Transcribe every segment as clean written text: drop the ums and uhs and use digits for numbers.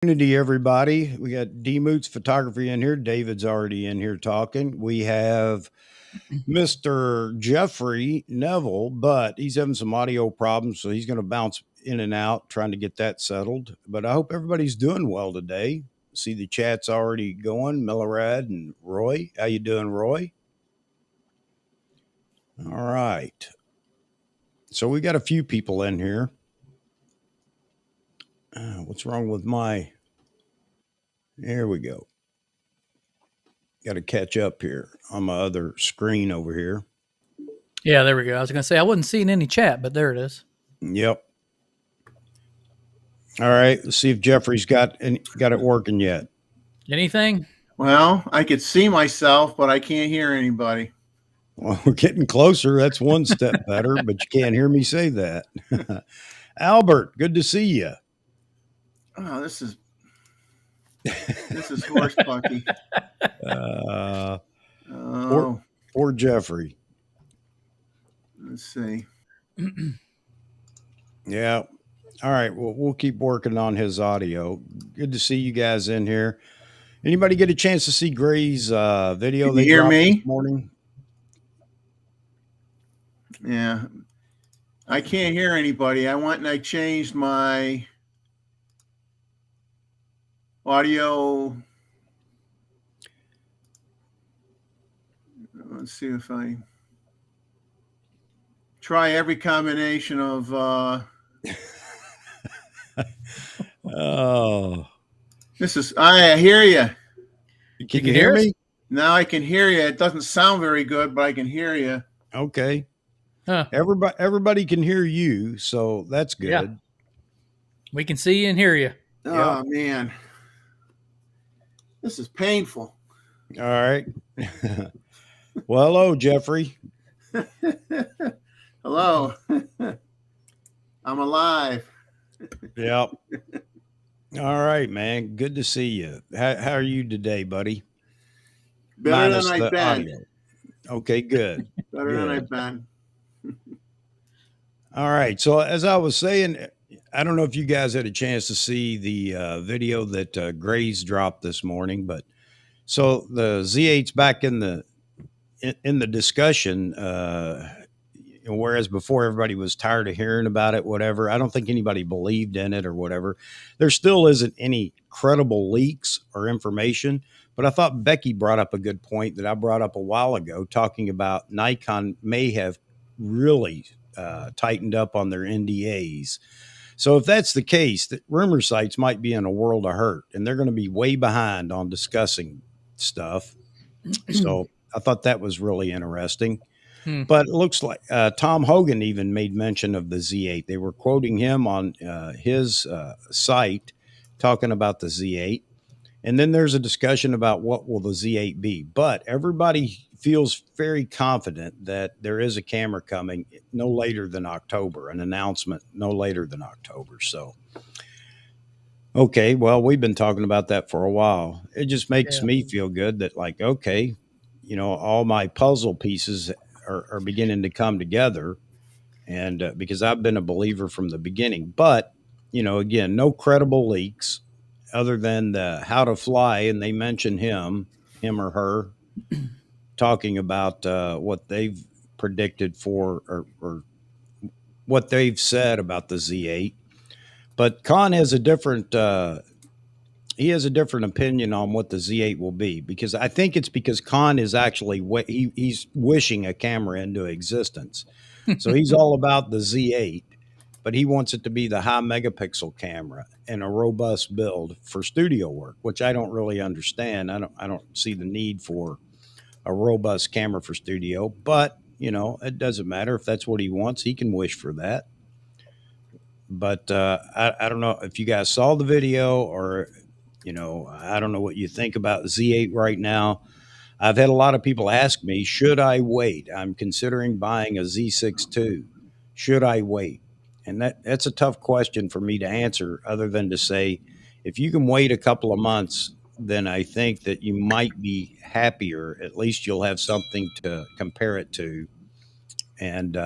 Community, everybody. We got D Moots Photography in here. David's already in here talking. We have Mr. Jeffrey Neville, but he's having some audio problems, so he's going to bounce in and out trying to get that settled. But I hope everybody's doing well today. See the chat's already going. Millerad and Roy. How you doing, Roy? All right. So we got a few people in here. What's wrong with my... There we go. Got to catch up here on my other screen over here. Yeah, there we go. I was going to say I wasn't seeing any chat, but there it is. Yep. All right. Let's see if Jeffrey's got it working yet. Anything? Well, I could see myself, but I can't hear anybody. Well, we're getting closer. That's one step better, but you can't hear me say that. Albert, good to see you. Oh, this is horse pucky. Poor Jeffrey. Let's see. Yeah. All right. Well, we'll keep working on his audio. Good to see you guys in here. Anybody get a chance to see Gray's video? Can you hear me this morning? Yeah. I can't hear anybody. I changed my audio. Let's see if I try every combination of Oh, I hear you. Can you hear me? Now I can hear you. It doesn't sound very good, but I can hear you. Okay. Huh. Everybody can hear you, so that's good. Yeah. We can see you and hear you. Oh, man. This is painful. All right. Well, hello, Jeffrey. Hello. I'm alive. Yep. All right, man. Good to see you. How are you today, buddy? Better than I've been. Audio. Okay, good. Better than I've been. All right. So as I was saying, I don't know if you guys had a chance to see the video that Gray's dropped this morning, but so the Z8's back in the discussion, whereas before everybody was tired of hearing about it, whatever. I don't think anybody believed in it or whatever. There still isn't any credible leaks or information, but I thought Becky brought up a good point that I brought up a while ago, talking about Nikon may have really tightened up on their NDAs. So if that's the case, that rumor sites might be in a world of hurt, and they're going to be way behind on discussing stuff. So I thought that was really interesting. But it looks like Tom Hogan even made mention of the Z8. They were quoting him on his site, talking about the Z8. And then there's a discussion about what will the Z8 be. But everybody feels very confident that there is a camera coming no later than October, an announcement no later than October. So, okay, well, we've been talking about that for a while. It just makes me feel good that, like, okay, all my puzzle pieces are beginning to come together. And because I've been a believer from the beginning. But, again, no credible leaks other than the How to Fly. And they mention him or her, talking about what they've predicted for or what they've said about the Z8. But Khan has a different opinion on what the Z8 will be, because I think it's because Khan is actually he's wishing a camera into existence. So he's all about the Z8, but he wants it to be the high megapixel camera and a robust build for studio work, which I don't really understand. I don't see the need for a robust camera for studio, but it doesn't matter if that's what he wants. He can wish for that. But I don't know if you guys saw the video, or I don't know what you think about Z8 right now. I've had a lot of people ask me, should I wait? I'm considering buying a Z6 II. Should I wait? And that's a tough question for me to answer, other than to say, if you can wait a couple of months, then I think that you might be happier. At least you'll have something to compare it to and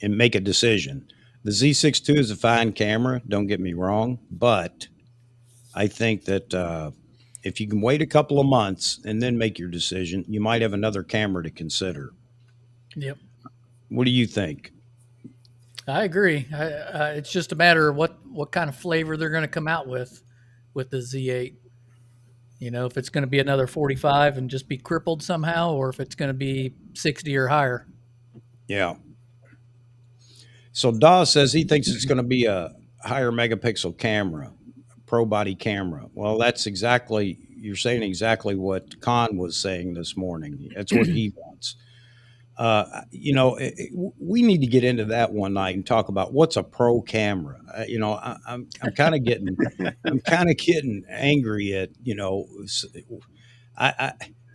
make a decision. The Z6 II is a fine camera, don't get me wrong, but I think that if you can wait a couple of months and then make your decision, you might have another camera to consider. Yep. What do you think? I agree. It's just a matter of what kind of flavor they're going to come out with the Z8. You know, if it's going to be another 45 and just be crippled somehow, or if it's going to be 60 or higher. Yeah. So Dawes says he thinks it's going to be a higher megapixel camera, pro body camera. Well, you're saying exactly what Khan was saying this morning. That's what he wants. We need to get into that one night and talk about what's a pro camera. I'm kind of getting, I'm kind of getting angry at,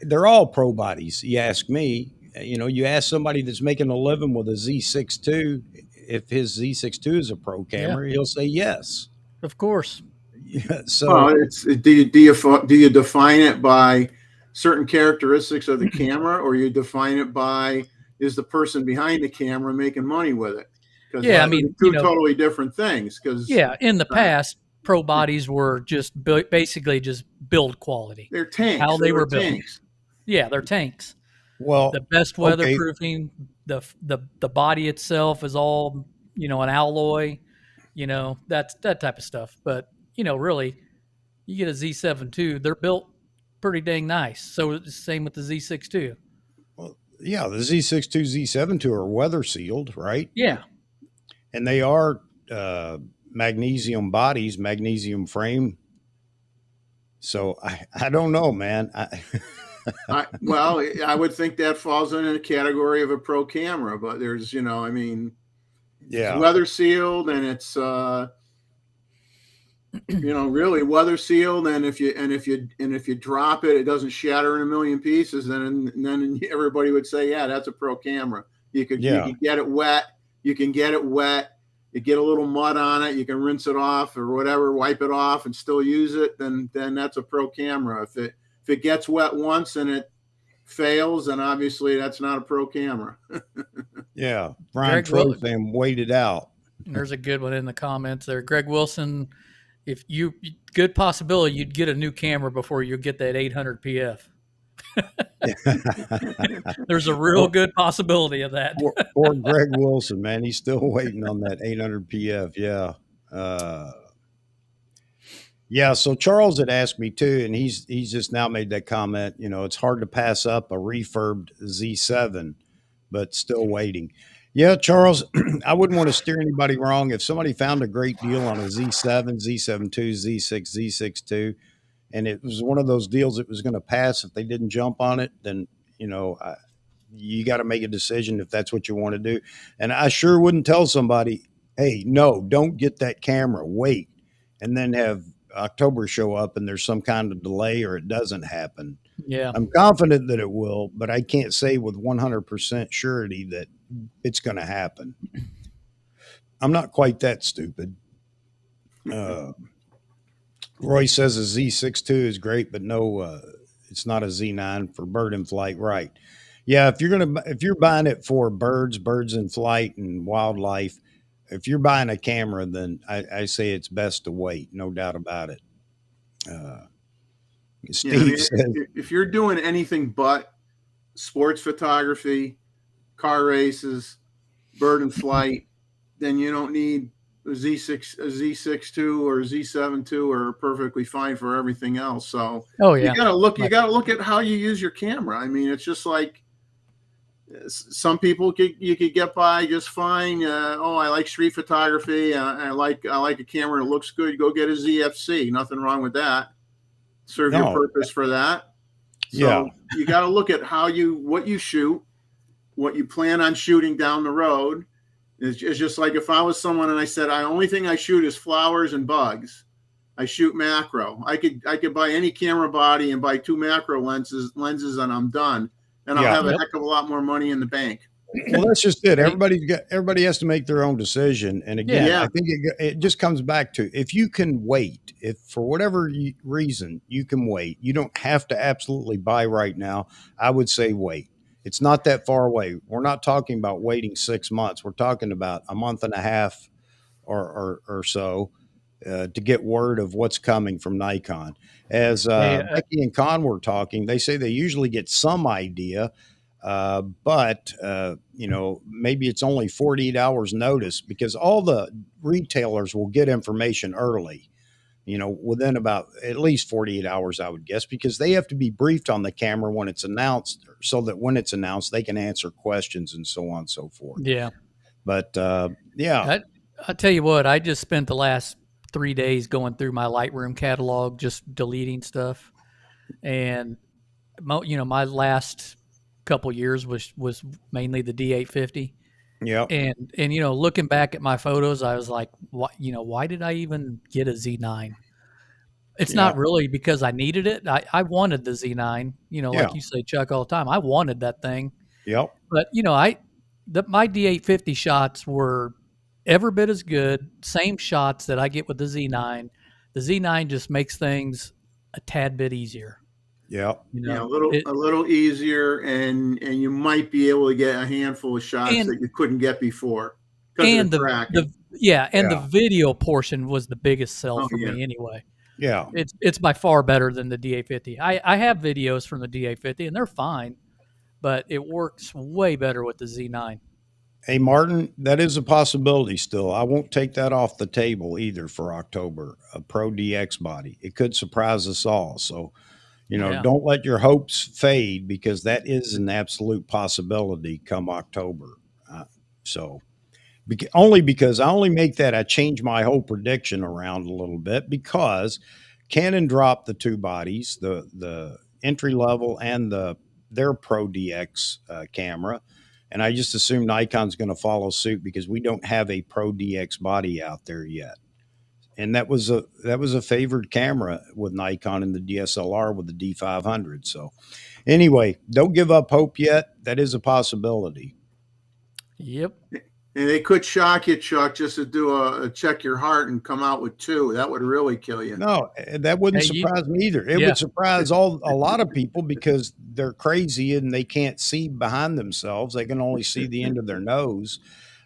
they're all pro bodies. You ask me, you ask somebody that's making a living with a Z6 II, if his Z6 II is a pro camera, he'll say yes. Of course. Yeah, so do you define it by certain characteristics of the camera, or you define it by is the person behind the camera making money with it? Because I mean, two totally different things. Because in the past, pro bodies were just basically just build quality. They're tanks. How they were built. Tanks. Yeah, they're tanks. Well, the best weatherproofing, the body itself is all an alloy, that's that type of stuff. But really, you get a Z7 II, they're built pretty dang nice. So it's the same with the Z6 II. Well, yeah, the Z6 II, Z7 II are weather sealed, right? Yeah, and they are magnesium bodies, magnesium frame. So I don't know, man. I would think that falls in a category of a pro camera, but there's, it's weather sealed, and it's, really weather sealed. And if you drop it, it doesn't shatter in a million pieces. Then everybody would say, yeah, that's a pro camera. You can get it wet. You can get it wet. You get a little mud on it. You can rinse it off or whatever, wipe it off and still use it. Then that's a pro camera. If it gets wet once and it fails, then obviously that's not a pro camera. Yeah. Brian Trotham waited out. There's a good one in the comments there. Greg Wilson, good possibility you'd get a new camera before you get that 800 PF. There's a real good possibility of that. Poor Greg Wilson, man. He's still waiting on that 800 PF. Yeah. Yeah, so Charles had asked me too, and he's just now made that comment. It's hard to pass up a refurbed Z7, but still waiting. Yeah, Charles, I wouldn't want to steer anybody wrong. If somebody found a great deal on a Z7, Z7 II, Z6, Z6 II, and it was one of those deals that was going to pass, if they didn't jump on it, then, you got to make a decision if that's what you want to do. And I sure wouldn't tell somebody, hey, no, don't get that camera, wait, and then have October show up and there's some kind of delay or it doesn't happen. Yeah. I'm confident that it will, but I can't say with 100% surety that it's going to happen. I'm not quite that stupid. Roy says a Z6 II is great, but no, it's not a Z9 for bird in flight. Right. Yeah. If you're buying it for birds in flight and wildlife, if you're buying a camera, then I say it's best to wait. No doubt about it. Steve says, if you're doing anything but sports photography, car races, bird in flight, then you don't need a Z6 II or a Z7 II are perfectly fine for everything else. So you gotta look at how you use your camera. I mean, it's just like some people you could get by just fine. I like street photography. I like a camera that looks good. Go get a ZFC. Nothing wrong with that. Serve your purpose for that. So you got to look at what you shoot, what you plan on shooting down the road. It's just like if I was someone and I said, only thing I shoot is flowers and bugs. I shoot macro. I could buy any camera body and buy 2 macro lenses and I'm done. And I'll have a heck of a lot more money in the bank. Well, that's just it. Everybody has to make their own decision. And again, I think it just comes back to, if you can wait, if for whatever reason you can wait, you don't have to absolutely buy right now. I would say wait. It's not that far away. We're not talking about waiting 6 months. We're talking about a month and a half or so. to get word of what's coming from Nikon. As Hey, Becky and Con were talking, they say they usually get some idea, but maybe it's only 48 hours notice because all the retailers will get information early. Within about at least 48 hours, I would guess, because they have to be briefed on the camera when it's announced so that when it's announced, they can answer questions and so on and so forth. yeah. But yeah, I'll tell you what, I just spent the last 3 days going through my Lightroom catalog, just deleting stuff. And, my last couple years was mainly the D850. yeah, And looking back at my photos, I was like, why did I even get a Z9? It's yeah, not really because I needed it. I wanted the Z9, yeah, like you say, Chuck, all the time. I wanted that thing. yep, But my D850 shots were every bit as good. Same shots that I get with the Z9. The Z9 just makes things a tad bit easier. yep. Yeah, It, a little easier, and you might be able to get a handful of shots and that you couldn't get before because of and the the tracking. and the Yeah. video portion was the biggest sell Oh for yeah, me anyway. Yeah. It's by far better than the D850. I have videos from the D850 and they're fine, but it works way better with the Z9. Hey, Martin, that is a possibility still. I won't take that off the table either for October, a Pro DX body. It could surprise us all. So, Yeah. don't let your hopes fade because that is an absolute possibility come October. So, only because I only make that, I change my whole prediction around a little bit because Canon dropped the two bodies, the entry level and their Pro DX camera, and I just assume Nikon's going to follow suit because we don't have a Pro DX body out there yet. And that was a favored camera with Nikon in the DSLR with the D500. So anyway, don't give up hope yet. That is a possibility. Yep. and they could shock you, Chuck, just to do a check your heart and come out with two. That would really kill you. No, that wouldn't Hey, surprise me either. It yeah. would surprise a lot of people because they're crazy and they can't see behind themselves. They can only see the end of their nose.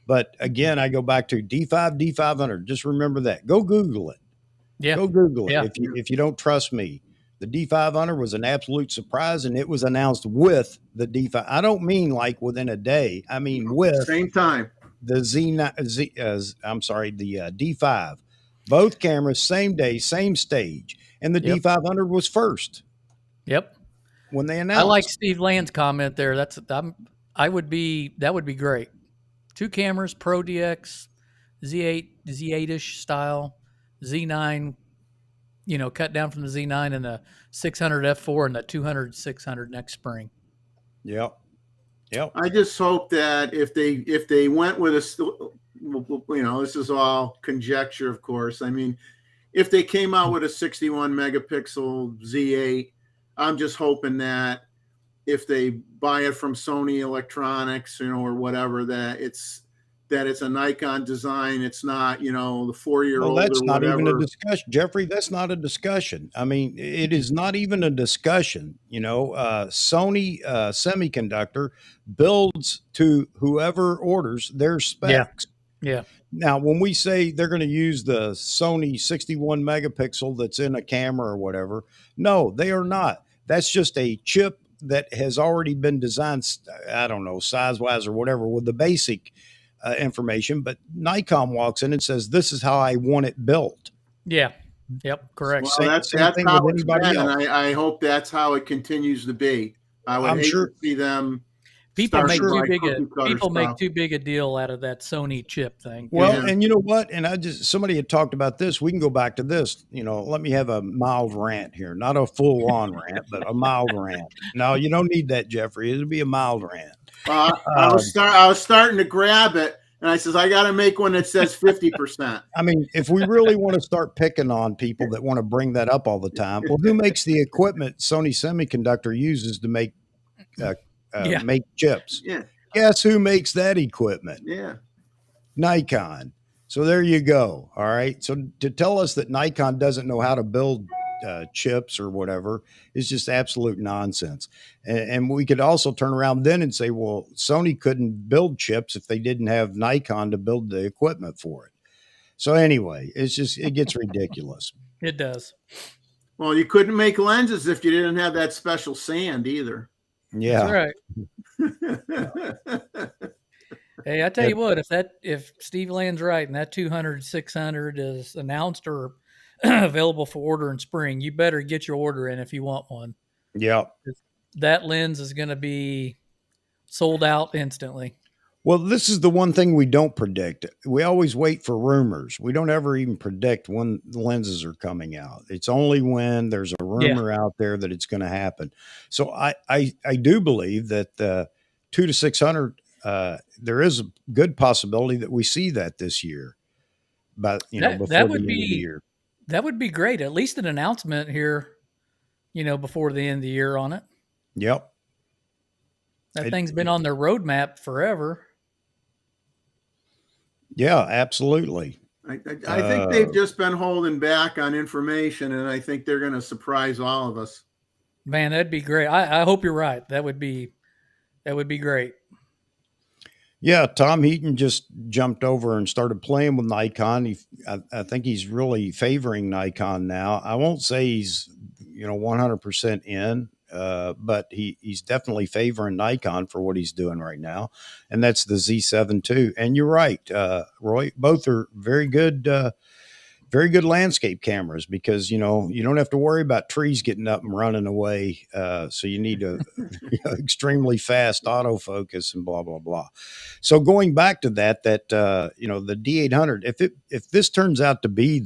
But again, I go back to D5, D500. Just remember that. Go Google it. Yeah. Go Google it Yeah. if you don't trust me. The D500 was an absolute surprise, and it was announced with the D5. I don't mean like within a day. I mean with Same time. the the D5. Both cameras, same day, same stage, and the Yep. D500 was first Yep. when they I announced. like Steve Land's comment there. That would be great. Two cameras, Pro DX, Z8, Z8ish style, Z9, cut down from the Z9 and the 600 F4 and the 200 600 next spring. Yep. Yep. I just hope that if they went with this is all conjecture, of course. I mean, if they came out with a 61 megapixel Z8, I'm just hoping that if they buy it from Sony Electronics, or whatever, that it's a Nikon design. It's not, the 4-year-old Well, that's or not even a whatever. discussion, Jeffrey. That's not a discussion. I mean, it is not even a discussion. Sony Semiconductor builds to whoever orders their specs. Yeah. Now, when we say they're going to use the Sony 61 megapixel that's in a camera or whatever, no, they are not. That's just a chip that has already been designed, I don't know, size wise or whatever, with the basic information. But Nikon walks in and says, "This is how I want it built." Yeah. Yep. Correct. Well, that's Same thing how with it's anybody been, and else. I hope that's how it continues to be. I would I'm hate sure to see them. People start make to too like big cookie cutter make stuff. too big a deal out of that Sony chip thing. Well, Yeah. and you know what? And somebody had talked about this. We can go back to this. Let me have a mild rant here, not a full on rant, but a mild rant. No, you don't need that, Jeffrey. It'll be a mild rant. I was starting to grab it, and I says, I got to make one that says 50%. I mean, if we really want to start picking on people that want to bring that up all the time, well, who makes the equipment Sony Semiconductor uses to make Yeah. make chips? Yeah, Guess who makes that equipment? yeah. Nikon. So there you go. All right. So to tell us that Nikon doesn't know how to build chips or whatever is just absolute nonsense. And we could also turn around then and say, well, Sony couldn't build chips if they didn't have Nikon to build the equipment for it. So anyway, it gets ridiculous. It does. Well, you couldn't make lenses if you didn't have that special sand either. Yeah. That's right. Hey, I tell you what, if Steve Land's right and that 200 600 is announced or available for order in spring, you better get your order in if you want one. Yeah. That lens is going to be sold out instantly. Well, this is the one thing we don't predict. We always wait for rumors. We don't ever even predict when the lenses are coming out. It's only when there's a rumor out there that it's going to happen. So I do believe that 2 to 600, there is a good possibility that we see that this year, but before the end of the year. That would be great. At least an announcement here, before the end of the year on it. Yep. That thing's been on their roadmap forever. Yeah, absolutely. I think they've just been holding back on information, and I think they're going to surprise all of us. Man, that'd be great. I hope you're right. That would be great. Yeah, Tom Heaton just jumped over and started playing with Nikon. I think he's really favoring Nikon now. I won't say he's 100% in, but he's definitely favoring Nikon for what he's doing right now, and that's the Z7 II. And you're right, Roy. Both are very good landscape cameras because you don't have to worry about trees getting up and running away. So you need a extremely fast autofocus and blah blah blah. So going back to that, the D800, if this turns out to be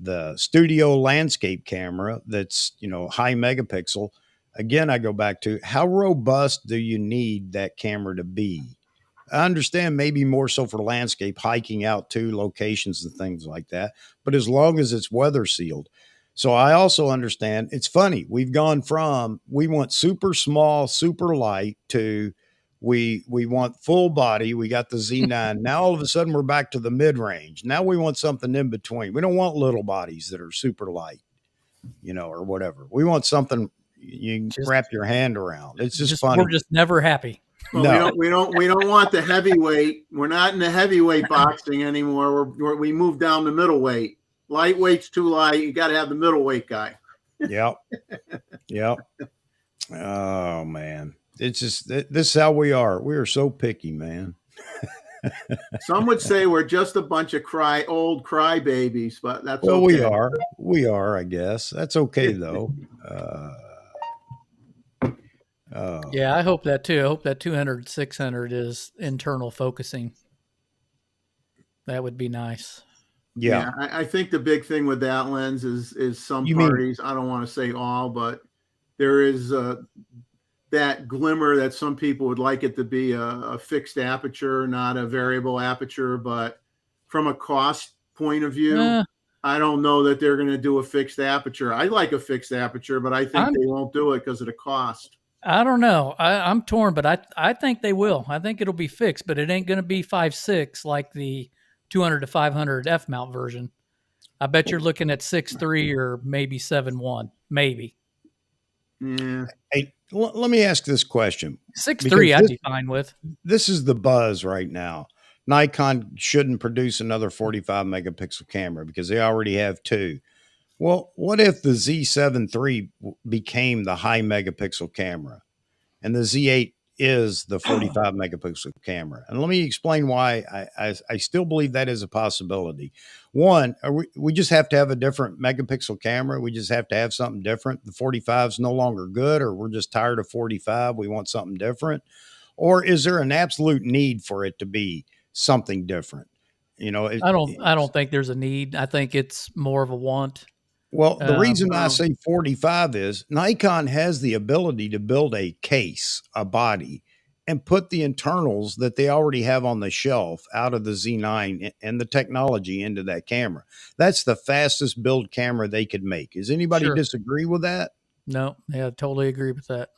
the studio landscape camera that's high megapixel, again I go back to how robust do you need that camera to be? I understand maybe more so for landscape, hiking out to locations and things like that, but as long as it's weather sealed. So I also understand it's funny. We've gone from we want super small, super light to we want full body. We got the Z9. Now all of a sudden we're back to the mid range. Now we want something in between. We don't want little bodies that are super light, or whatever. We want something you can wrap your hand around. It's just funny. We're just never happy. Well, no, we don't want the heavyweight. We're not in the heavyweight boxing anymore. We move down the middleweight. Lightweight's too light. You got to have the middleweight guy. Yep. Oh man, it's just this is how we are. We are so picky, man. Some would say we're just a bunch of old crybabies, but that's well, okay. we are. I guess that's okay though. Yeah, I hope that too. I hope that 200 600 is internal focusing. That would be nice. Yeah. I think the big thing with that lens is some parties. I don't want to say all, but there is that glimmer that some people would like it to be a fixed aperture, not a variable aperture. But from a cost point of view, I don't know that they're going to do a fixed aperture. I like a fixed aperture, but I think they won't do it because of the cost. I don't know. I'm torn, but I think they will. I think it'll be fixed, but it ain't going to be 5.6 like the 200 to 500 F mount version. I bet you're looking at 6.3 or maybe 7.1, maybe. Yeah. Hey, let me ask this question. 6.3 I'd be fine with. This is the buzz right now. Nikon shouldn't produce another 45 megapixel camera because they already have two. Well, what if the Z7 III became the high megapixel camera and the Z8 is the 45 megapixel camera? And let me explain why I still believe that is a possibility. One, we just have to have a different megapixel camera. We just have to have something different. The 45 is no longer good, or we're just tired of 45. We want something different. Or is there an absolute need for it to be something different? I don't think there's a need. I think it's more of a want. Well, the reason I say 45 is Nikon has the ability to build a case, a body, and put the internals that they already have on the shelf out of the Z9 and the technology into that camera. That's the fastest build camera they could make. Does anybody disagree with that? No, yeah, I totally agree with that.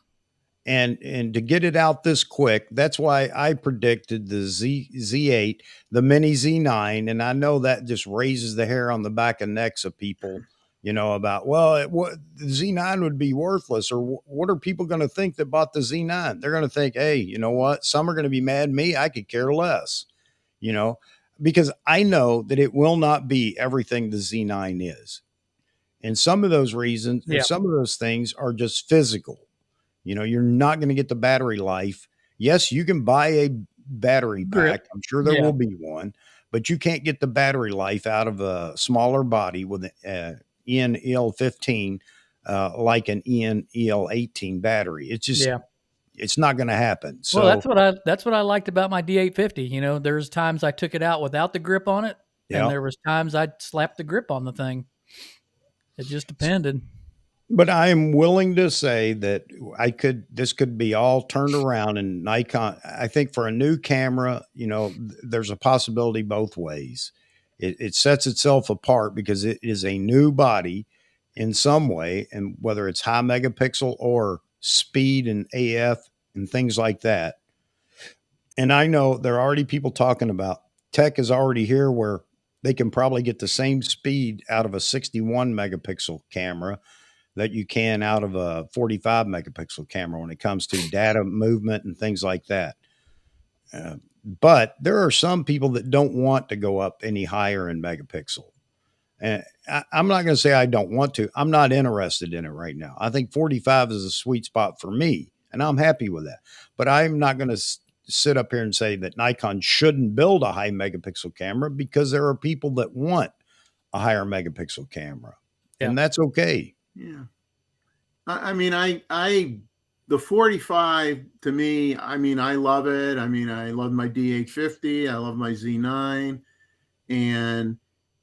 And to get it out this quick, that's why I predicted the Z8, the mini Z9, and I know that just raises the hair on the back of necks of people. About, the Z9 would be worthless, or what are people going to think that bought the Z9? They're going to think, hey, you know what? Some are going to be mad at me. I could care less. because I know that it will not be everything the Z9 is. And some of those reasons, or Yeah. some of those things are just physical. You know, you're not going to get the battery life. Yes, you can buy a battery Grip. pack. I'm sure there Yeah. will be one, but you can't get the battery life out of a smaller body with an EN-EL15 like an EN-EL18 battery. It's just, Yeah. it's not going to happen. Well, So, that's what I liked about my D850. You know, there's times I took it out without the grip on it, and yeah. there was times I'd slap the grip on the thing. It just depended. But I am willing to say that this could be all turned around, and Nikon, I think for a new camera, you know, there's a possibility both ways. It sets itself apart because it is a new body in some way, and whether it's high megapixel or speed and AF and things like that. And I know there are already people talking about tech is already here where they can probably get the same speed out of a 61 megapixel camera that you can out of a 45 megapixel camera when it comes to data movement and things like that. But there are some people that don't want to go up any higher in megapixel. And I'm not going to say I don't want to. I'm not interested in it right now. I think 45 is a sweet spot for me, and I'm happy with that. But I'm not going to sit up here and say that Nikon shouldn't build a high megapixel camera because there are people that want a higher megapixel camera, and that's okay. Yeah. I mean, the 45 to me, I mean, I love it. I mean, I love my D850. I love my Z9. And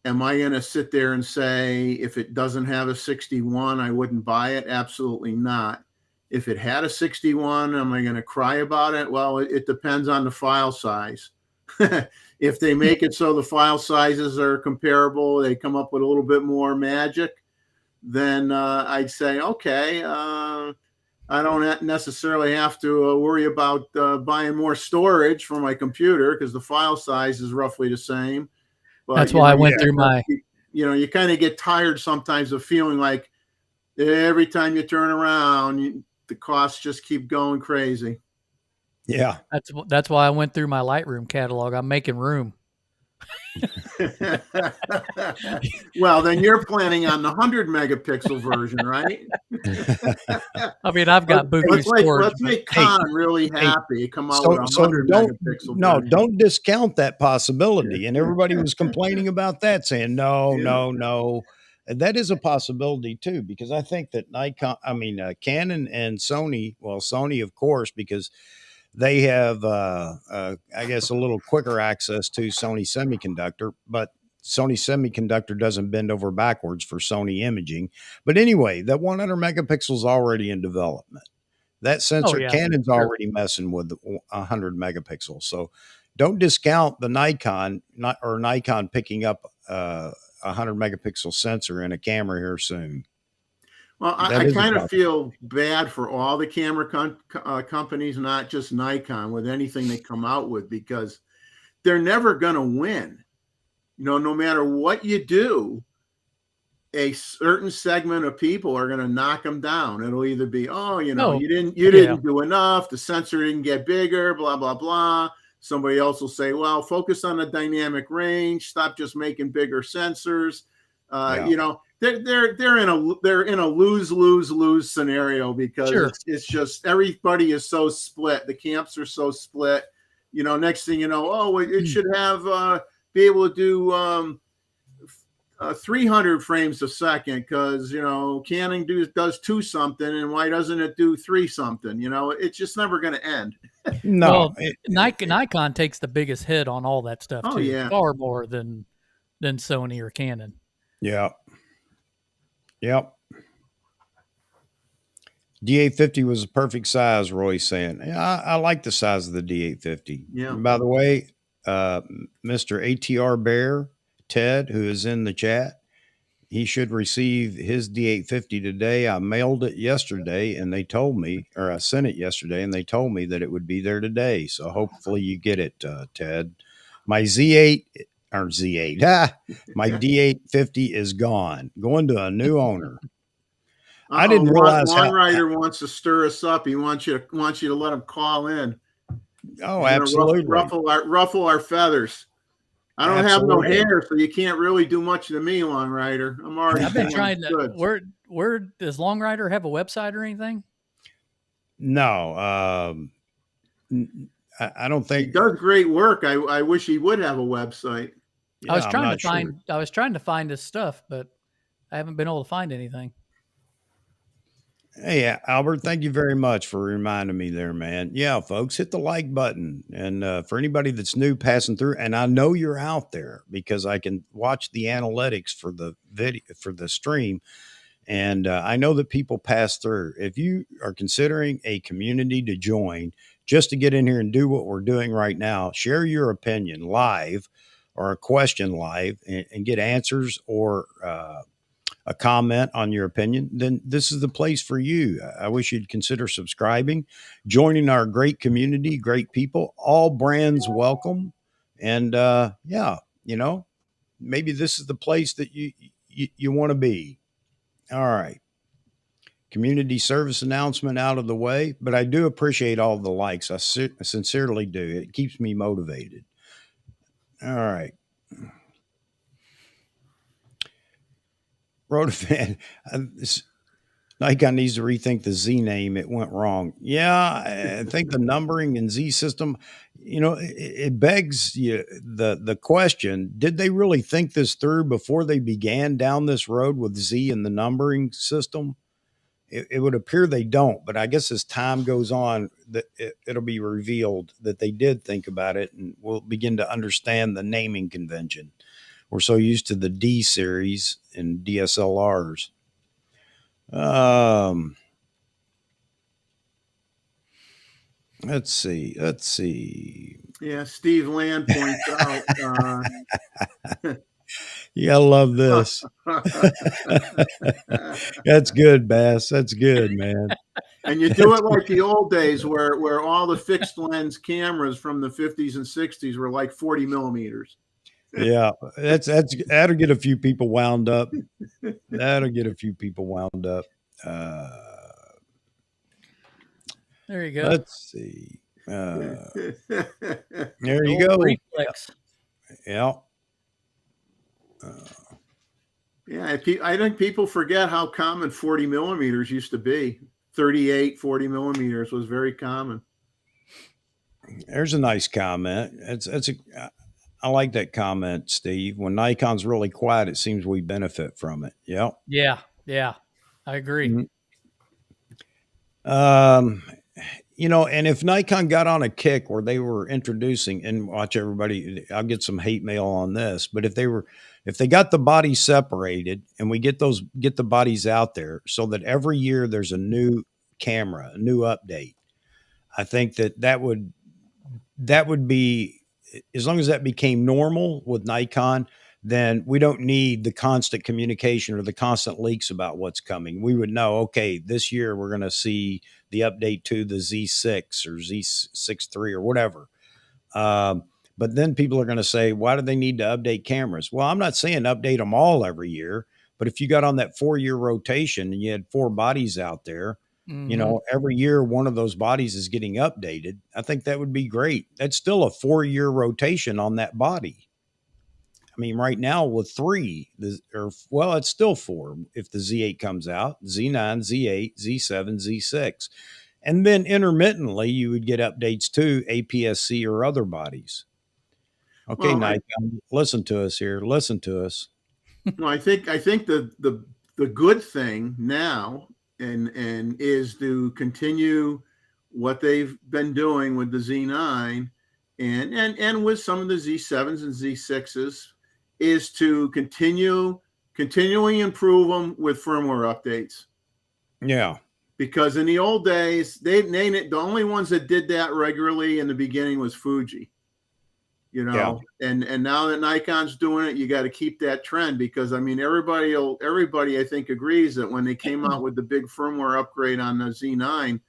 am I going to sit there and say, if it doesn't have a 61, I wouldn't buy it? Absolutely not. If it had a 61, am I going to cry about it? Well, it depends on the file size. If they make it so the file sizes are comparable, they come up with a little bit more magic, then I'd say, okay, I don't necessarily have to worry about buying more storage for my computer because the file size is roughly the same. But, that's why I went through my. You kind of get tired sometimes of feeling like every time you turn around, the costs just keep going crazy. Yeah. That's why I went through my Lightroom catalog. I'm making room. Well, then you're planning on the 100 megapixel version, right? I mean, I've got booby storage. Let's make Con really happy. Come out with a 100 megapixel. No, don't discount that possibility. And everybody was complaining about that, saying no. And that is a possibility too, because I think that Canon and Sony. Well, Sony, of course, because they have, I guess, a little quicker access to Sony Semiconductor, but Sony Semiconductor doesn't bend over backwards for Sony imaging. But anyway, that 100 megapixels is already in development. That sensor, Canon's already messing with 100 megapixels. So don't discount the Nikon picking up a 100 megapixel sensor in a camera here soon. Well, I kind of feel bad for all the camera companies, not just Nikon, with anything they come out with, because they're never going to win. You know, no matter what you do, a certain segment of people are going to knock them down. It'll either be, you didn't do enough. The sensor didn't get bigger, blah, blah, blah. Somebody else will say, well, focus on the dynamic range. Stop just making bigger sensors. You know, they're in a lose scenario because it's just everybody is so split. The camps are so split. You know, next thing you know, it should have be able to do 300 frames a second because, you know, Canon does 2 something, and why doesn't it do 3 something? You know, it's just never going to end. No, Nikon takes the biggest hit on all that stuff far more than Sony or Canon. Yeah. Yep. D850 was a perfect size, Roy's saying. Yeah, I like the size of the D850. Yeah. And by the way, Mr. ATR Bear, Ted, who is in the chat, he should receive his D850 today. I mailed it yesterday, and they told me, or I sent it yesterday, and they told me that it would be there today. So hopefully you get it, Ted. My Z8, my D850 is gone, going to a new owner. I didn't realize Long Rider wants to stir us up. He wants you to let him call in. Oh, absolutely. Ruffle our feathers. I don't have no Absolutely. hair, so you can't really do much to me, Long Rider. I'm already I've been damn trying to. good. Where does Long Rider have a website or anything? No, I don't He think. does great work. I wish he would have a website. Yeah, I'm not sure. I was trying to find his stuff, but I haven't been able to find anything. Hey, Albert, thank you very much for reminding me there, man. Yeah, folks, hit the like button. And for anybody that's new passing through, and I know you're out there because I can watch the analytics for the video, for the stream. And I know that people pass through. If you are considering a community to join just to get in here and do what we're doing right now, share your opinion live or a question live and get answers or a comment on your opinion, then this is the place for you. I wish you'd consider subscribing, joining our great community, great people, all brands welcome. And yeah, you know, maybe this is the place that you want to be. All right. Community service announcement out of the way, but I do appreciate all the likes. I sincerely do. It keeps me motivated. All right. Rotofan, Nikon needs to rethink the Z name. It went wrong. Yeah, I think the numbering and Z system, it begs you the question: did they really think this through before they began down this road with Z and the numbering system? It would appear they don't, but I guess as time goes on, that it'll be revealed that they did think about it, and we'll begin to understand the naming convention. We're so used to the D series and DSLRs. Let's see. Yeah, Steve Land points out. You gotta love this. That's good, Bass. That's good, man. And you do it like the old days where all the fixed lens cameras from the 50s and 60s were like 40 millimeters. Yeah, that'll get a few people wound up. That'll get a few people wound up. There you go. Let's see. There you go. Reflex. Yeah. Yeah, I think people forget how common 40 millimeters used to be. 38, 40 millimeters was very common. There's a nice comment. I like that comment, Steve. When Nikon's really quiet, it seems we benefit from it. Yep. Yeah, I agree. Mm-hmm. And if Nikon got on a kick where they were introducing, and watch everybody, I'll get some hate mail on this, but if they got the bodies separated and we get the bodies out there so that every year there's a new camera, a new update, I think that would be, as long as that became normal with Nikon, then we don't need the constant communication or the constant leaks about what's coming. We would know, okay, this year we're going to see the update to the Z6 or Z6 III or whatever. But then people are going to say, why do they need to update cameras? Well, I'm not saying update them all every year, but if you got on that 4-year rotation and you had 4 bodies out there, every year one of those bodies is getting updated, I think that would be great. That's still a 4-year rotation on that body. I mean, right now with 3, it's still 4 if the Z8 comes out, Z9, Z8, Z7, Z6. And then intermittently, you would get updates to APS-C or other bodies. Okay, well, Nikon, listen to us here. Listen to us. Well, I think the good thing now and is to continue what they've been doing with the Z9 and with some of the Z7s and Z6s is to continually improve them with firmware updates. Yeah. Because in the old days, the only ones that did that regularly in the beginning was Fuji. And now that Nikon's doing it, you got to keep that trend because I mean everybody I think agrees that when they came out with the big firmware upgrade on the Z9,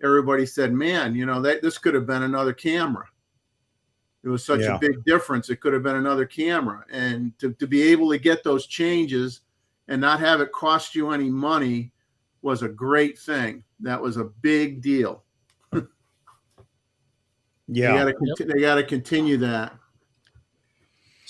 everybody said, "Man, this could have been another camera. It was such a big difference. It could have been another camera." And to be able to get those changes and not have it cost you any money was a great thing. That was a big deal. Yeah, they got to continue that.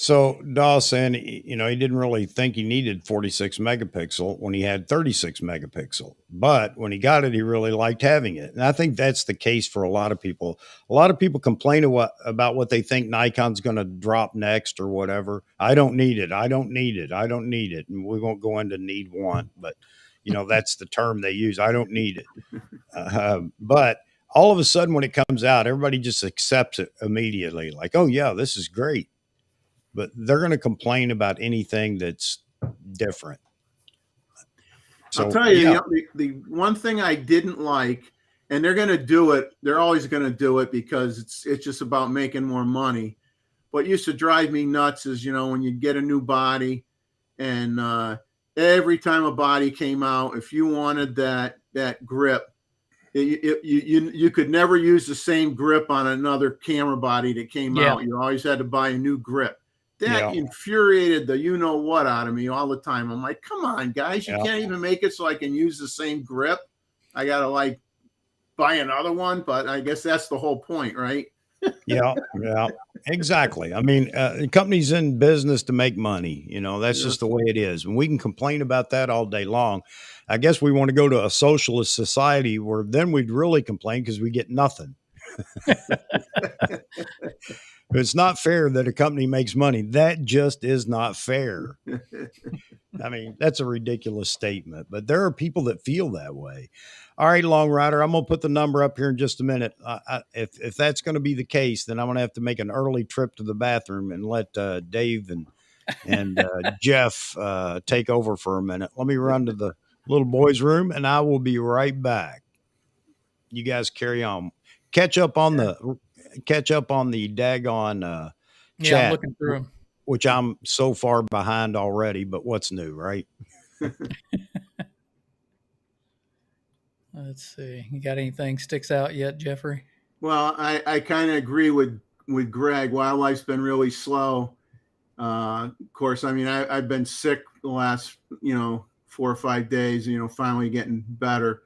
So Dawson, you know, he didn't really think he needed 46 megapixel when he had 36 megapixel. But when he got it, he really liked having it. And I think that's the case for a lot of people. A lot of people complain about what they think Nikon's going to drop next or whatever. I don't need it. I don't need it. I don't need it. And we won't go into need want, but you know, that's the term they use. I don't need it. But all of a sudden when it comes out, everybody just accepts it immediately. Like, oh yeah, this is great, but they're going to complain about anything that's different. So, I'll tell you, yeah. the one thing I didn't like, and they're going to do it. They're always going to do it because it's just about making more money. What used to drive me nuts is, you know, when you get a new body, and every time a body came out, if you wanted that grip, you could never use the same grip on another camera body that came out. You always had to buy a new grip. That infuriated the you know what out of me all the time. I'm like, come on, guys, you can't even make it so I can use the same grip. I gotta like buy another one, but I guess that's the whole point, right? Yeah, exactly. I mean, the company's in business to make money. You know, that's just the way it is. And we can complain about that all day long. I guess we want to go to a socialist society where then we'd really complain because we get nothing. It's not fair that a company makes money. That just is not fair. I mean, that's a ridiculous statement, but there are people that feel that way. All right, Long Rider, I'm going to put the number up here in just a minute. If that's going to be the case, then I'm going to have to make an early trip to the bathroom and let Dave and Jeff take over for a minute. Let me run to the little boy's room, and I will be right back. You guys carry on. Catch up on the daggone chat. I'm looking through them. Which I'm so far behind already, but what's new, right? Let's see. You got anything sticks out yet, Jeffrey? Well, I kind of agree with Greg. Wildlife's been really slow. Of course, I mean, I've been sick the last, 4 or 5 days, finally getting better.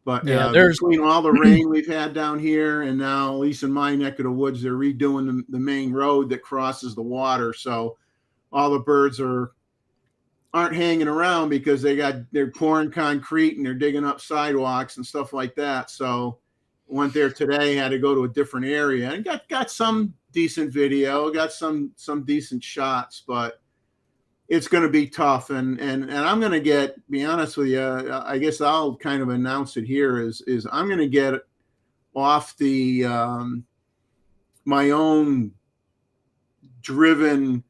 But between all the rain we've had down here and now, at least in my neck of the woods, they're redoing the main road that crosses the water. So all the birds aren't hanging around because they're pouring concrete and they're digging up sidewalks and stuff like that. So went there today, had to go to a different area and got some decent video, got some decent shots, but it's going to be tough. And I'm going to be honest with you, I guess I'll kind of announce it here is I'm going to get off the, my own driven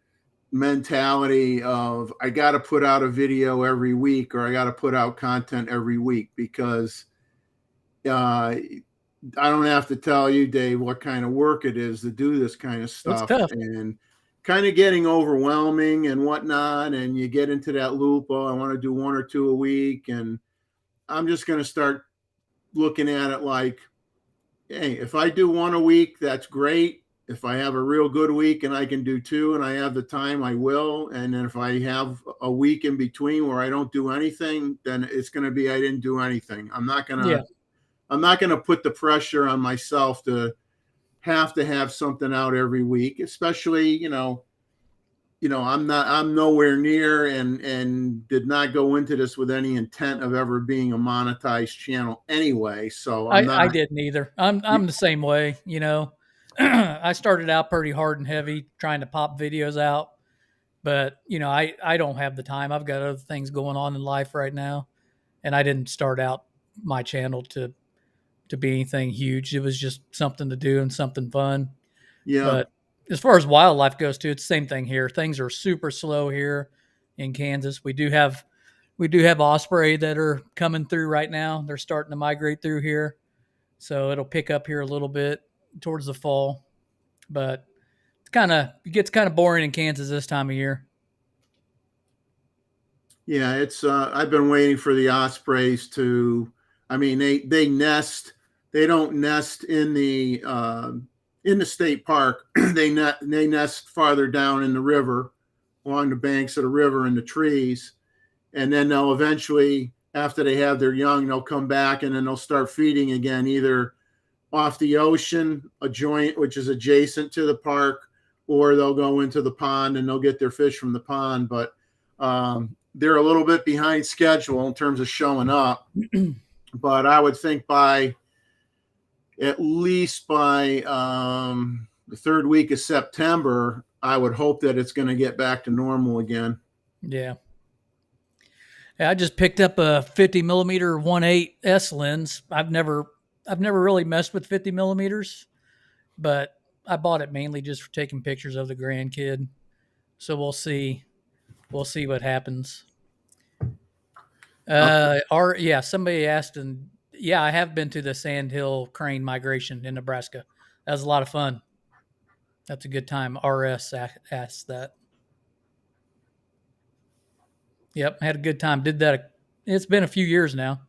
mentality of I got to put out a video every week or I got to put out content every week because I don't have to tell you, Dave, what kind of work it is to do this kind of stuff. It's tough. And kind of getting overwhelming and whatnot. And you get into that loop. Oh, I want to do 1 or 2 a week. And I'm just going to start looking at it like, hey, if I do 1 a week, that's great. If I have a real good week and I can do 2 and I have the time, I will. And then if I have a week in between where I don't do anything, then it's going to be, I didn't do anything. I'm not going to put the pressure on myself to have something out every week, especially, I'm nowhere near and did not go into this with any intent of ever being a monetized channel anyway. So I didn't either. I'm the same way, I started out pretty hard and heavy trying to pop videos out, but I don't have the time. I've got other things going on in life right now. And I didn't start out my channel to be anything huge. It was just something to do and something fun. Yeah. But as far as wildlife goes too, it's the same thing here. Things are super slow here in Kansas. We do have osprey that are coming through right now. They're starting to migrate through here. So it'll pick up here a little bit towards the fall. But it gets kind of boring in Kansas this time of year. Yeah, it's I've been waiting for the ospreys to they nest. They don't nest in the state park. they nest farther down in the river, along the banks of the river in the trees. And then they'll eventually, after they have their young, they'll come back and then they'll start feeding again, either off the ocean, which is adjacent to the park, or they'll go into the pond and they'll get their fish from the pond. But they're a little bit behind schedule in terms of showing up. But I would think at least by the third week of September, I would hope that it's going to get back to normal again. Yeah. I just picked up a 50 millimeter 1.8 S lens. I've never really messed with 50 millimeters, but I bought it mainly just for taking pictures of the grandkid. So we'll see what happens. Somebody asked, and I have been to the Sandhill crane migration in Nebraska. That was a lot of fun. That's a good time. RS asked that. Yep, had a good time. Did that. It's been a few years now.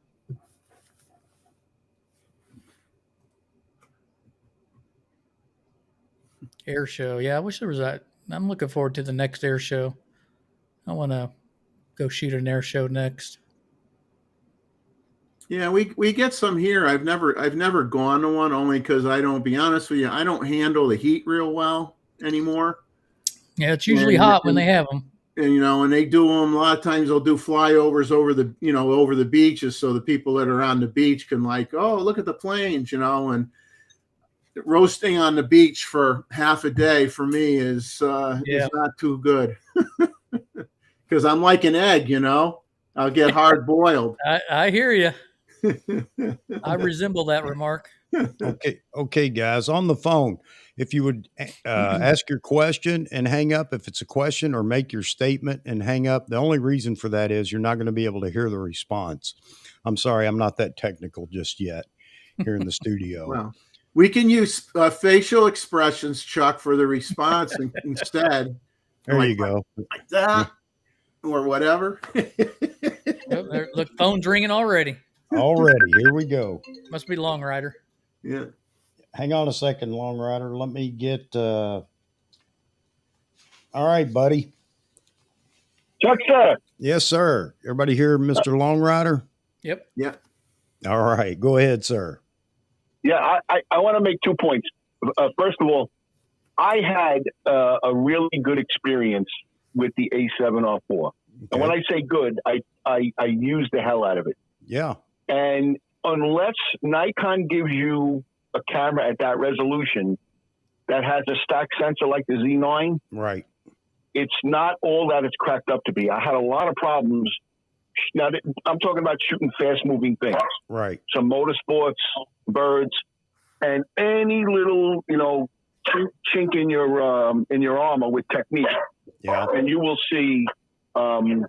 Air show. Yeah, I wish there was that. I'm looking forward to the next air show. I want to go shoot an air show next. Yeah, we get some here. I've never gone to one, only because I don't handle the heat real well anymore. Yeah, it's usually hot when they have them. And they do them a lot of times. They'll do flyovers over the beaches, so the people that are on the beach can look at the planes, and roasting on the beach for half a day for me is not too good. Because I'm like an egg, I'll get hard boiled. I hear you. I resemble that remark. Okay, guys, on the phone, if you would ask your question and hang up if it's a question, or make your statement and hang up. The only reason for that is you're not going to be able to hear the response. I'm sorry, I'm not that technical just yet here in the studio. Well, we can use facial expressions, Chuck, for the response instead. There you go. Like that, or whatever. Look, phone's ringing already. Here we go. Must be Long Rider. Yeah. Hang on a second, Long Rider. Let me get. All right, buddy. Chuck, sir. Yes, sir. Everybody hear Mr. Long Rider? Yep. Yeah. All right. Go ahead, sir. Yeah, I want to make 2 points. First of all, I had a really good experience with the A7R4. Okay. And when I say good, I use the hell out of it. Yeah. And unless Nikon gives you a camera at that resolution that has a stack sensor like the Z9, right, it's not all that it's cracked up to be. I had a lot of problems. Now, I'm talking about shooting fast-moving things. Right. Some motorsports, birds, and any little, chink in your armor with technique. Yeah. And you will see you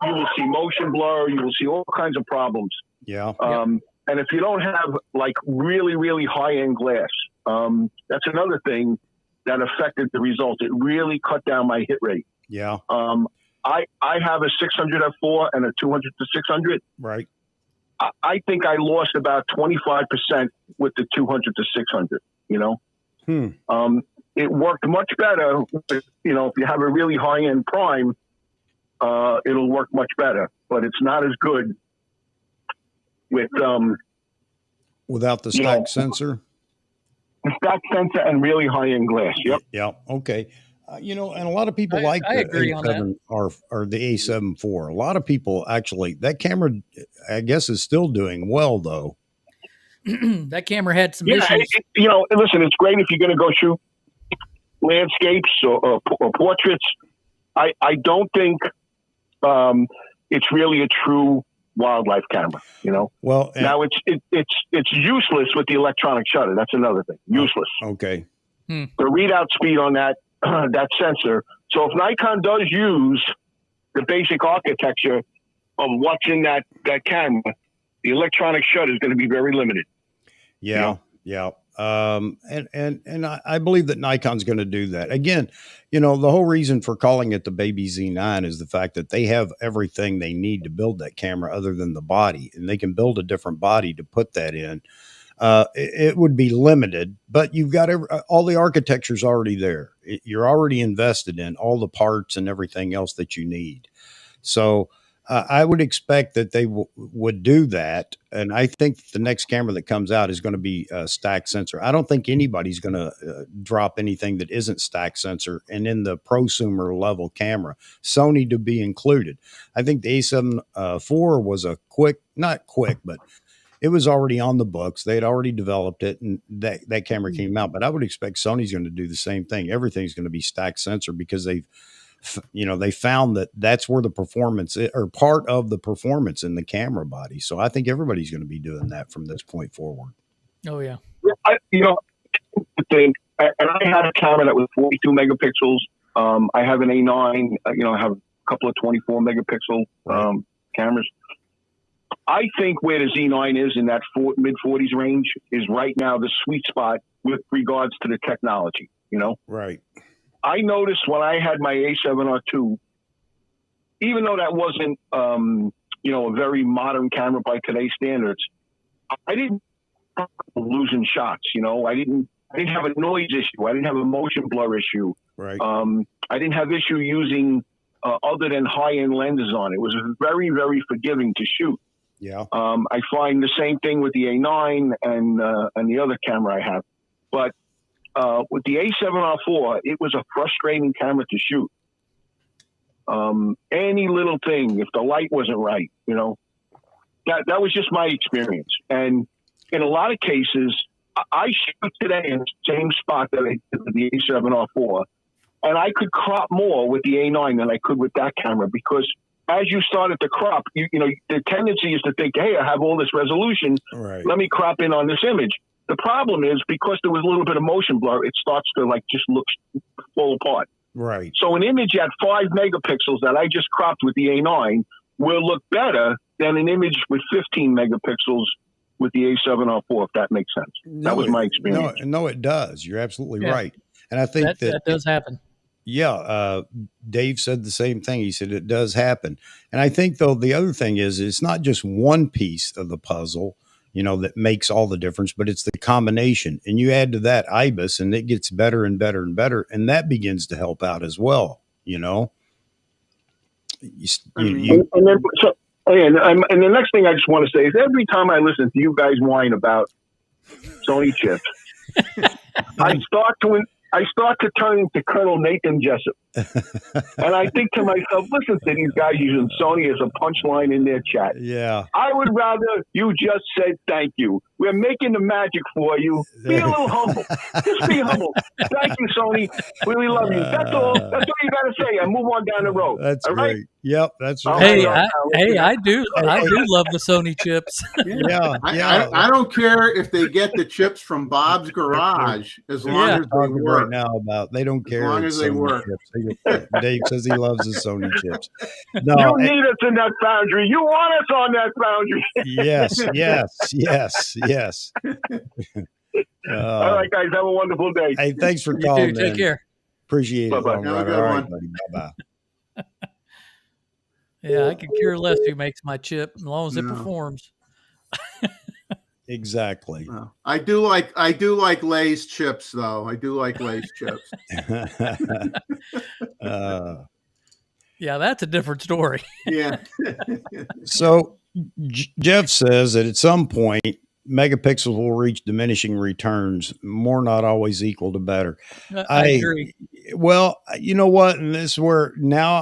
will see motion blur. You will see all kinds of problems. Yeah. And if you don't have really, really high-end glass, that's another thing that affected the results. It really cut down my hit rate. Yeah. I have a 600 f4 and a 200 to 600. Right. I think I lost about 25% with the 200 to 600. It worked much better. If you have a really high-end prime, it'll work much better, but it's not as good with without the stack sensor. The stack sensor and really high-end glass. Yep. Yeah. Okay. And a lot of people I the agree on that. or the A7 IV. A lot of people actually, that camera, I guess, is still doing well though. That camera had some Yeah, issues. Listen, it's great if you're going to go shoot landscapes or portraits. I don't think it's really a true wildlife camera. Well, now it's useless with the electronic shutter. That's another thing. Useless. Okay. The readout speed on that sensor. So if Nikon does use the basic architecture of what's in that camera, the electronic shutter is going to be very limited. Yeah. Yeah. And I believe that Nikon's going to do that. Again, the whole reason for calling it the baby Z9 is the fact that they have everything they need to build that camera other than the body, and they can build a different body to put that in. It would be limited, but you've got all the architecture's already there. You're already invested in all the parts and everything else that you need. So I would expect that they would do that, and I think the next camera that comes out is going to be a stack sensor. I don't think anybody's going to drop anything that isn't stack sensor, and in the prosumer level camera, Sony to be included. I think the A7 IV was a not quick, but it was already on the books. They had already developed it, and that camera came out. But I would expect Sony's going to do the same thing. Everything's going to be stack sensor because they found that that's where the performance or part of the performance in the camera body. So I think everybody's going to be doing that from this point forward. Oh yeah. The thing, and I had a camera that was 42 megapixels. I have an A9. I have a couple of 24 megapixel cameras. I think where the Z9 is in that mid 40s range is right now the sweet spot with regards to the technology. Right. I noticed when I had my A7R2, even though that wasn't, a very modern camera by today's standards, I didn't have losing shots. I didn't have a noise issue. I didn't have a motion blur issue. Right. I didn't have issue using other than high-end lenses on it. It was very, very forgiving to shoot. Yeah. I find the same thing with the A9 and the other camera I have, but with the A7R4, it was a frustrating camera to shoot. Any little thing, if the light wasn't right, that was just my experience. And in a lot of cases, I shoot today in the same spot that I did with the A7R4, and I could crop more with the A9 than I could with that camera because as you started to crop, the tendency is to think, hey, I have all this resolution. Right. Let me crop in on this image. The problem is because there was a little bit of motion blur, it starts to just look fall apart. Right. So an image at 5 megapixels that I just cropped with the A9 will look better than an image with 15 megapixels with the A7R4, if that makes sense. That was my experience. No, it does. You're absolutely right. And I think that does happen. Yeah. Dave said the same thing. He said it does happen. And I think, though, the other thing is it's not just one piece of the puzzle, that makes all the difference, but it's the combination. And you add to that IBIS and it gets better and better and better. And that begins to help out as well, And the next thing I just want to say is every time I listen to you guys whine about Sony chips, I start to turn into Colonel Nathan Jessup. And I think to myself, listen to these guys using Sony as a punchline in their chat. Yeah. I would rather you just said thank you. We're making the magic for you. Be a little humble. Just be humble. Thank you, Sony. Really love you. That's all you got to say. And move on down the road. That's all great. Right? Yep, that's right. I do love the Sony chips. Yeah. I don't care if they get the chips from Bob's garage as long as they work. Right now they don't care as long as they work. Dave says he loves his Sony chips. No, you need us in that foundry. You want us on that foundry. Yes. All right, guys. Have a wonderful day. Hey, thanks for calling. Take care. Appreciate it. Have a good one. Buddy. Bye-bye. Yeah, I could care less who makes my chip as long as it performs. Exactly. I do like Lay's chips, though. I do like Lay's chips. Yeah, that's a different story. Yeah. So Jeff says that at some point, megapixels will reach diminishing returns, more not always equal to better. I agree. Well, you know what? And this is where now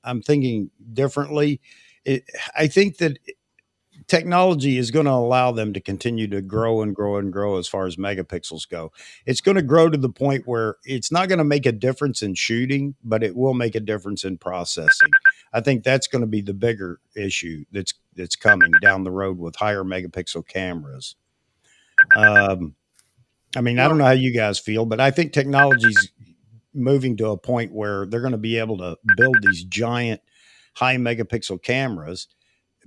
I'm thinking differently. I think that technology is going to allow them to continue to grow and grow and grow as far as megapixels go. It's going to grow to the point where it's not going to make a difference in shooting, but it will make a difference in processing. I think that's going to be the bigger issue that's coming down the road with higher megapixel cameras. I don't know how you guys feel, but I think technology's moving to a point where they're going to be able to build these giant high megapixel cameras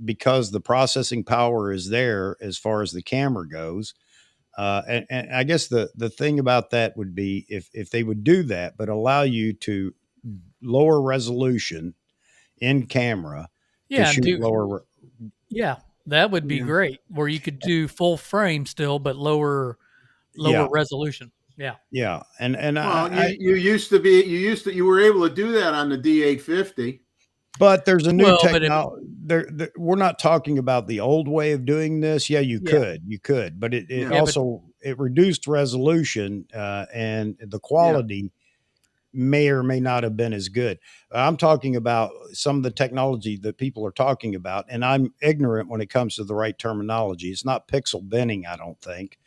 because the processing power is there as far as the camera goes. And I guess the thing about that would be if they would do that, but allow you to lower resolution in camera to shoot lower. Yeah, that would be great where you could do full frame still, but lower resolution. Yeah. Yeah. And you were able to do that on the D850. But there's a new Well, but technology. We're not talking about the old way of doing this. Yeah, you Yeah. could, but it Yeah. Yeah, but also it reduced resolution and the Yeah. quality may or may not have been as good. I'm talking about some of the technology that people are talking about, and I'm ignorant when it comes to the right terminology. It's not pixel binning, I don't think.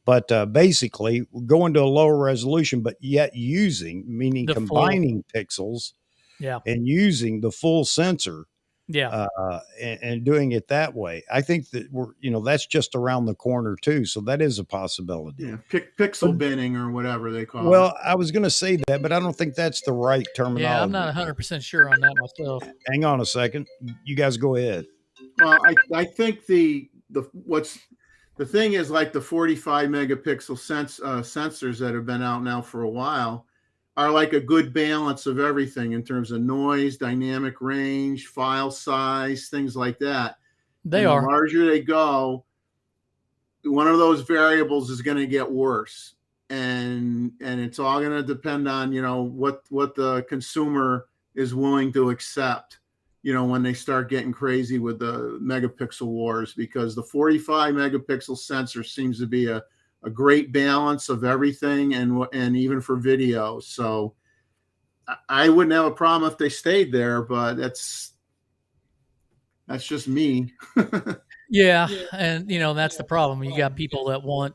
But basically, going to a lower resolution, but yet meaning the full, combining pixels yeah, and using the full sensor yeah. and doing it that way. I think that that's just around the corner too. So that is a possibility. Yeah, But, pixel binning or whatever they call it. well, I was going to say that, but I don't think that's the right Yeah, I'm terminology. not 100% sure on that myself. Hang on a second. You guys go ahead. Well, I think the thing is, like, the 45 megapixel sensors that have been out now for a while are like a good balance of everything in terms of noise, dynamic range, file size, things like that. They And the are. larger they go, one of those variables is going to get worse, and it's all going to depend on what the consumer is willing to accept, when they start getting crazy with the megapixel wars, because the 45 megapixel sensor seems to be a great balance of everything, and even for video. So I wouldn't have a problem if they stayed there, but that's just me. Yeah, and that's the problem. You got people that want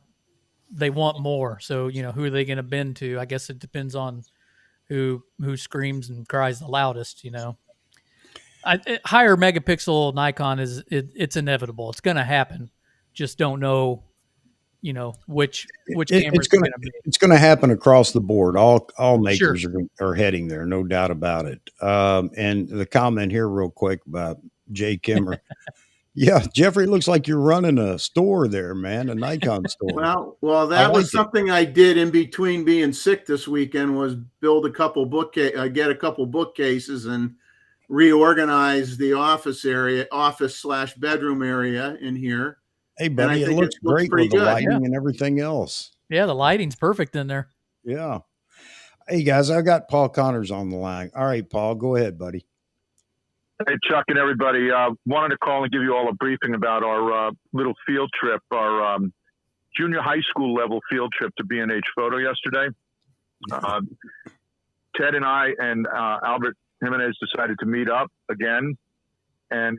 more. So who are they going to bend to? I guess it depends on who screams and cries the loudest. Higher megapixel Nikon it's inevitable. It's going to happen. Just don't know, which cameras are going to be. It's going to happen across the board. All makers Sure. are heading there, no doubt about it. And the comment here, real quick, about Jay Kimmer. Yeah, Jeffrey, it looks like you're running a store there, man, a Nikon store. Well, that was like it. something I did in between being sick this weekend, was build a couple get a couple bookcases and reorganize the office/bedroom area in here. Hey, And I buddy, it think looks it looks great pretty with the good. lighting and everything else. Yeah, the lighting's perfect in there. Yeah. Hey, guys, I got Paul Connors on the line. All right, Paul, go ahead, buddy. Hey, Chuck and everybody. Wanted to call and give you all a briefing about our little field trip, our junior high school level field trip to B&H Photo yesterday. Ted and I and Albert Jimenez decided to meet up again. And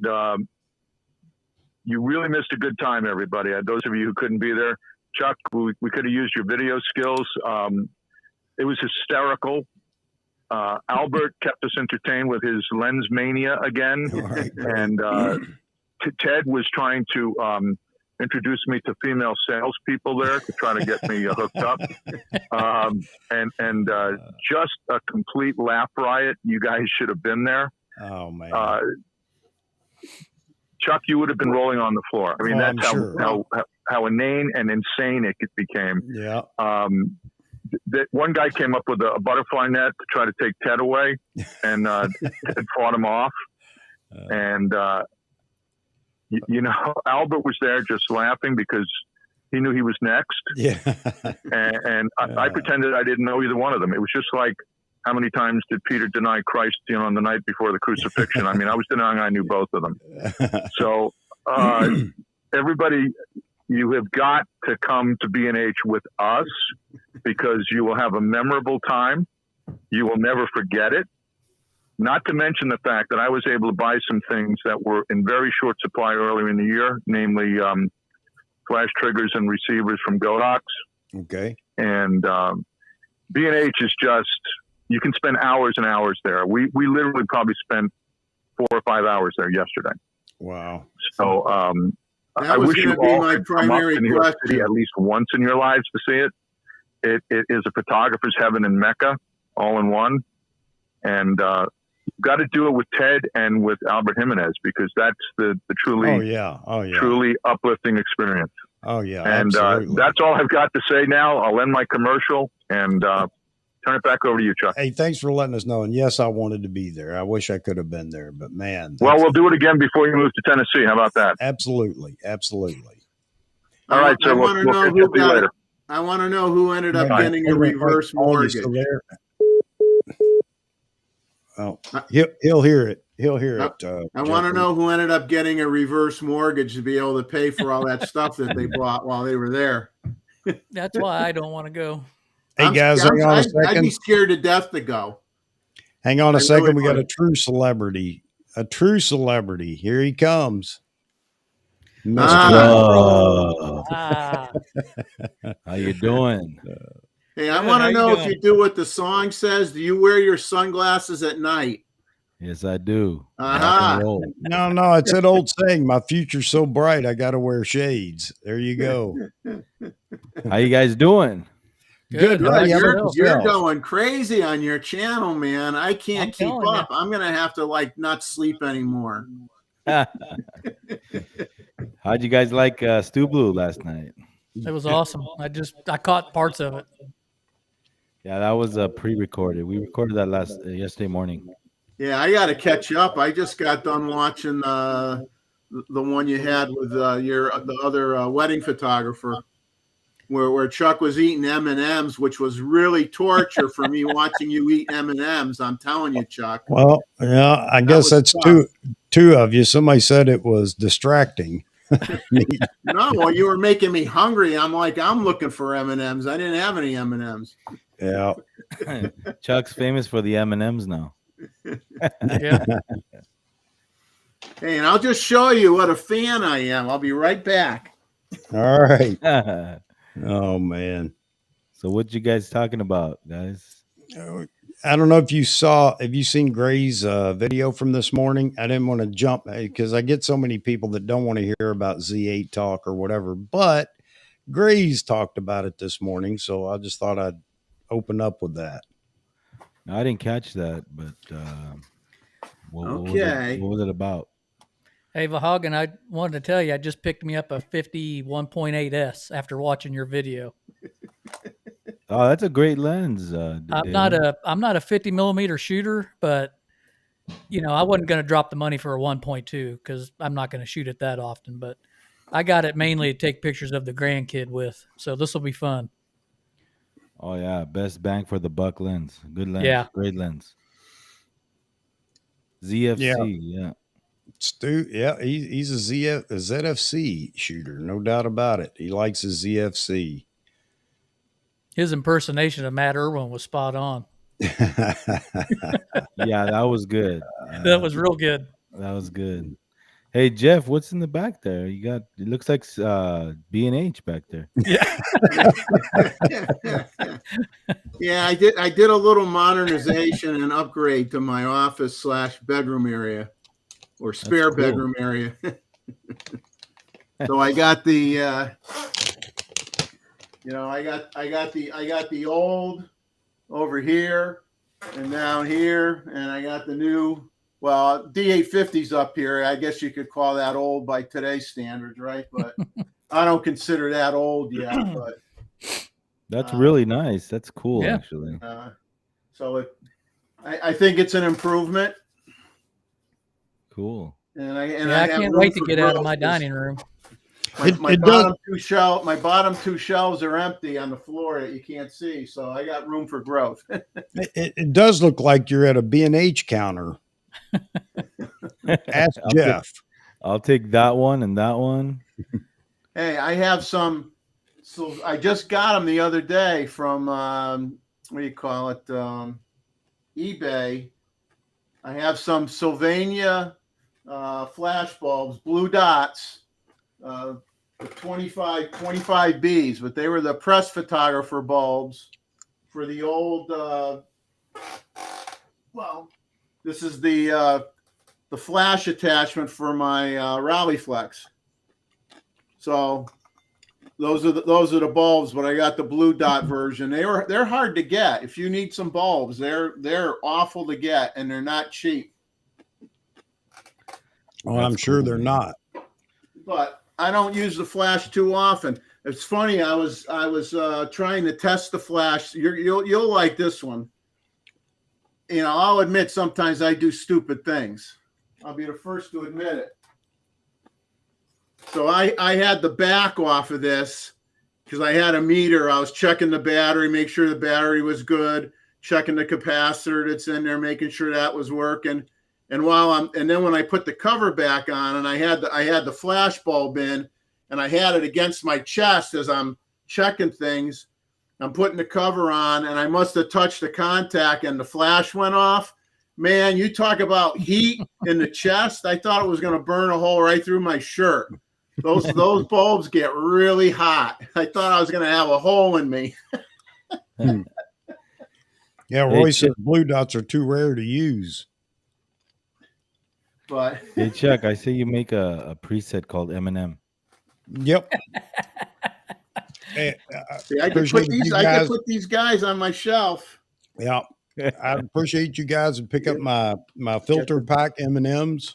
you really missed a good time, everybody. Those of you who couldn't be there, Chuck, we could have used your video skills. It was hysterical. Albert kept us entertained with his lens mania again. Right. And Ted was trying to introduce me to female salespeople there to try to get me hooked up. And just a complete laugh riot. You guys should have been there. Oh, man. Chuck, you would have been rolling on the floor. I mean, that's how inane and insane it became. Yeah. That one guy came up with a butterfly net to try to take Ted away, and Ted fought him off. And Albert was there just laughing because he knew he was next. Yeah. And I pretended I didn't know either one of them. It was just like, how many times did Peter deny Christ, on the night before the crucifixion? I mean, I was denying I knew both of them. So everybody, you have got to come to B&H with us, because you will have a memorable time. You will never forget it. Not to mention the fact that I was able to buy some things that were in very short supply earlier in the year, namely flash triggers and receivers from Godox. Okay. And B&H is just, you can spend hours and hours there. We literally probably spent 4 or 5 hours there yesterday. Wow. So I was wish you gonna be all my could come up primary to New York question. City at least once in your lives to see it. It is a photographer's heaven in Mecca, all in one. And you've got to do it with Ted and with Albert Jimenez, because that's the truly truly uplifting experience. Oh, yeah. And that's all I've got to say now. I'll end my commercial and turn it back over to you, Chuck. Hey, thanks for letting us know. And yes, I wanted to be there. I wish I could have been there, but man. Well, we'll do it again before you move to Tennessee. How about that? Absolutely. Absolutely. All right, so we'll catch you later. I want to know who ended up getting a reverse mortgage. Oh, he'll hear it. He'll hear I, it. I want to Jeffrey. know who ended up getting a reverse mortgage to be able to pay for all that stuff that they bought while they were there. That's why I don't want to go. Hey guys, hang on a I'd be second. scared to death to go. Hang on a I second. really We got a would. true celebrity. A true celebrity. Here he comes. Mr. Ah. Ah, How you doing? Hey, I Good, want how to you know if doing? you do what the song says. Do you wear your sunglasses at night? Yes, I do. Rock Uh-huh. and roll. No, it's that old saying, my future's so bright, I got to wear shades. There you go. How you guys doing? Good, How buddy. about How about yourself? You're yourself? going crazy on your channel, man. I can't I'm keep telling ya. up. I'm going to have to like not sleep anymore. How'd you guys like Stu Blue last night? It was awesome. I caught parts of it. Yeah, that was pre-recorded. We recorded that yesterday morning. Yeah, I got to catch up. I just got done watching the one you had with the other wedding photographer, where Chuck was eating M&Ms, which was really torture for me watching you eat M&Ms. I'm telling you, Chuck. Well, yeah, I guess was that's tough. two of you. Somebody said it was distracting. No, well, you were making me hungry. I'm like, I'm looking for M&Ms. I didn't have any M&Ms. Yeah. Chuck's famous for the M&Ms now. Yeah. Hey, and I'll just show you what a fan I am. I'll be right back. All right. So Oh man. what you guys talking about, guys? I don't know if you have you seen Gray's video from this morning? I didn't want to jump because I get so many people that don't want to hear about Z8 talk or whatever, but Gray's talked about it this morning. So I just thought I'd open up with that. No, I didn't catch that, but Okay. what was it about? Hey, Vahagan, I wanted to tell you, I just picked me up a 51.8S after watching your video. Oh, that's a great lens. I'm not a 50 millimeter shooter, but I wasn't going to drop the money for a 1.2 because I'm not going to shoot it that often. But I got it mainly to take pictures of the grandkid with, so this will be fun. Oh yeah, best bang for the buck lens. Good lens. Yeah. Great lens. ZFC, yeah. Stu, yeah, he's a ZFC shooter, no doubt about it. He likes his ZFC. His impersonation of Matt Irwin was spot on. Yeah, that was good. That was real good. That was good. Hey Jeff, what's in the back there? It looks like B&H back there. Yeah. Yeah, I did a little modernization and upgrade to my office / bedroom area or spare cool. bedroom area. So I got the I got the old over here and down here, and I got the new. Well, D850's up here. I guess you could call that old by today's standards, right? But I don't consider that old yet. But That's really nice. That's cool, Yeah. actually. so I think it's an improvement, Cool. and I I have can't room wait to for get out of growth. my dining room. My bottom two shelves are empty on the floor that you can't see, so I got room for growth. It does look like you're at a B&H counter. Ask Jeff. I'll take that one and that one. Hey, I have some. So I just got them the other day from what do you call it? eBay. I have some Sylvania flash bulbs, blue dots, 25 Bs, but they were the press photographer bulbs for the old. Well, this is the flash attachment for my Rolleiflex. So those are the bulbs, but I got the blue dot version. They're hard to get. If you need some bulbs, they're awful to get, and they're not cheap. Well, I'm sure they're not. But I don't use the flash too often. It's funny. I was trying to test the flash. You'll like this one. I'll admit sometimes I do stupid things. I'll be the first to admit it. So I had the back off of this because I had a meter. I was checking the battery, make sure the battery was good, checking the capacitor that's in there, making sure that was working. And then when I put the cover back on, and I had the flash bulb in, and I had it against my chest as I'm checking things. I'm putting the cover on, and I must have touched the contact, and the flash went off. Man, you talk about heat in the chest. I thought it was going to burn a hole right through my shirt. Those bulbs get really hot. I thought I was going to have a hole in me. Yeah, Roy says blue dots are too rare to use. But hey, Chuck, I say you make a preset called Eminem. Yep. Hey, I could put these guys on my shelf. Yeah. I appreciate you guys and pick up my filter pack M&Ms.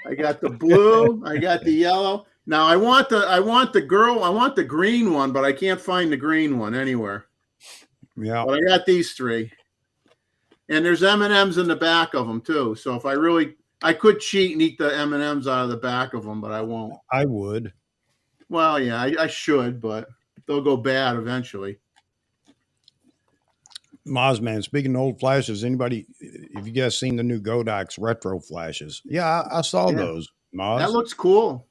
I got the blue, I got the yellow. Now I want the green one, but I can't find the green one anywhere. Yeah. But I got these three. And there's M&Ms in the back of them too. So if I could cheat and eat the M&Ms out of the back of them, but I won't. I would. Well, yeah, I should, but they'll go bad eventually. Mozman, speaking of old flashes, have you guys seen the new Godox retro flashes? Yeah, I saw those. Moz. That looks cool.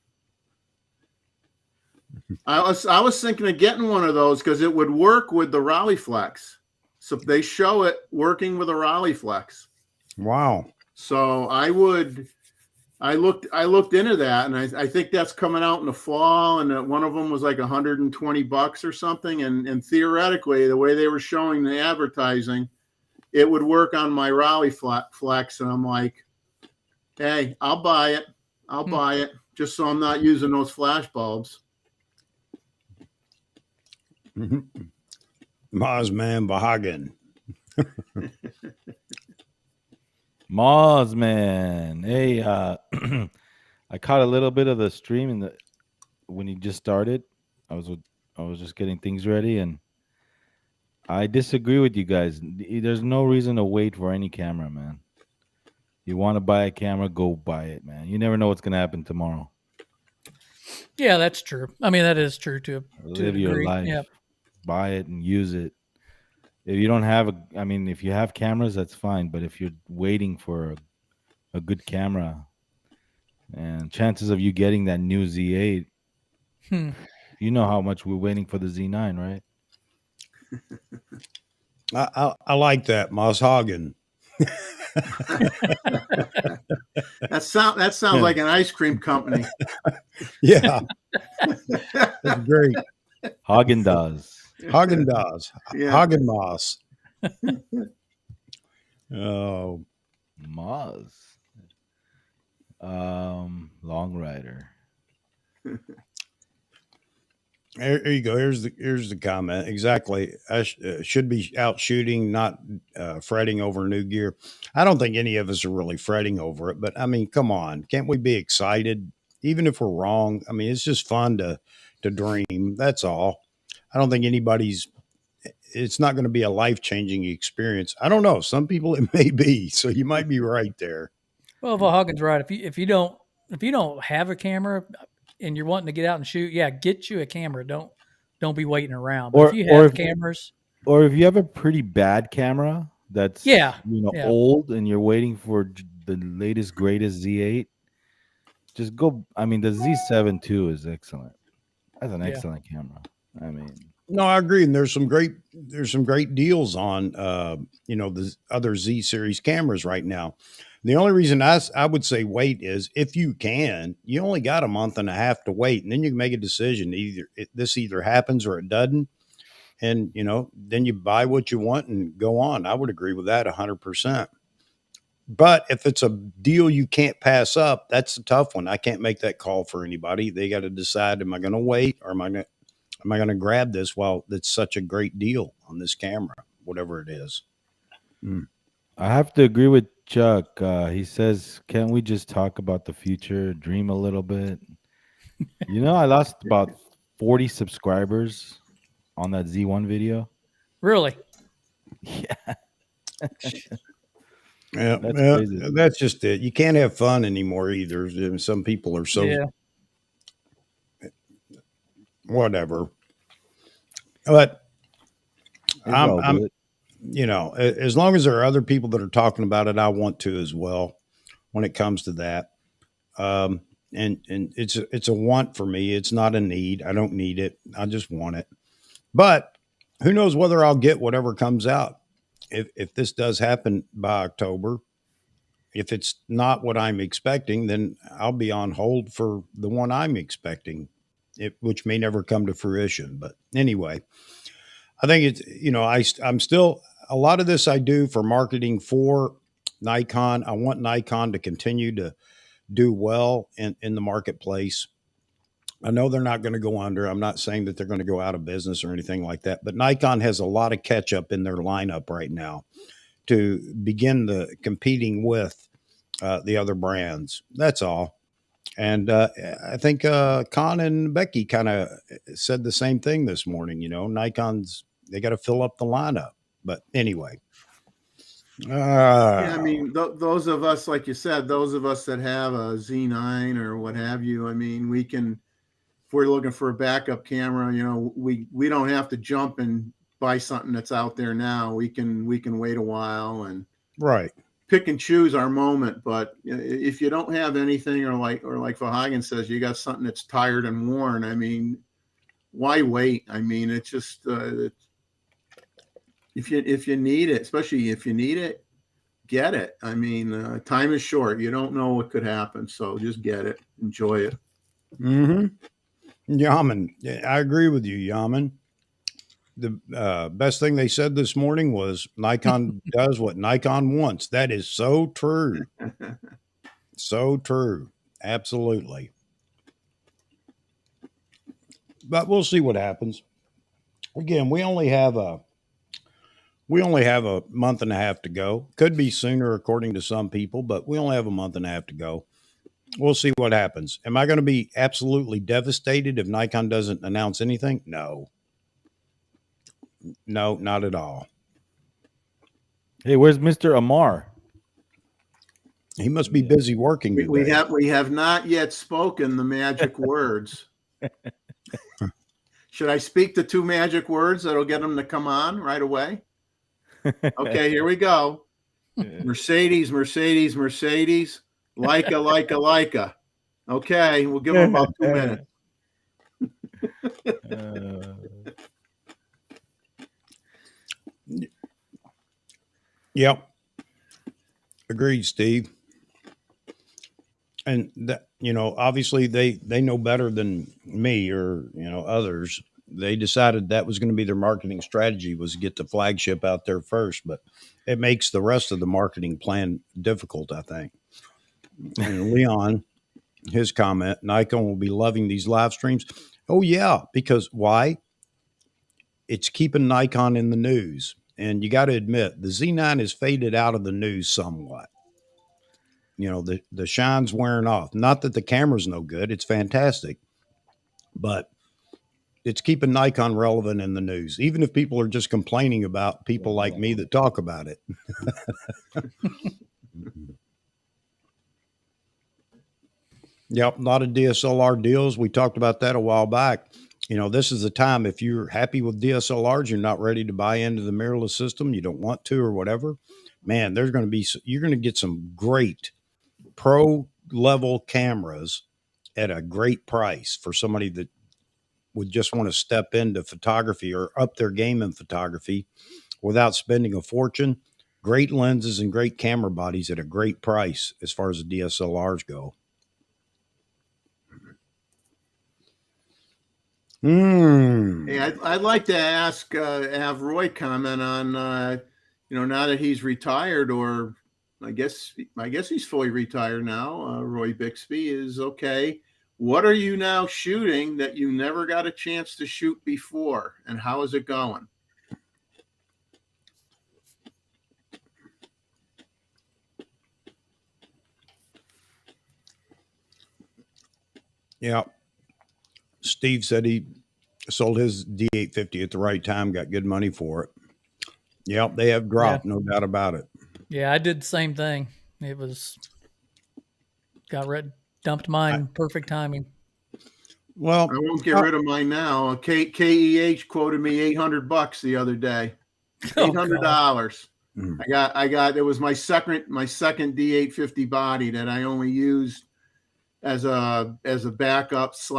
I was thinking of getting one of those because it would work with the Rolleiflex. So they show it working with a Rolleiflex. Wow. So I looked into that, and I think that's coming out in the fall, and one of them was like $120 or something. And theoretically, the way they were showing the advertising, it would work on my Rolleiflex. And I'm like, hey, I'll buy it. I'll buy it just so I'm not using those flash bulbs. Mozman Bahagan. Mozman. Hey, I caught a little bit of the stream when he just started. I was just getting things ready, and I disagree with you guys. There's no reason to wait for any camera, man. You want to buy a camera, go buy it, man. You never know what's gonna happen tomorrow. Yeah, that's true. I mean, that is true too. Live your life. Yep. Buy it and use it. If you don't have if you have cameras, that's fine. But if you're waiting for a good camera, and chances of you getting that new Z8, you know how much we're waiting for the Z9, right? I like that, Mozhagen. That sounds like an ice cream company. Yeah, that's great. Haagen-Dazs. Haagen-Dazs. Yeah. Haagen-Moss. Oh, Moz. Long Rider. There you go. Here's the comment. Exactly. I should be out shooting, not fretting over new gear. I don't think any of us are really fretting over it, but I mean, come on, can't we be excited, even if we're wrong? I mean, it's just fun to dream. That's all. I don't think it's not going to be a life-changing experience. I don't know. Some people it may be. So you might be right there. Well, Vahagen's right. If you don't have a camera and you're wanting to get out and shoot, yeah, get you a camera. Don't be waiting around. But if you have cameras, or if you have a pretty bad camera that's old and you're waiting for the latest greatest Z8, just go. I mean, the Z7 too is excellent. That's an excellent camera. I mean, no, I agree. And there's some great deals on the other Z series cameras right now. The only reason I would say wait is if you can, you only got a month and a half to wait, and then you can make a decision. This either happens or it doesn't. And, then you buy what you want and go on. I would agree with that 100%. But if it's a deal you can't pass up, that's a tough one. I can't make that call for anybody. They got to decide, am I going to wait or am I going to grab this while it's such a great deal on this camera, whatever it is. I have to agree with Chuck. He says, can't we just talk about the future, dream a little bit? I lost about 40 subscribers on that Z1 video. Really? Yeah. Yeah, that's just it. You can't have fun anymore either. Some people are so whatever. But as long as there are other people that are talking about it, I want to as well when it comes to that. And it's a want for me. It's not a need. I don't need it. I just want it. But who knows whether I'll get whatever comes out. If this does happen by October, if it's not what I'm expecting, then I'll be on hold for the one I'm expecting, which may never come to fruition. But anyway, I think I'm still, a lot of this I do for marketing for Nikon. I want Nikon to continue to do well in the marketplace. I know they're not going to go under. I'm not saying that they're going to go out of business or anything like that, but Nikon has a lot of catch up in their lineup right now to begin the competing with the other brands. That's all. And I think Con and Becky kind of said the same thing this morning. Nikon's, they got to fill up the lineup. But anyway. Yeah, I mean, those of us, like you said, those of us that have a Z9 or what have you, I mean, we can, if we're looking for a backup camera, we don't have to jump and buy something that's out there now. We can wait a while and right, pick and choose our moment. But if you don't have anything, or like Verhagen says, you got something that's tired and worn, I mean, why wait? I mean, it's just if you need it, especially if you need it, get it. I mean, time is short. You don't know what could happen, so just get it, enjoy it. Mm-hmm. Yaman, I agree with you, Yaman. The best thing they said this morning was Nikon does what Nikon wants. That is so true. So true. Absolutely. But we'll see what happens. Again, we only have a month and a half to go. Could be sooner according to some people, but we only have a month and a half to go. We'll see what happens. Am I going to be absolutely devastated if Nikon doesn't announce anything? No. No, not at all. Hey, where's Mr. Amar? He must be busy working today. We have not yet spoken the magic words. Should I speak the 2 magic words that'll get him to come on right away? Okay, here we go. Mercedes, Mercedes, Mercedes. Leica. Okay, we'll give him about 2 minutes. Yep. Agreed, Steve. And that, obviously they know better than me or, others. They decided that was going to be their marketing strategy, was to get the flagship out there first, but it makes the rest of the marketing plan difficult, I think. And Leon, his comment, Nikon will be loving these live streams. Oh yeah. Because why? It's keeping Nikon in the news. And you got to admit, the Z9 has faded out of the news somewhat. The shine's wearing off. Not that the camera's no good. It's fantastic. But it's keeping Nikon relevant in the news, even if people are just complaining about people like me that talk about it. Yep, a lot of DSLR deals. We talked about that a while back. This is the time, if you're happy with DSLRs, you're not ready to buy into the mirrorless system, you don't want to or whatever, man, you're going to get some great pro level cameras at a great price for somebody that would just want to step into photography or up their game in photography without spending a fortune. Great lenses and great camera bodies at a great price as far as the DSLRs go. Hey, I'd like to have Roy comment on, now that he's retired, or I guess he's fully retired now. Roy Bixby is okay. What are you now shooting that you never got a chance to shoot before, and how is it going? Yeah. Steve said he sold his D850 at the right time, got good money for it. Yep, they have dropped, no doubt about it. Yeah, I did the same thing. It was dumped mine, perfect timing. Well, I won't get rid of mine now. KEH quoted me $800 the other day. Oh, $800. Mm. I got. It was my second D850 body that I only used as a backup /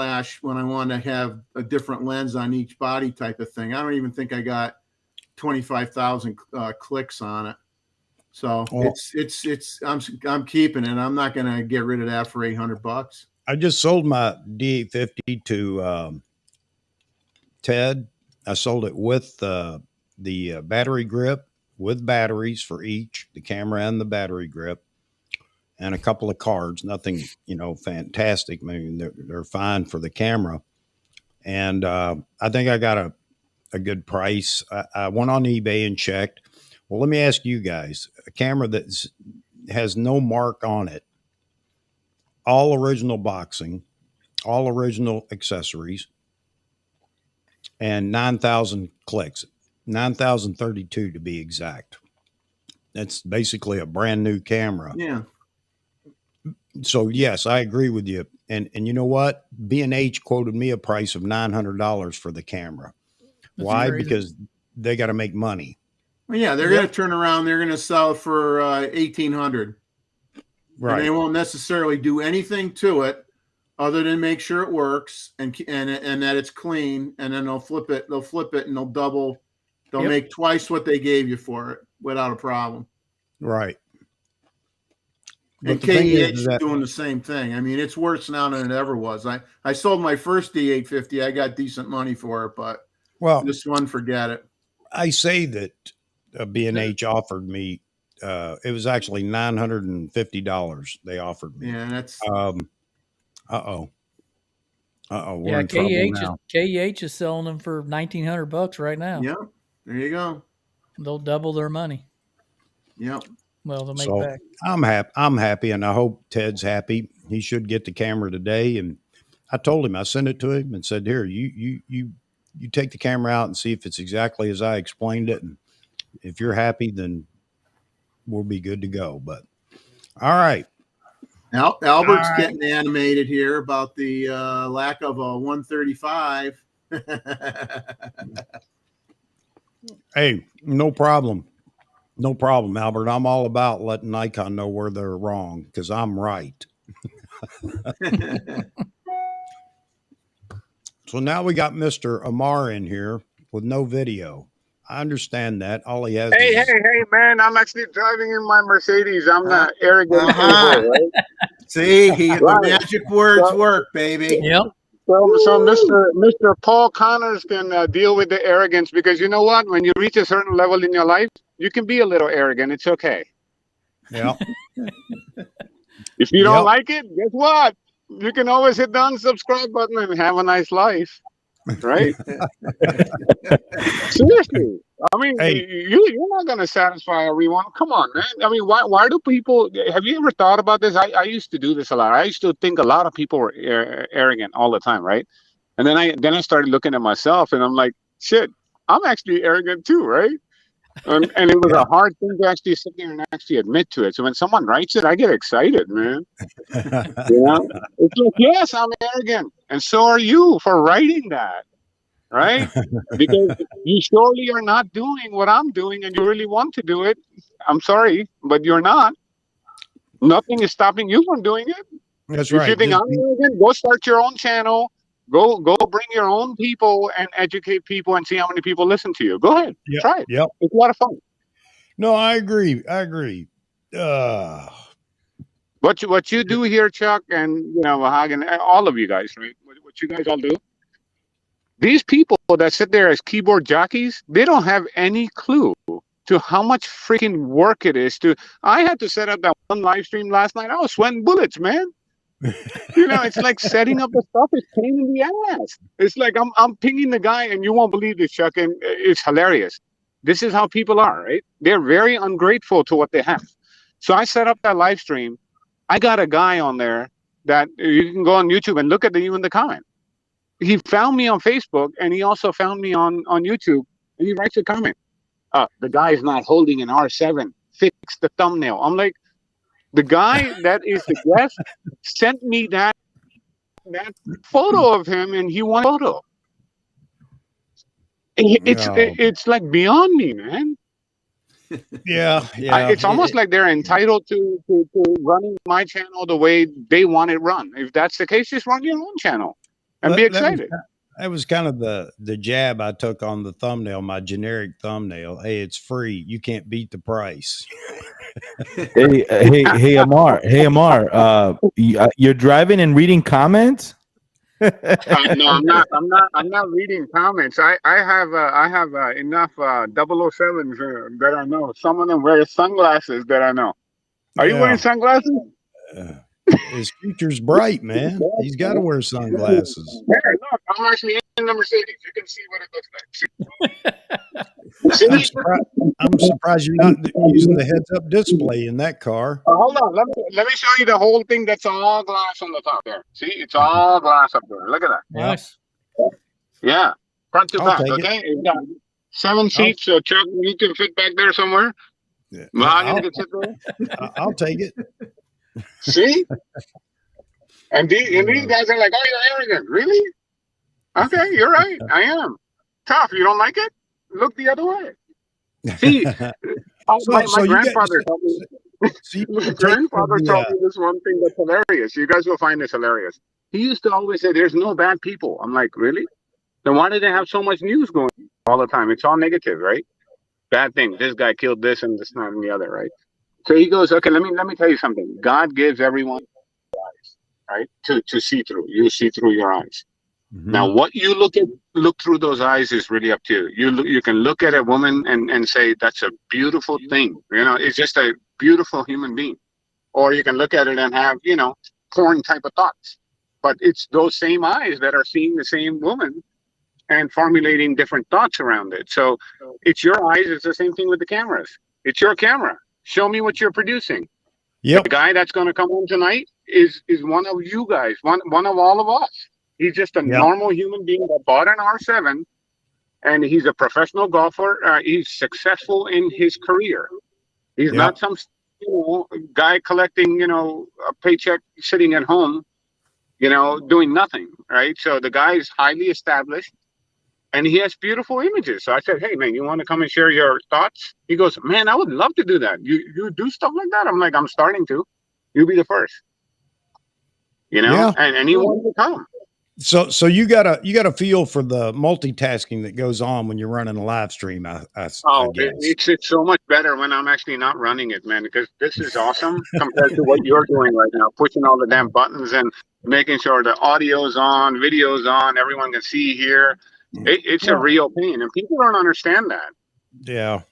when I want to have a different lens on each body type of thing. I don't even think I got 25,000 clicks on it. So Well, I'm keeping it. I'm not going to get rid of that for $800. I just sold my D850 to Ted. I sold it with the battery grip, with batteries for each, the camera and the battery grip, and a couple of cards. Nothing, fantastic. I mean, they're fine for the camera. And I think I got a good price. I went on eBay and checked. Well, let me ask you guys, a camera that has no mark on it, all original boxing, all original accessories, and 9,000 clicks, 9,032 to be exact. That's basically a brand new camera. Yeah. So yes, I agree with you. And you know what? B&H quoted me a price of $900 for the camera. That's Why? crazy. Because they got to make money. Well, yeah, they're going to turn around. They're going to sell it for $1,800. Right. And they won't necessarily do anything to it other than make sure it works and that it's clean. And then they'll flip it. They'll flip it and they'll double. They'll Yep. make twice what they gave you for it without a problem. Right. And But the thing KEH is is that- doing the same thing. I mean, it's worse now than it ever was. I sold my first D850. I got decent money for it, but Well, this one, forget it. I say that B&H offered me, it was actually $950 they offered me. Yeah, that's We're Yeah, in trouble KEH now. KEH is selling them for $1,900 right now. yeah. There you go. They'll double their money. Yep. Well, they'll make So back. I'm happy, and I hope Ted's happy. He should get the camera today. And I told him, I sent it to him and said, "Here, you take the camera out and see if it's exactly as I explained it. And if you're happy, then we'll be good to go." But all right. Albert's All right. getting animated here about the lack of a 135. Hey, no problem. No problem, Albert. I'm all about letting Nikon know where they're wrong because I'm right. So now we got Mr. Amar in here with no video. I understand that. All he has Hey, is man! I'm actually driving in my Mercedes. I'm not arrogant Uh-huh. anymore, right? See, the Right. magic words work, baby. Yep. So Mr. Paul Connors can deal with the arrogance because you know what? When you reach a certain level in your life, you can be a little arrogant. It's okay. yeah. If you don't Yep. like it, guess what? You can always hit the unsubscribe button and have a nice life, right? Seriously. I mean, Hey. you're not going to satisfy everyone. Come on, man. I mean, why do people, have you ever thought about this? I used to do this a lot. I used to think a lot of people were arrogant all the time, right? And then I started looking at myself and I'm like, shit, I'm actually arrogant too, right? And it was a hard thing to actually sit there and actually admit to it. So when someone writes it, I get excited, man. You know? It's like, yes, I'm arrogant. And so are you for writing that. Right? Because you surely are not doing what I'm doing and you really want to do it. I'm sorry, but you're not. Nothing is stopping you from doing it. That's If you right. think Just I'm arrogant, go start your own channel. Go bring your own people and educate people and see how many people listen to you. Go ahead. Yep. Try it. Yep. It's a lot of fun. No, I agree. What you do here, Chuck, and Hagen, all of you guys, right? What you guys all do. These people that sit there as keyboard jockeys, they don't have any clue to how much freaking work it is to. I had to set up that one live stream last night. I was sweating bullets, man. It's like setting up the stuff is pain in the ass. It's like I'm pinging the guy, and you won't believe this, Chuck, and it's hilarious. This is how people are, right? They're very ungrateful to what they have. So I set up that live stream. I got a guy on there that you can go on YouTube and look at even the comment. He found me on Facebook and he also found me on YouTube and he writes a comment. The guy is not holding an R7. Fix the thumbnail. I'm like, the guy that is the guest sent me that photo of him and he wanted a photo. It's like beyond me, man. Yeah. It's almost like they're entitled to running my channel the way they want it run. If that's the case, just run your own channel and be excited. That was kind of the jab I took on the thumbnail, my generic thumbnail. Hey, it's free. You can't beat the price. Hey, Amar. Hey, Amar. You're driving and reading comments? No, I'm not. I'm not reading comments. I have enough 007s that I know. Some of them wear sunglasses that I know. Are you wearing sunglasses? His future's bright, man. He's got to wear sunglasses. Yeah, look, I'm actually in the Mercedes. You can see what it looks like. I'm surprised you're not using the heads-up display in that car. Hold on, let me show you the whole thing. That's all glass on the top there. See, it's all glass up there. Look at that. Nice. Yeah, front to back. Okay, it's got 7 seats. So Chuck, you can fit back there somewhere. Yeah. Mahogany can sit there. I'll take it. See, and these guys are like, "Oh, you're arrogant, really?" Okay, you're right. I am tough. You don't like it? Look the other way. See, my grandfather told me. My grandfather told me this one thing that's hilarious. You guys will find this hilarious. He used to always say, "There's no bad people." I'm like, really? Then why do they have so much news going all the time? It's all negative, right? Bad thing. This guy killed this and this, not and the other, right? So he goes, okay, let me tell you something. God gives everyone eyes, right? To see through. You see through your eyes. Mm-hmm. Now, what you look through those eyes is really up to you. You can look at a woman and say that's a beautiful thing. You know, it's just a beautiful human being. Or you can look at it and have, porn type of thoughts. But it's those same eyes that are seeing the same woman and formulating different thoughts around it. So it's your eyes. It's the same thing with the cameras. It's your camera. Show me what you're producing. Yep. The guy that's going to come home tonight is one of you guys, one of all of us. He's just a normal human being that bought an R7, and he's a professional golfer. He's successful in his career. He's not some guy collecting a paycheck sitting at home, doing nothing, right? So the guy is highly established. And he has beautiful images. So I said, hey, man, you want to come and share your thoughts? He goes, man, I would love to do that. You do stuff like that? I'm like, I'm starting to. You be the first. And he wanted to come. So you got a feel for the multitasking that goes on when you're running a live stream. I guess. It's so much better when I'm actually not running it, man, because this is awesome compared to what you're doing right now, pushing all the damn buttons and making sure the audio's on, video's on, everyone can see here. It's a real pain, and people don't understand that. Yeah,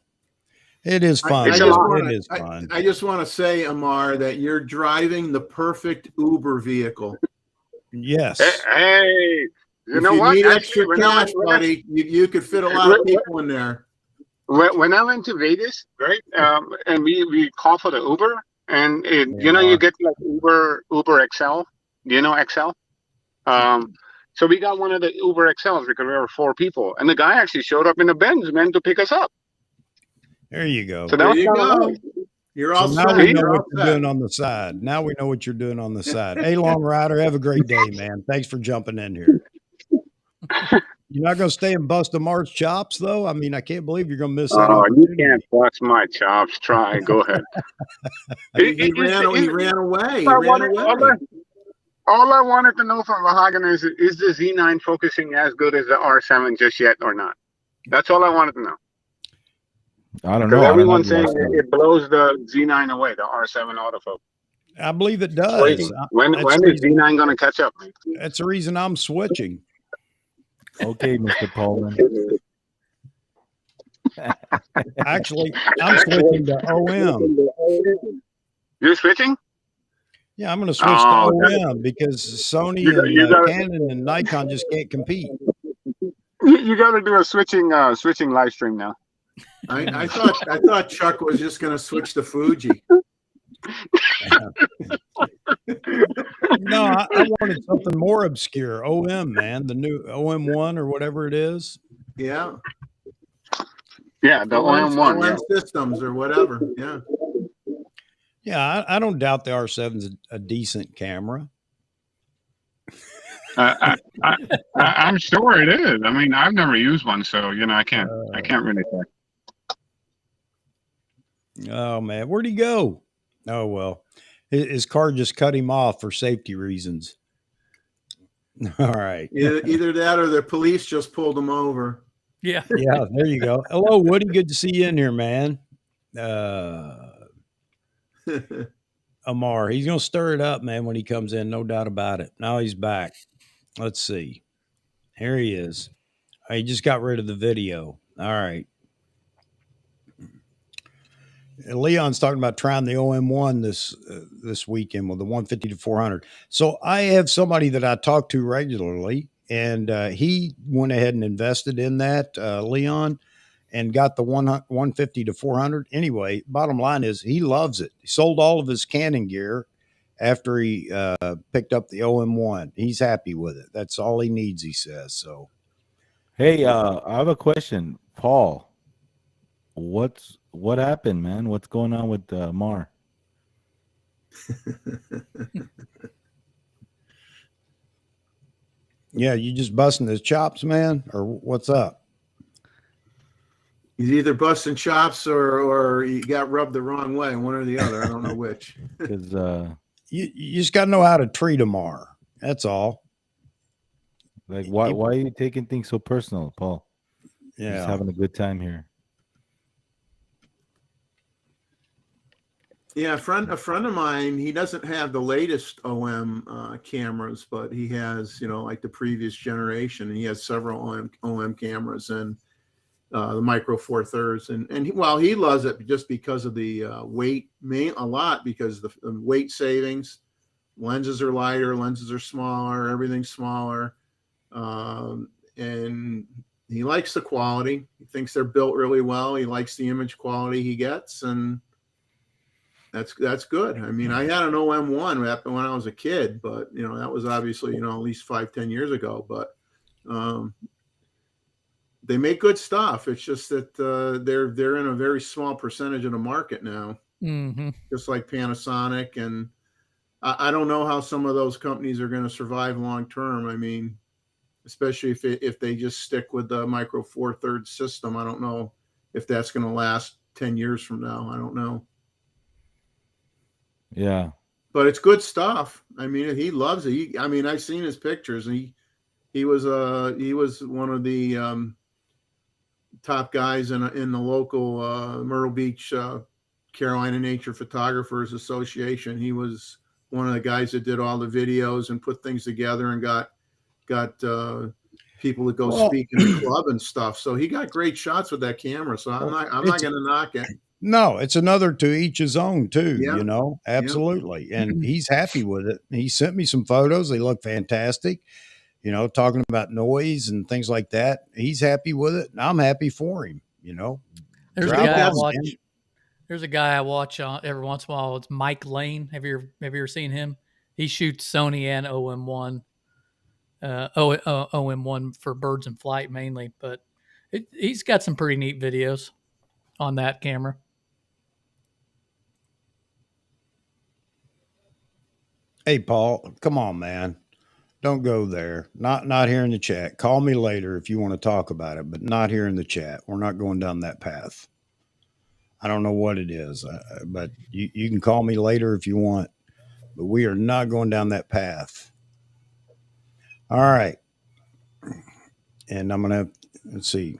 it is fun. It is fun. I just want to say, Amar, that you're driving the perfect Uber vehicle. Yes. Hey, you know what? Need extra cash, buddy. You could fit a lot of people in there. When I went to Vegas, right, and we call for the Uber, and you get like Uber XL. Do you know XL? So we got one of the Uber XLs because we were 4 people, and the guy actually showed up in a Benz, man, to pick us up. There you go. So there you go. Nice. You're all set. Now we know what you're doing on the side. Now we know what you're doing on the side. Hey, Long Rider, have a great day, man. Thanks for jumping in here. You're not going to stay and bust Amar's chops, though? I mean, I can't believe you're going to miss that. Oh, you can't bust my chops. Try. Go ahead. He ran away. All I wanted to know from Mahogany is the Z9 focusing as good as the R7 just yet or not? That's all I wanted to know. I don't know. Everyone's saying it blows the Z9 away, the R7 autofocus. I believe it does. When is Z9 going to catch up? That's the reason I'm switching. Okay, Mr. Poland. Actually, I'm switching to OM. You're switching? Yeah, I'm going to switch to OM because Sony and Canon and Nikon just can't compete. You got to do a switching live stream now. I thought Chuck was just going to switch to Fuji. No, I wanted something more obscure. OM, man, the new OM1 or whatever it is. Yeah. Yeah, the OM1 OM systems or whatever. Yeah. Yeah, I don't doubt the R7's a decent camera. I'm sure it is. I mean, I've never used one, so I can't really say. Oh man, where'd he go? Oh well, his car just cut him off for safety reasons. All right. Either that or the police just pulled him over. Yeah. Yeah, there you go. Hello, Woody. Good to see you in here, man. Amar, he's gonna stir it up, man, when he comes in, no doubt about it. Now he's back. Let's see. Here he is. He just got rid of the video. All right. And Leon's talking about trying the OM1 this weekend with the 150 to 400. So I have somebody that I talk to regularly, and he went ahead and invested in that, Leon, and got the 150 to 400. Anyway, bottom line is he loves it. He sold all of his Canon gear after he picked up the OM1. He's happy with it. That's all he needs, he says. So, Hey, I have a question, Paul. What happened, man? What's going on with Mar? yeah, you just busting his chops, man, or what's up? He's either busting chops or he got rubbed the wrong way, one or the other. I don't know which. Because You just got to know how to treat him, Mar. That's all. like, why are you taking things so personal, Paul? Just Yeah. having a good time here. Yeah, a friend of mine, he doesn't have the latest OM cameras, but he has, like the previous generation, and he has several OM cameras and the Micro Four Thirds, and he loves it just because of the weight, a lot because the weight savings. Lenses are lighter, lenses are smaller, everything's smaller, and he likes the quality. He thinks they're built really well. He likes the image quality he gets, and that's good. I mean, I had an OM1 when I was a kid, but that was obviously at least 5-10 years ago. But they make good stuff. It's just that they're in a very small percentage of the market now, just like Panasonic. And I don't know how some of those companies are going to survive long term. I mean, especially if they just stick with the Micro Four Thirds system. I don't know if that's going to last 10 years from now. I don't know. Yeah. But it's good stuff. I mean, he loves it. I've seen his pictures. He was one of the top guys in the local Myrtle Beach Carolina Nature Photographers Association. He was one of the guys that did all the videos and put things together and got people to go speak in the club and stuff. So he got great shots with that camera. So I'm not going to knock it. No, it's another to each his own too, Yeah. Absolutely. And he's happy with it. He sent me some photos. They look fantastic, talking about noise and things like that. He's happy with it. And I'm happy for him, There's a guy I watch. There's a guy I watch every once in a while. It's Mike Lane. Have you ever seen him? He shoots Sony and OM1. OM1 for birds in flight mainly, but he's got some pretty neat videos on that camera. Hey, Paul, come on, man. Don't go there. Not here in the chat. Call me later if you want to talk about it, but not here in the chat. We're not going down that path. I don't know what it is, but you can call me later if you want, but we are not going down that path. All right. And I'm going to, let's see.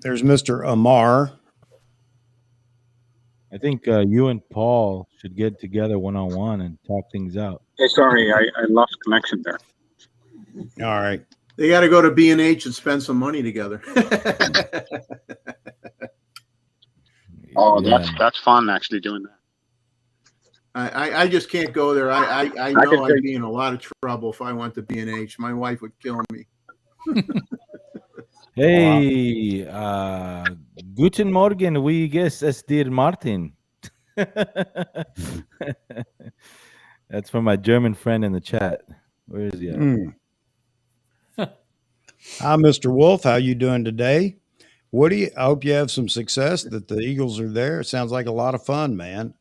There's Mr. Amar. I think you and Paul should get together one-on-one and talk things out. Hey, sorry, I lost connection there. All right. They got to go to B&H and spend some money together. Oh, that's fun, actually, doing that. I just can't go there. I know I'd be in a lot of trouble if I went to B&H. My wife would kill me. Hey, guten Morgen, wie geht es dir, Martin? That's from my German friend in the chat. Where is he at? Hi, Mr. Wolf. How you doing today? Woody, I hope you have some success, that the Eagles are there. It sounds like a lot of fun, man.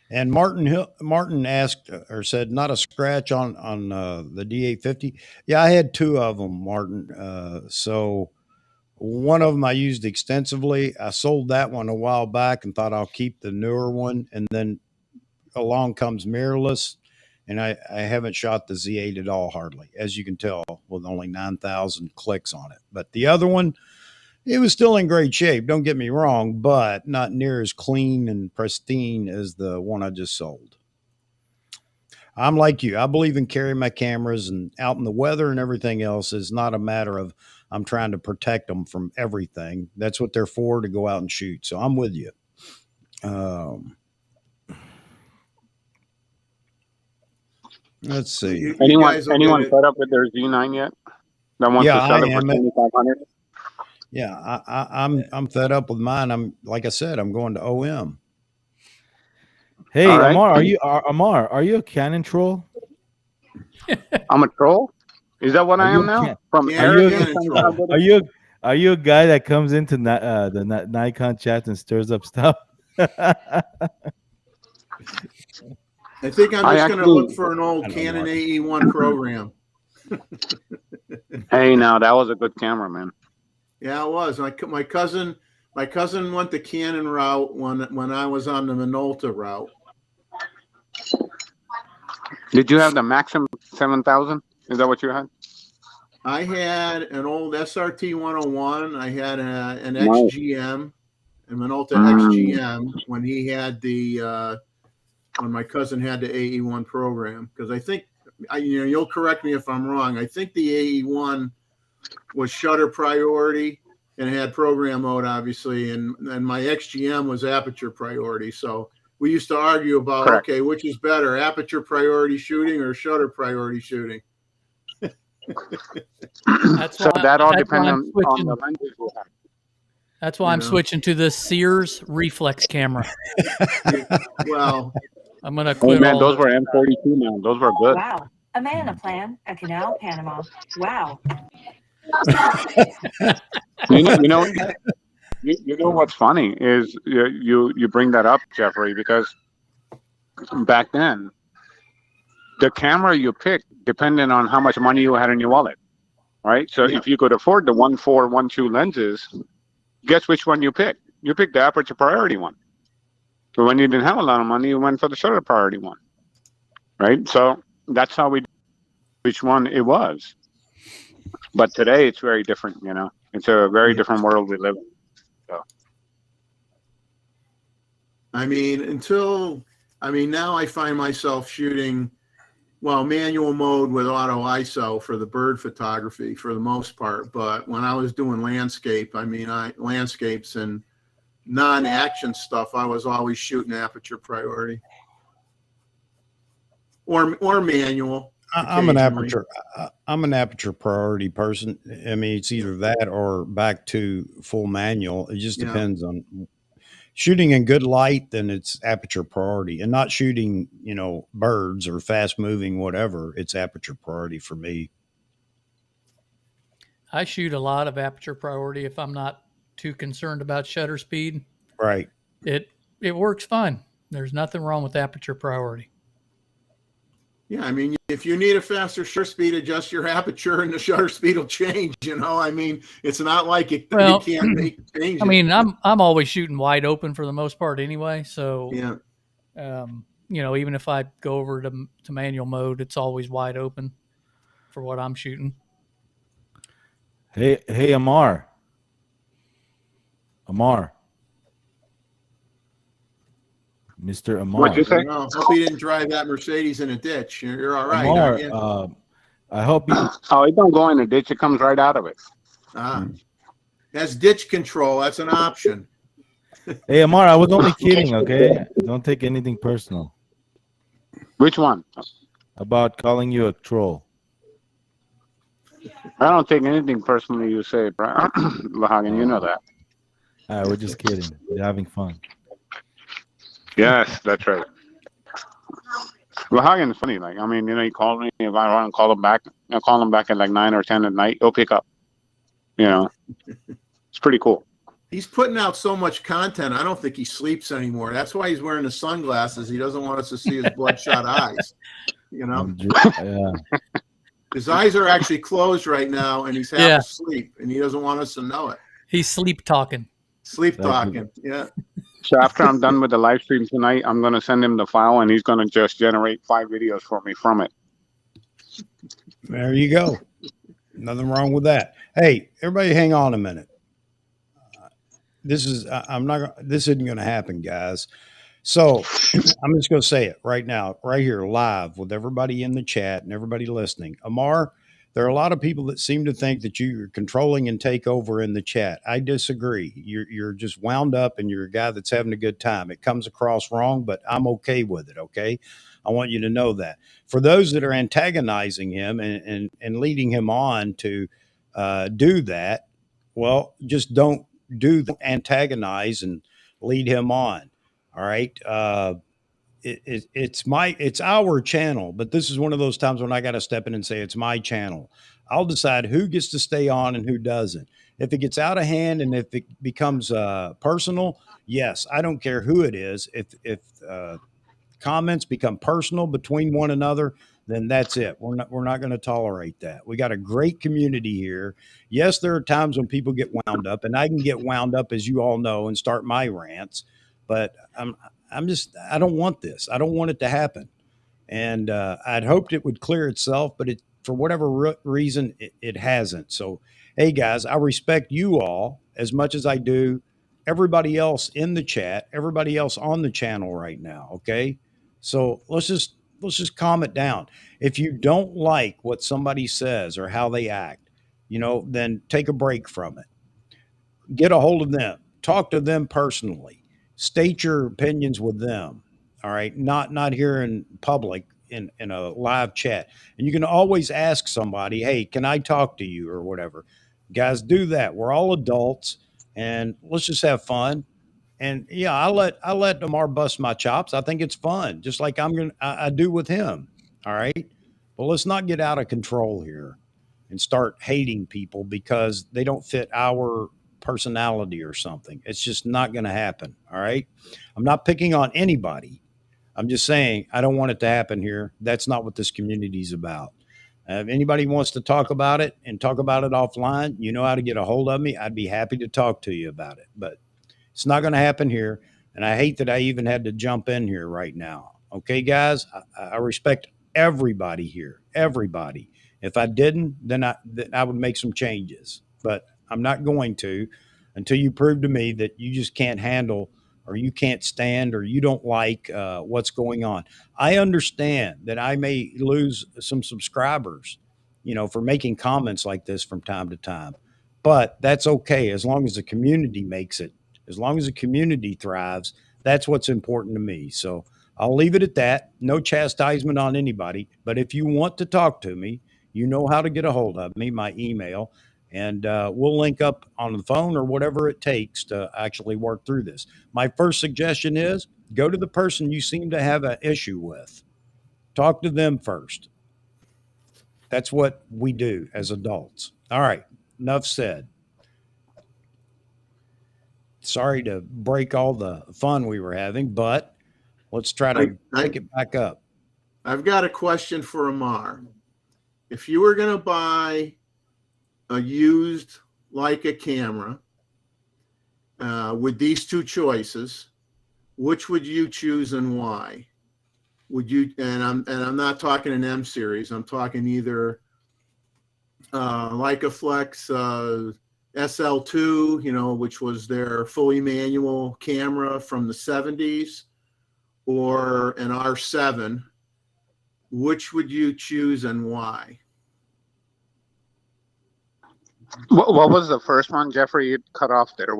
And Martin asked or said, not a scratch on the D850. Yeah, I had two of them, Martin. So one of them I used extensively. I sold that one a while back and thought I'll keep the newer one. And then along comes mirrorless, and I haven't shot the Z8 at all, hardly, as you can tell, with only 9,000 clicks on it. But the other one, it was still in great shape. Don't get me wrong, but not near as clean and pristine as the one I just sold. I'm like you. I believe in carrying my cameras and out in the weather and everything else. Is not a matter of I'm trying to protect them from everything. That's what they're for, to go out and shoot. So I'm with you. Let's see. Anyone set up with their Z9 yet? That wants to sell it for 2,500. Yeah, I'm fed up with mine. I'm like I said, I'm going to OM. Hey, right. Amar, are you a Canon troll? I'm a troll. Is that what I am now? Are you a guy that comes into the Nikon chat and stirs up stuff? I think I'm just going to look for an old Canon AE1 program. Hey, now that was a good camera, man. Yeah, it was. My cousin went the Canon route when I was on the Minolta route. Did you have the Maxim 7000? Is that what you had? I had an old SRT 101. I had an XGM, a Minolta XGM when he had when my cousin had the AE1 program. Because I think, you'll correct me if I'm wrong. I think the AE1 was shutter priority and had program mode, obviously, and my XGM was aperture priority. So we used to argue about, correct, okay, which is better, aperture priority shooting or shutter priority shooting? That all depends on the lenses you have. That's why I'm switching to the Sears reflex camera. Well, I'm going to quit. Oh, man, those were M42 now. Those were good. Wow. A Mana plan, a canal, Panama. Wow. You know what's funny is you bring that up, Jeffrey, because back then the camera you picked depended on how much money you had in your wallet, right? So if you could afford the 1.4, 1.2 lenses, guess which one you picked? You picked the aperture priority one. But when you didn't have a lot of money, you went for the shutter priority one, right? So that's how we which one it was. But today it's very different, It's a very different world we live in. So. Now I find myself shooting, manual mode with auto ISO for the bird photography for the most part. But when I was doing landscapes and non-action stuff, I was always shooting aperture priority or manual. I'm an aperture priority person. It's either that or back to full manual. It just depends on shooting in good light. Then it's aperture priority, and not shooting, birds or fast moving, whatever. It's aperture priority for me. I shoot a lot of aperture priority if I'm not too concerned about shutter speed. Right. It works fine. There's nothing wrong with aperture priority. Yeah, if you need a faster shutter speed, adjust your aperture and the shutter speed will change. It's not like you can't make changes. I'm always shooting wide open for the most part anyway. So even if I go over to manual mode, it's always wide open for what I'm shooting. Hey, Amar. Mr. Amar. What'd you say? Hope you didn't drive that Mercedes in a ditch. You're all right. Amar, I hope you. Oh, it don't go in a ditch. It comes right out of it. That's ditch control. That's an option. Hey, Amar, I was only kidding, okay? Don't take anything personal. Which one? About calling you a troll. I don't take anything personally you say, Brian. Lahagan, you know that. All right, we're just kidding. We're having fun. Yes, that's right. Lahagan's funny. He called me. If I want to call him back, I'll call him back at 9 or 10 at night. He'll pick up. It's pretty cool. He's putting out so much content. I don't think he sleeps anymore. That's why he's wearing the sunglasses. He doesn't want us to see his bloodshot eyes. You know, Yeah. his eyes are actually closed right now, and he's half Yeah. asleep, and he doesn't want us to know it. He's sleep talking. Sleep Thank talking. Yeah. So after I'm done with the live stream tonight, I'm going to send him the file, and he's going to just generate 5 videos for me from it. There you go. Nothing wrong with that. Hey, everybody, hang on a minute. This isn't going to happen, guys. So I'm just going to say it right now, right here, live with everybody in the chat and everybody listening. Amar, there are a lot of people that seem to think that you're controlling and take over in the chat. I disagree. You're just wound up and you're a guy that's having a good time. It comes across wrong, but I'm okay with it. Okay. I want you to know that. For those that are antagonizing him and leading him on to do that, well, just don't antagonize and lead him on. All right. It's our channel, but this is one of those times when I got to step in and say it's my channel. I'll decide who gets to stay on and who doesn't. If it gets out of hand and if it becomes personal, yes, I don't care who it is. If comments become personal between one another, then that's it. We're not going to tolerate that. We got a great community here. Yes, there are times when people get wound up, and I can get wound up, as you all know, and start my rants. But I don't want this. I don't want it to happen. And I'd hoped it would clear itself, but for whatever reason, it hasn't. So, hey guys, I respect you all as much as I do everybody else in the chat, everybody else on the channel right now. Okay. So let's just calm it down. If you don't like what somebody says or how they act, then take a break from it. Get a hold of them, talk to them personally, state your opinions with them. All right. Not here in public in a live chat. And you can always ask somebody, hey, can I talk to you or whatever? Guys, do that. We're all adults and let's just have fun. And yeah, I let Amar bust my chops. I think it's fun, just like I do with him. All right. Well, let's not get out of control here and start hating people because they don't fit our personality or something. It's just not going to happen. All right. I'm not picking on anybody. I'm just saying I don't want it to happen here. That's not what this community is about. If anybody wants to talk about it and talk about it offline, you know how to get a hold of me. I'd be happy to talk to you about it. But it's not going to happen here. And I hate that I even had to jump in here right now. Okay, guys, I respect everybody here, everybody. If I didn't, then I would make some changes. But I'm not going to until you prove to me that you just can't handle or you can't stand or you don't like what's going on. I understand that I may lose some subscribers, for making comments like this from time to time. But that's okay as long as the community makes it. As long as the community thrives, that's what's important to me. So I'll leave it at that. No chastisement on anybody. But if you want to talk to me, you know how to get a hold of me, my email, and we'll link up on the phone or whatever it takes to actually work through this. My first suggestion is go to the person you seem to have an issue with. Talk to them first. That's what we do as adults. All right, enough said. Sorry to break all the fun we were having, but let's try to pick it back up. I've got a question for Amar. If you were going to buy a used Leica camera with these two choices, which would you choose and why? Would you? And I'm not talking an M series. I'm talking either Leica Flex SL2, which was their fully manual camera from the 70s, or an R7. Which would you choose and why? What was the first one, Jeffrey? You cut off there.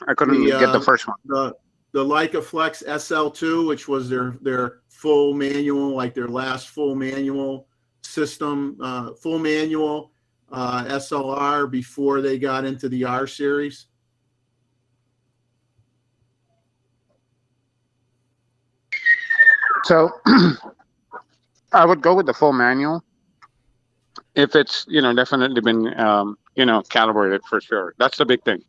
I couldn't get the first one. The Leica Flex SL2, which was their full manual, like their last full manual system, full manual SLR before they got into the R series. So I would go with the full manual if it's definitely been calibrated for sure. That's the big thing.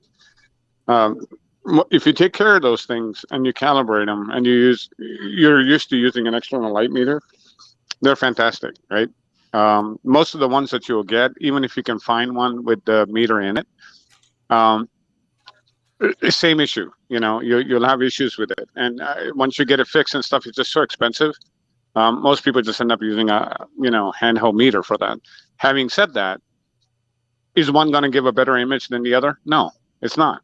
If you take care of those things and you calibrate them and you're used to using an external light meter, they're fantastic, right? Most of the ones that you'll get, even if you can find one with the meter in it, um, same issue. You'll have issues with it, and once you get it fixed and stuff, it's just so expensive. Most people just end up using a handheld meter for that. Having said that, is one going to give a better image than the other? No, it's not.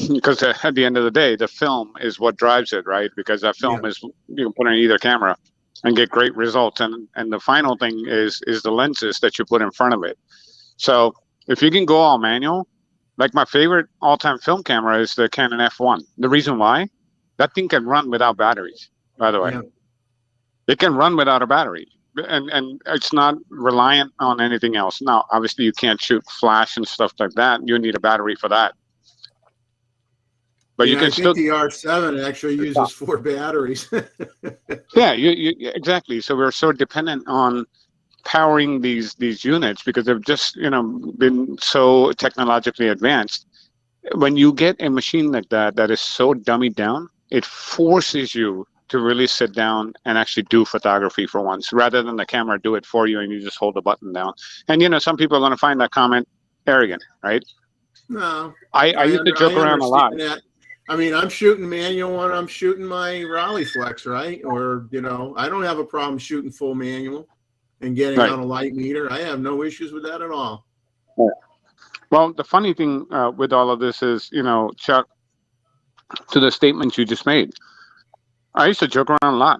Because at the end of the day, the film is what drives it, right? Because that film is, you can put in either camera and get great results. And the final thing is the lenses that you put in front of it. So if you can go all manual, like my favorite all-time film camera is the Canon F1. The reason why, that thing can run without batteries, by the way. Yeah. It can run without a battery. And it's not reliant on anything else. Now, obviously, you can't shoot flash and stuff like that. You need a battery for that. But you can still. The R7 actually uses 4 batteries. Yeah, exactly. So we're so dependent on powering these units because they've just been so technologically advanced. When you get a machine like that is so dummied down, it forces you to really sit down and actually do photography for once, rather than the camera do it for you and you just hold the button down. And some people are going to find that comment arrogant, right? No, I used to joke around a lot. That. I mean, I'm shooting manual when I'm shooting my Raleigh Flex, right? Or, I don't have a problem shooting full manual and getting on a light meter. I have no issues with that at all. Well, the funny thing with all of this is, Chuck, to the statement you just made, I used to joke around a lot.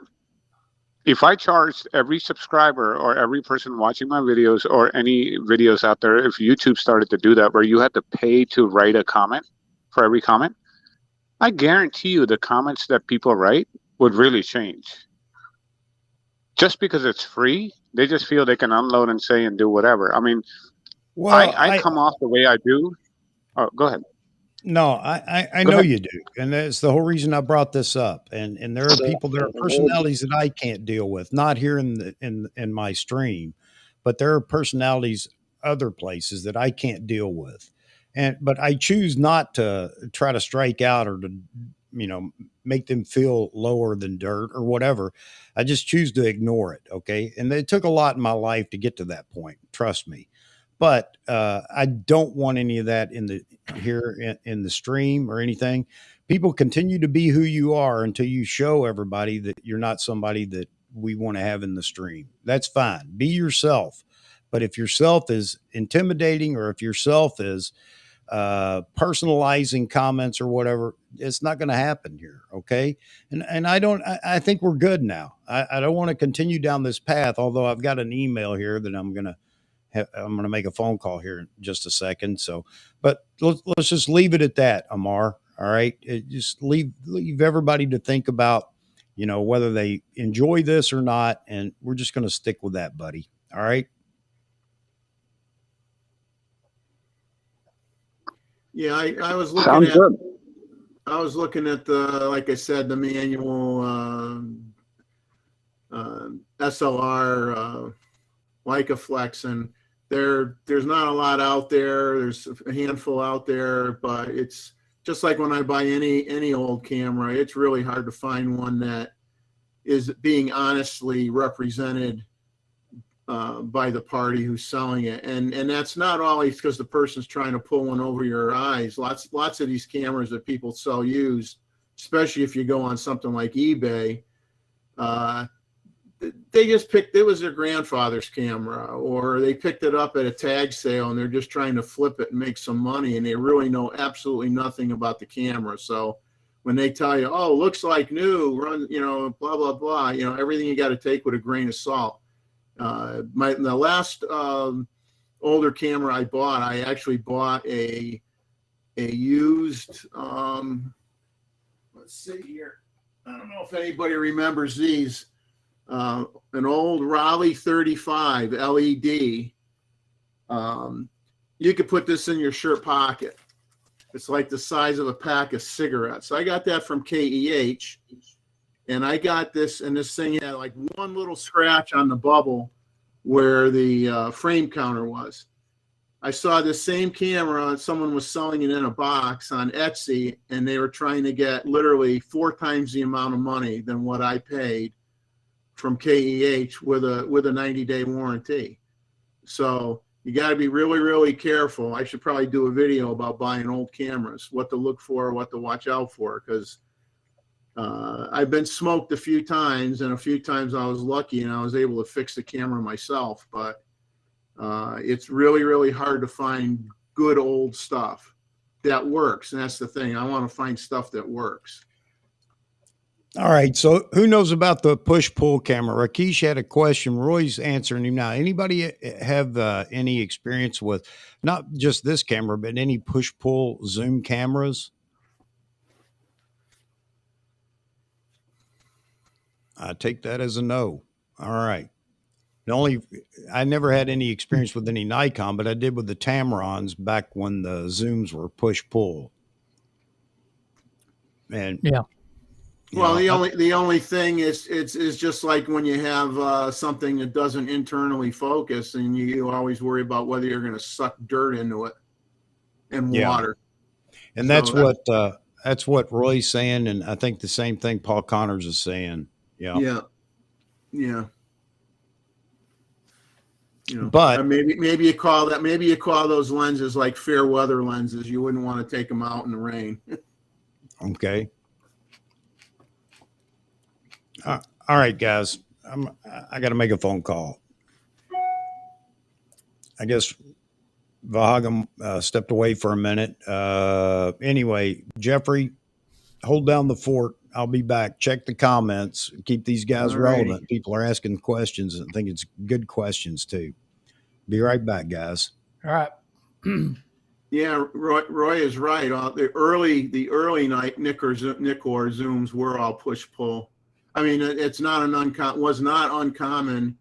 If I charged every subscriber or every person watching my videos or any videos out there, if YouTube started to do that where you had to pay to write a comment for every comment, I guarantee you the comments that people write would really change. Just because it's free, they just feel they can unload and say and do whatever. I mean, I come off the way I do. Oh, go ahead. No, I know you do. And that's the whole reason I brought this up. And there are people, there are personalities that I can't deal with, not here in my stream, but there are personalities other places that I can't deal with. But I choose not to try to strike out or to, make them feel lower than dirt or whatever. I just choose to ignore it. Okay. And it took a lot in my life to get to that point. Trust me. But I don't want any of that in the stream or anything. People continue to be who you are until you show everybody that you're not somebody that we want to have in the stream. That's fine. Be yourself. But if yourself is intimidating or if yourself is personalizing comments or whatever, it's not going to happen here. Okay. And I think we're good now. I don't want to continue down this path, although I've got an email here that I'm going to make a phone call here in just a second. So, but let's just leave it at that, Amar. All right. Just leave everybody to think about, whether they enjoy this or not. And we're just going to stick with that, buddy. All right. Yeah. I was looking Sounds good. I was looking at like I said, the manual SLR Leica Flex, and there's not a lot out there. There's a handful out there, but it's just like when I buy any old camera, it's really hard to find one that is being honestly represented by the party who's selling it. And that's not always because the person's trying to pull one over your eyes. Lots of these cameras that people sell used, especially if you go on something like eBay, they just picked, it was their grandfather's camera, or they picked it up at a tag sale and they're just trying to flip it and make some money, and they really know absolutely nothing about the camera. So when they tell you, oh, looks like new, run, blah, blah, blah, everything you got to take with a grain of salt. The last older camera I bought, I actually bought a used, let's see here. I don't know if anybody remembers these. An old Raleigh 35 LED. You could put this in your shirt pocket. It's like the size of a pack of cigarettes. I got that from KEH, and I got this, and this thing had like one little scratch on the bubble where the frame counter was. I saw this same camera. Someone was selling it in a box on Etsy, and they were trying to get literally 4 times the amount of money than what I paid from KEH with a 90-day warranty. So you got to be really, really careful. I should probably do a video about buying old cameras, what to look for, what to watch out for, because I've been smoked a few times, and a few times I was lucky and I was able to fix the camera myself. But it's really, really hard to find good old stuff that works. And that's the thing. I want to find stuff that works. All right. So who knows about the push-pull camera? Rakesh had a question. Roy's answering him now. Anybody have any experience with not just this camera, but any push-pull zoom cameras? I take that as a no. All right. I never had any experience with any Nikon, but I did with the Tamrons back when the zooms were push-pull. And Yeah. Well, the only thing is it's just like when you have something that doesn't internally focus, and you always worry about whether you're going to suck dirt into it and water. And So that's what Roy's saying, and I think the same thing Paul Connors is saying. Yeah. Yeah. But maybe you call those lenses like fair weather lenses. You wouldn't want to take them out in the rain. Okay. All right, guys. I got to make a phone call. I guess Vahagam stepped away for a minute. Anyway, Jeffrey, hold down the fort. I'll be back. Check the comments. Keep these guys relevant. People are asking questions, and I think it's good questions too. Be right back, guys. All right. Yeah, Roy is right. The early Nikkor zooms were all push pull. I mean, it's not was not uncommon,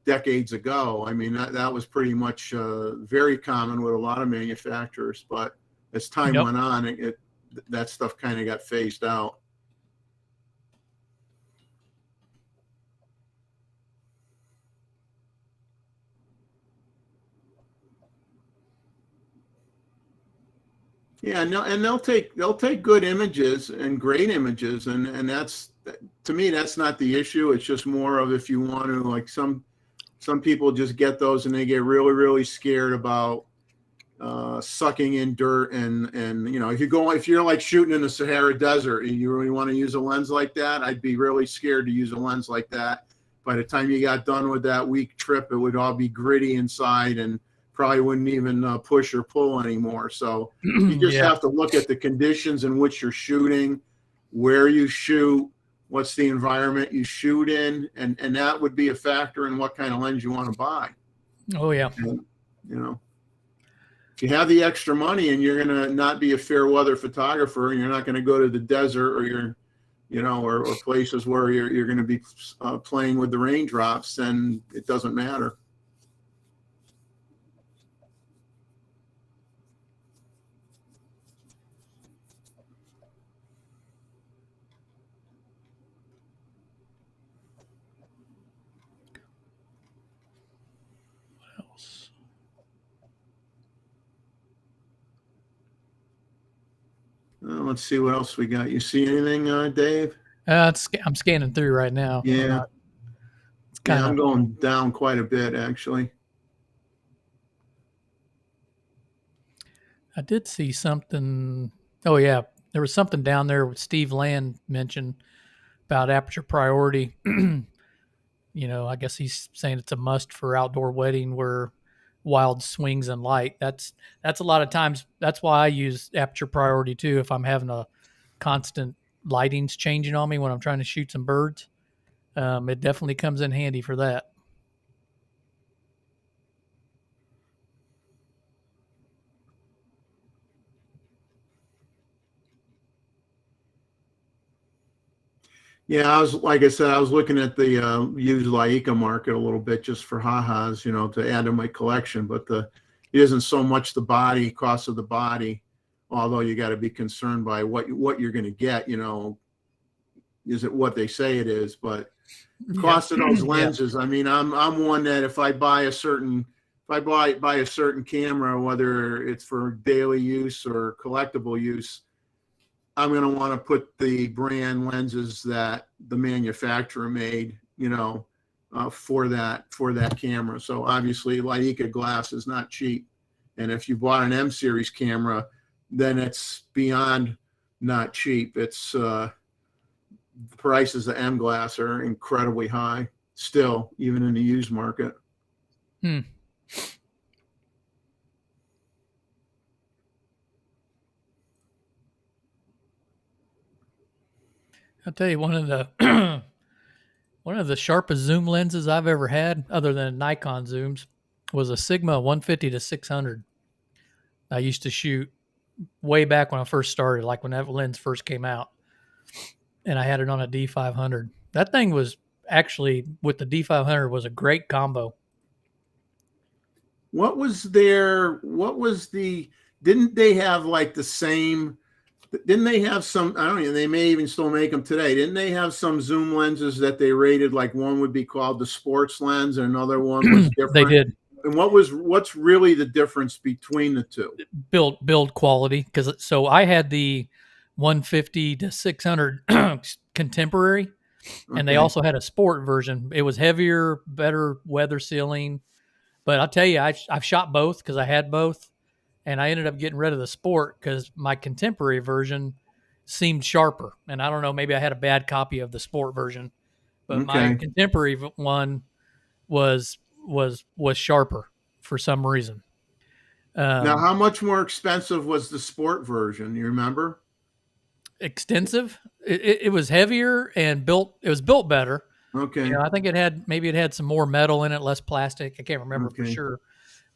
decades ago. I mean, that was pretty much very common with a lot of manufacturers. But as time went on, that stuff kind of got phased out. Yeah, no, and they'll take good images and great images, and that's, to me, that's not the issue. It's just more of, if you want to, like, some people just get those and they get really, really scared about sucking in dirt, and if you're like shooting in the Sahara Desert and you really want to use a lens like that, I'd be really scared to use a lens like that. By the time you got done with that week trip, it would all be gritty inside and probably wouldn't even push or pull anymore. So you just have to look at the conditions in which you're shooting, where you shoot, what's the environment you shoot in, and that would be a factor in what kind of lens you want to buy. Oh yeah. And, if you have the extra money and you're going to not be a fair weather photographer, and you're not going to go to the desert, or or places where you're going to be playing with the raindrops, then it doesn't matter. Let's see what else we got. You see anything, Dave? I'm scanning through right now. Yeah. I'm going down quite a bit, actually. I did see something. Oh, yeah. There was something down there with Steve Land mentioned about aperture priority. I guess he's saying it's a must for outdoor wedding where wild swings and light. That's a lot of times. That's why I use aperture priority too. If I'm having a constant lighting's changing on me when I'm trying to shoot some birds, it definitely comes in handy for that. Yeah, like I said, I was looking at the used Leica market a little bit just for ha-has, to add to my collection. But it isn't so much the cost of the body, although you got to be concerned by what you're going to get. Is it what they say it is? But the cost of those lenses. I mean, I'm one that if I buy a certain camera, whether it's for daily use or collectible use, I'm going to want to put the brand lenses that the manufacturer made, for that camera. So obviously Leica glass is not cheap. And if you bought an M series camera, then it's beyond not cheap. It's the prices of M glass are incredibly high still, even in the used market. I'll tell you, one of the one of the sharpest zoom lenses I've ever had, other than Nikon zooms, was a Sigma 150 to 600. I used to shoot way back when I first started, like when that lens first came out, and I had it on a D500. That thing was actually, with the D500, was a great combo. Didn't they have like the same, didn't they have some, I don't know, they may even still make them today. Didn't they have some zoom lenses that they rated, like one would be called the sports lens and another one was different? They did. And what's really the difference between the two? Build quality. So I had the 150 to 600 contemporary, and they also had a sport version. It was heavier, better weather sealing. But I'll tell you, I've shot both because I had both, and I ended up getting rid of the sport because my contemporary version seemed sharper. And I don't know, maybe I had a bad copy of the sport version, but my contemporary one was sharper for some reason. Now, how much more expensive was the sport version? You remember? Extensive. It was heavier and built. It was built better. Okay. I think it had some more metal in it, less plastic. I can't remember for sure,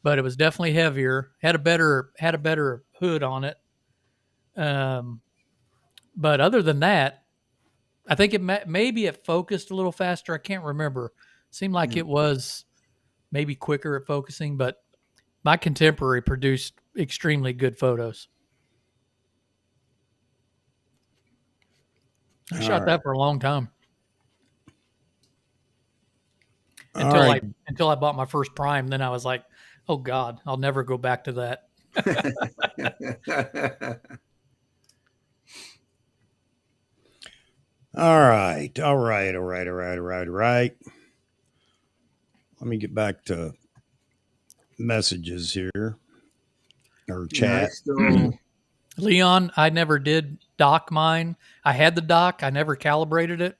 but it was definitely heavier. Had a better hood on it. But other than that, I think maybe it focused a little faster. I can't remember. Seemed like it was maybe quicker at focusing, but my contemporary produced extremely good photos. I shot that for a long time. Until I bought my first prime, then I was like, "Oh God, I'll never go back to that." All right. Let me get back to messages here or chat. Leon, I never did dock mine. I had the dock. I never calibrated it.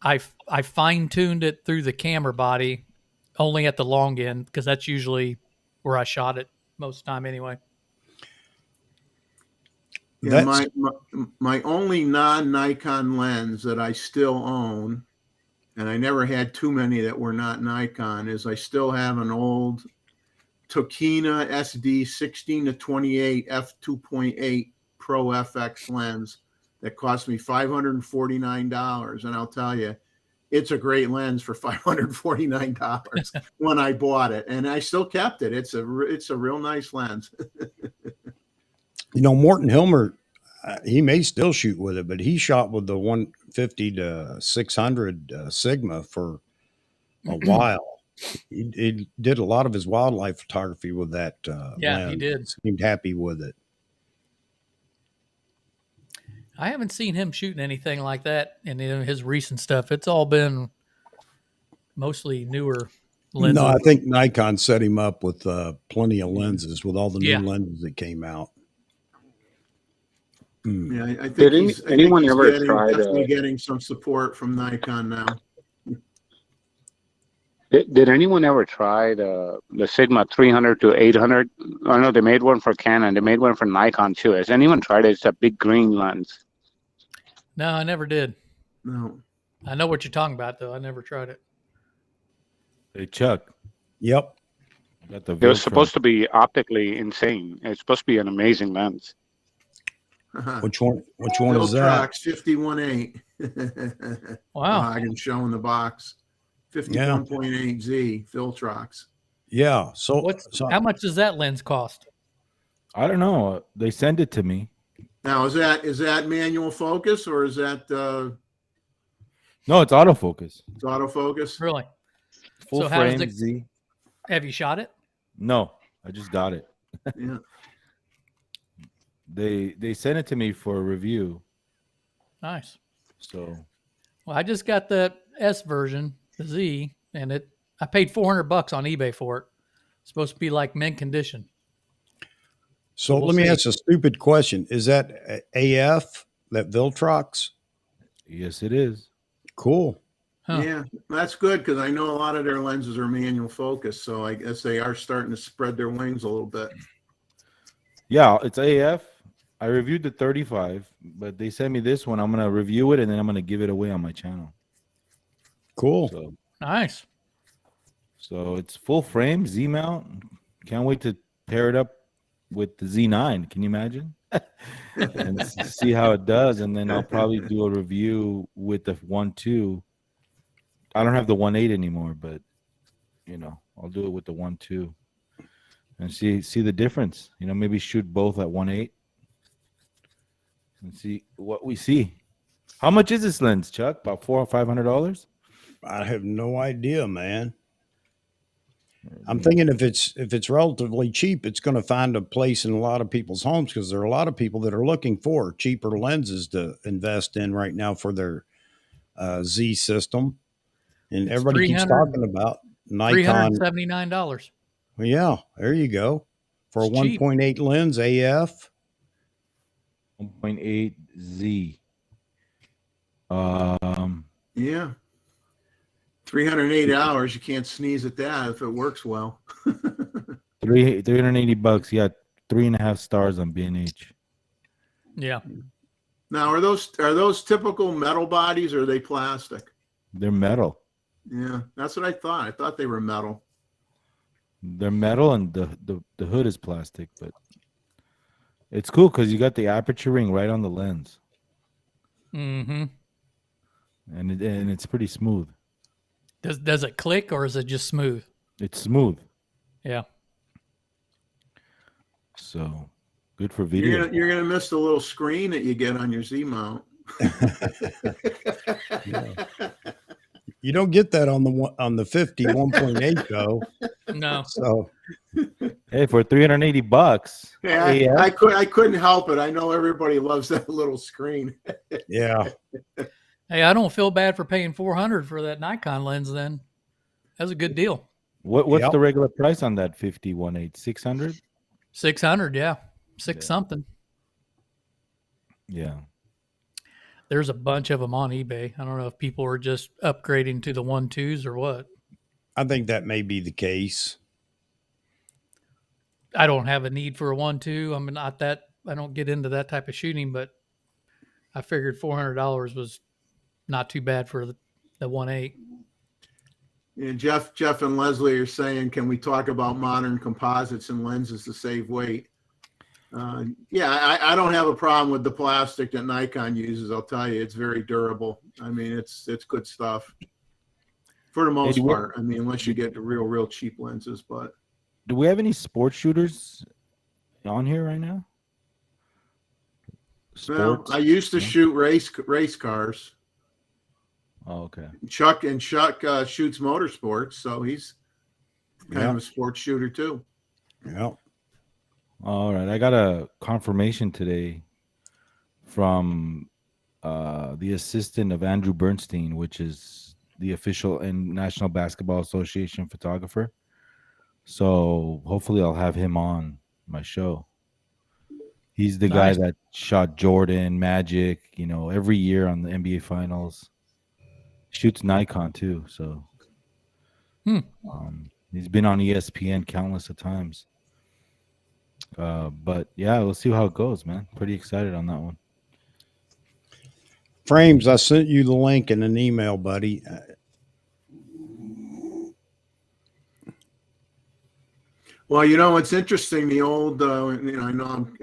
I fine-tuned it through the camera body only at the long end because that's usually where I shot it most of the time anyway. Yeah, my only non-Nikon lens that I still own, and I never had too many that were not Nikon, is I still have an old Tokina SD 16 to 28 f2.8 Pro FX lens that cost me $549, and I'll tell you, it's a great lens for $549 when I bought it, and I still kept it. It's a real nice lens. Morton Hilmer, he may still shoot with it, but he shot with the 150 to 600 Sigma for a while. He did a lot of his wildlife photography with that lens. He did. Seemed happy with it. I haven't seen him shooting anything like that in his recent stuff. It's all been mostly newer lenses. No, I think Nikon set him up with plenty of lenses with all the new lenses that came out. Yeah, I think Did anyone ever try getting some support from Nikon now? Did anyone ever try the Sigma 300 to 800? I know they made one for Canon. They made one for Nikon too. Has anyone tried it? It's a big green lens. No, I never did. No. I know what you're talking about, though. I never tried it. Hey, Chuck. Yep. Got the It was supposed to be optically insane. It's supposed to be an amazing lens. Which one is that? 51.8. Wow. I can show in the box. 51.8Z Filtrox. Yeah. So how much does that lens cost? I don't know. They send it to me. Now, is that manual focus or is that No, it's autofocus. it's autofocus? Really? Full So how does frame it- Z. Have you shot it? No, I just got it. Yeah. They sent it to me for a review. Nice. So Well, I just got the S version, the Z, and I paid $400 on eBay for it. It's supposed to be like mint condition. So We'll let me see. ask a stupid question. Is that AF, that Viltrox? yes, it is. Cool. Huh. Yeah, that's good because I know a lot of their lenses are manual focus, so I guess they are starting to spread their wings a little bit. Yeah, it's AF. I reviewed the 35, but they sent me this one. I'm gonna review it and then I'm gonna give it away on my channel. Cool. Nice. So it's full frame Z mount. Can't wait to pair it up with the Z9. Can you imagine? And see how it does. And then I'll probably do a review with the 1.2. I don't have the 1.8 anymore, but I'll do it with the 1.2 and see the difference. Maybe shoot both at 1.8 and see what we see. How much is this lens, Chuck? About $400 or $500? I have no idea, man. I'm thinking if it's relatively cheap, it's going to find a place in a lot of people's homes because there are a lot of people that are looking for cheaper lenses to invest in right now for their Z system. And It's everybody keeps talking about Nikon. $379. Well, yeah, there you go. For It's a cheap. 1.8 lens AF. 1.8 Z. Yeah. 308 hours. You can't sneeze at that if it works well. $380. Yeah, 3.5 stars on B&H. Yeah. Now, are those typical metal bodies or are they plastic? They're metal. Yeah, that's what I thought. I thought they were metal. They're metal, and the hood is plastic, but it's cool because you got the aperture ring right on the lens, Mm-hmm. and it's pretty smooth. Does it click or is it just smooth? It's smooth, Yeah. so good for video. You're gonna miss the little screen that you get on your Z mount. You don't get that on the 50 1.8 though. No. So Hey, for $380, Yeah, I couldn't help it. I know everybody loves that little screen. yeah. Hey, I don't feel bad for paying $400 for that Nikon lens. Then that's a good deal. what's Yep. the regular price on that 50 1.8? $600? 600, yeah, six Yeah. something. Yeah. There's a bunch of them on eBay. I don't know if people are just upgrading to the 1.2s or what. I think that may be the case. I don't have a need for a 1.2. I'm not that. I don't get into that type of shooting, but I figured $400 was not too bad for the 1.8. Yeah, Jeff and Leslie are saying, can we talk about modern composites and lenses to save weight? Yeah, I don't have a problem with the plastic that Nikon uses. I'll tell you, it's very durable. I mean, it's good stuff for the most part. I mean, unless you get the real cheap lenses. But Do we have any sports shooters on here right now? well, Sports? I used to No? shoot race cars. Oh, okay. Chuck shoots motorsports, so he's kind of a sports shooter too. Yeah. All right. I got a confirmation today from the assistant of Andrew Bernstein, which is the official and National Basketball Association photographer. So hopefully I'll have him on my show. He's the guy Nice. that shot Jordan, Magic, every year on the NBA Finals. Shoots Nikon too. So he's been on ESPN countless of times. But yeah, we'll see how it goes, man. Pretty excited on that one. Frames, I sent you the link in an email, buddy. Well, it's interesting. The old, I know I'm,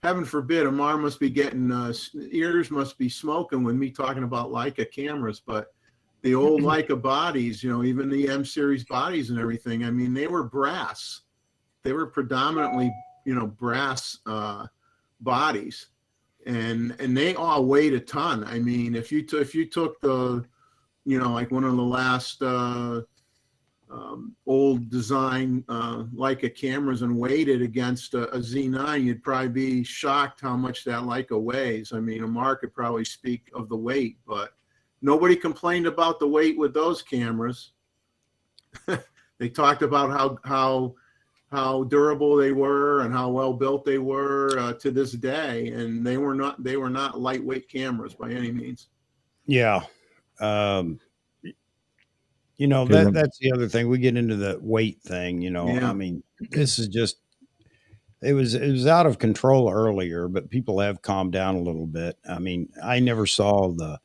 heaven forbid, Amar must be getting, ears must be smoking with me talking about Leica cameras, but the old Leica bodies, even the M series bodies and everything, I mean, they were brass. They were predominantly, brass bodies, and they all weighed a ton. I mean, if you took the, like one of the last old design Leica cameras and weighed it against a Z9, you'd probably be shocked how much that Leica weighs. I mean, Mark could probably speak of the weight, but nobody complained about the weight with those cameras. They talked about how durable they were and how well built they were to this day, and they were not lightweight cameras by any means. Yeah. You know, that's the other thing. We get into the weight thing, you know. Yeah. I mean, this is just it was out of control earlier, but people have calmed down a little bit. I mean, I never saw the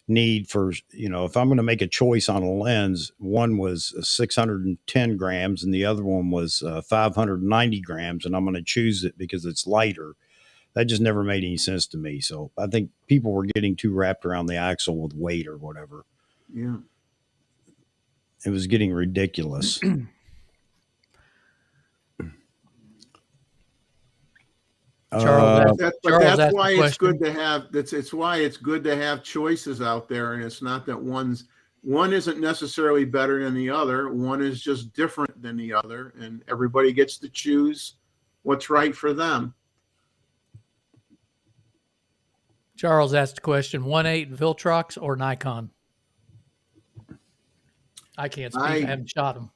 need for, you know, if I'm going to make a choice on a lens, one was 610 grams and the other one was 590 grams, and I'm going to choose it because it's lighter. That just never made any sense to me. So I think people were getting too wrapped around the axle with weight or whatever. Yeah. It was getting ridiculous. Charles, that's why it's good to have. It's why it's good to have choices out there, and it's not that one isn't necessarily better than the other. One is just different than the other, and everybody gets to choose what's right for them. Charles asked a question: 1.8 Viltrox or Nikon? I can't speak. I haven't shot them.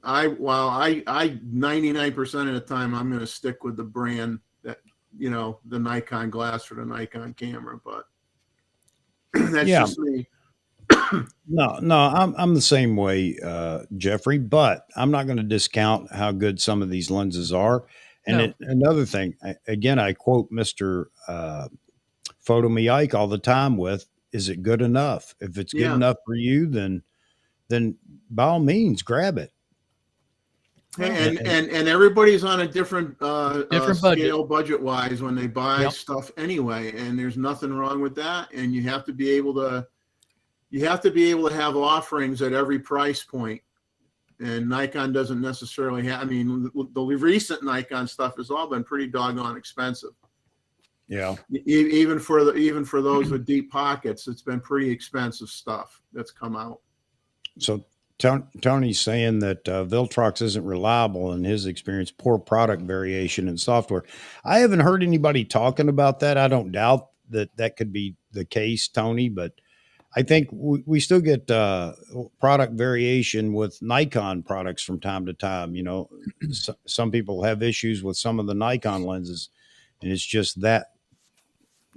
I 99% of the time I'm going to stick with the brand that, you know, the Nikon glass for the Nikon camera, but that's just me. No, I'm the same way, Jeffrey, but I'm not going to discount how good some of these lenses are. And another thing, again, I quote Mr. Photo Me Ike all the time with, is it good enough? If it's good enough for you, then by all means grab it. And everybody's on a different scale budget wise when they buy stuff anyway, and there's nothing wrong with that. And you have to be able to have offerings at every price point. And Nikon doesn't necessarily have. I mean, the recent Nikon stuff has all been pretty doggone expensive. Yeah. Even for those with deep pockets, it's been pretty expensive stuff that's come out. So Tony's saying that Viltrox isn't reliable in his experience, poor product variation and software. I haven't heard anybody talking about that. I don't doubt that could be the case, Tony, but I think we still get product variation with Nikon products from time to time. You know, some people have issues with some of the Nikon lenses, and it's just that,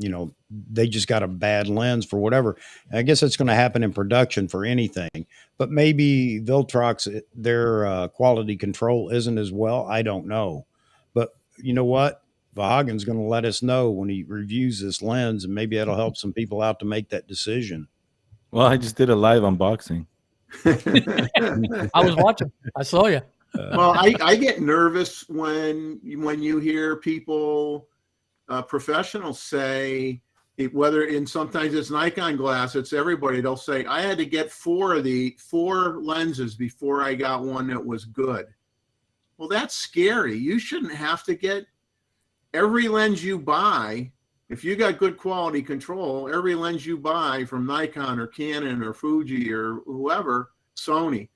you know, they just got a bad lens for whatever. I guess it's going to happen in production for anything, but maybe Viltrox, their quality control isn't as well. I don't know, but you know what? Vahagen's going to let us know when he reviews this lens, and maybe that'll help some people out to make that decision. Well, I just did a live unboxing. I was watching. I saw you. Well, I get nervous when you hear people, professionals say, sometimes it's Nikon glass, it's everybody. They'll say, I had to get four lenses before I got one that was good. Well, that's scary. You shouldn't have to get every lens you buy. If you got good quality control, every lens you buy from Nikon or Canon or Fuji or whoever, Sony,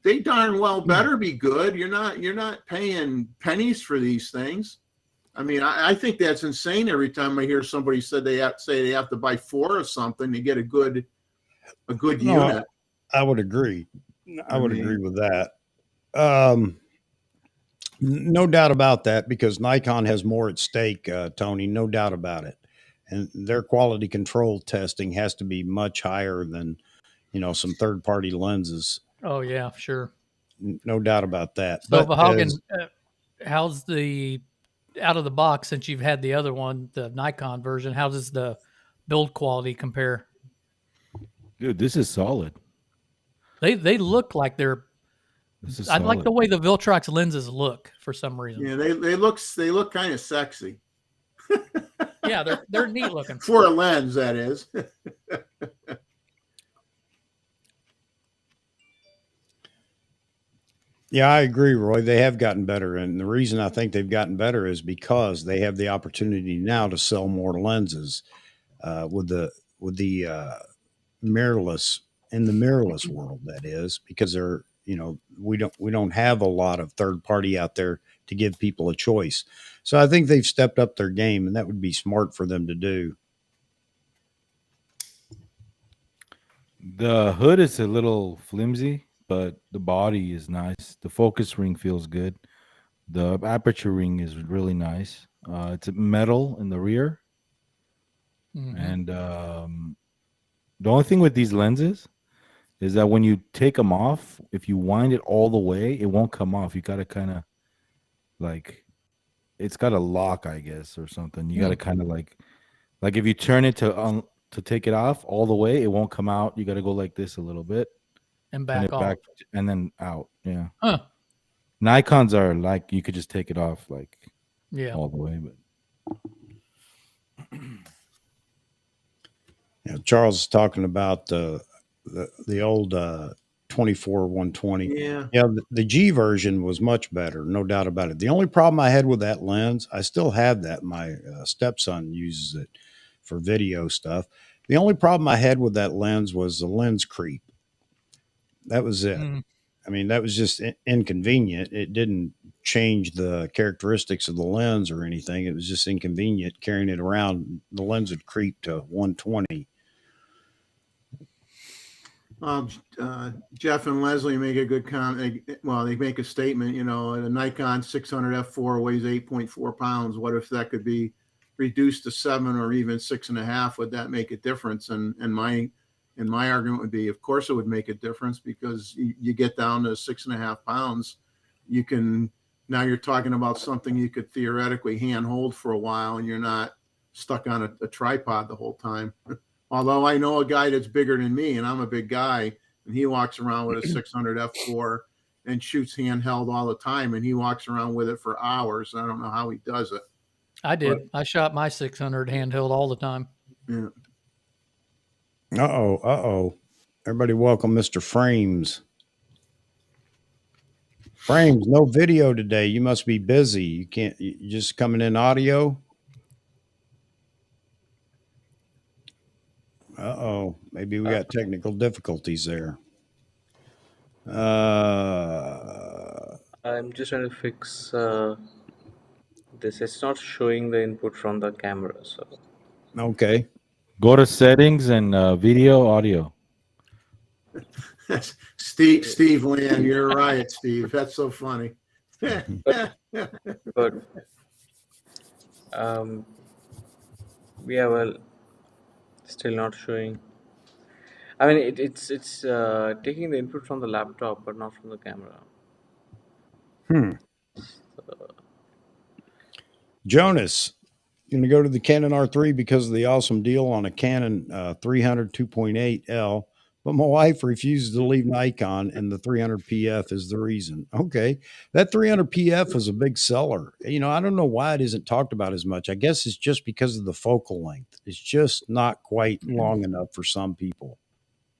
they darn well better be good. You're not paying pennies for these things. I mean, I think that's insane. Every time I hear somebody say they have to buy four of something to get a good unit. I would agree. I would agree with that. No doubt about that, because Nikon has more at stake, Tony, no doubt about it. And their quality control testing has to be much higher than, you know, some third-party lenses. Oh, yeah, sure. No doubt about that. So, Vahagen, how's the, out of the box, since you've had the other one, the Nikon version, how does the build quality compare? Dude, this is solid. They look like they're, I like the way the Viltrox lenses look for some reason. Yeah, they look kind of sexy. Yeah, they're neat looking. For a lens, that is. Yeah, I agree, Roy. They have gotten better. And the reason I think they've gotten better is because they have the opportunity now to sell more lenses with the mirrorless, in the mirrorless world, that is, because they're, we don't have a lot of third party out there to give people a choice. So I think they've stepped up their game, and that would be smart for them to do. The hood is a little flimsy, but the body is nice. The focus ring feels good. The aperture ring is really nice. It's metal in the rear, and the only thing with these lenses is that when you take them off, if you wind it all the way, it won't come off. You got to kind of like, it's got a lock, I guess, or something. You got to kind of like if you turn it to take it off all the way, it won't come out. You got to go like this a little bit and turn back it off. back and then out. Yeah. Huh. Nikons are like you could just take it off like Yeah. all the way, but Charles is talking about the old 24-120. Yeah. The G version was much better, no doubt about it. The only problem I had with that lens, I still have that. My stepson uses it for video stuff. The only problem I had with that lens was the lens creep. That was it. I mean, that was just inconvenient. It didn't change the characteristics of the lens or anything. It was just inconvenient carrying it around. The lens would creep to 120. Jeff and Leslie make a good comment. Well, they make a statement, a Nikon 600 f4 weighs 8.4 pounds. What if that could be reduced to 7 or even 6.5? Would that make a difference? And my argument would be, of course it would make a difference, because you get down to 6.5 pounds. Now you're talking about something you could theoretically hand hold for a while, and you're not stuck on a tripod the whole time. Although I know a guy that's bigger than me, and I'm a big guy, and he walks around with a 600 f4 and shoots handheld all the time, and he walks around with it for hours. I don't know how he does it. I did. I shot my 600 handheld all the time. Yeah. Uh-oh. Everybody welcome Mr. Frames. Frames, no video today. You must be busy. You just coming in audio? Uh-oh. Maybe we got technical difficulties there. I'm just trying to fix this. It's not showing the input from the camera. So Okay. go to settings and video audio. Steve Land, you're right, Steve. That's so funny. but yeah, well, still not showing. I mean, it's taking the input from the laptop, but not from the camera. Jonas, you're going to go to the Canon R3 because of the awesome deal on a Canon 300 2.8L, but my wife refuses to leave Nikon, and the 300 PF is the reason. Okay. That 300 PF was a big seller. I don't know why it isn't talked about as much. I guess it's just because of the focal length. It's just not quite long enough for some people.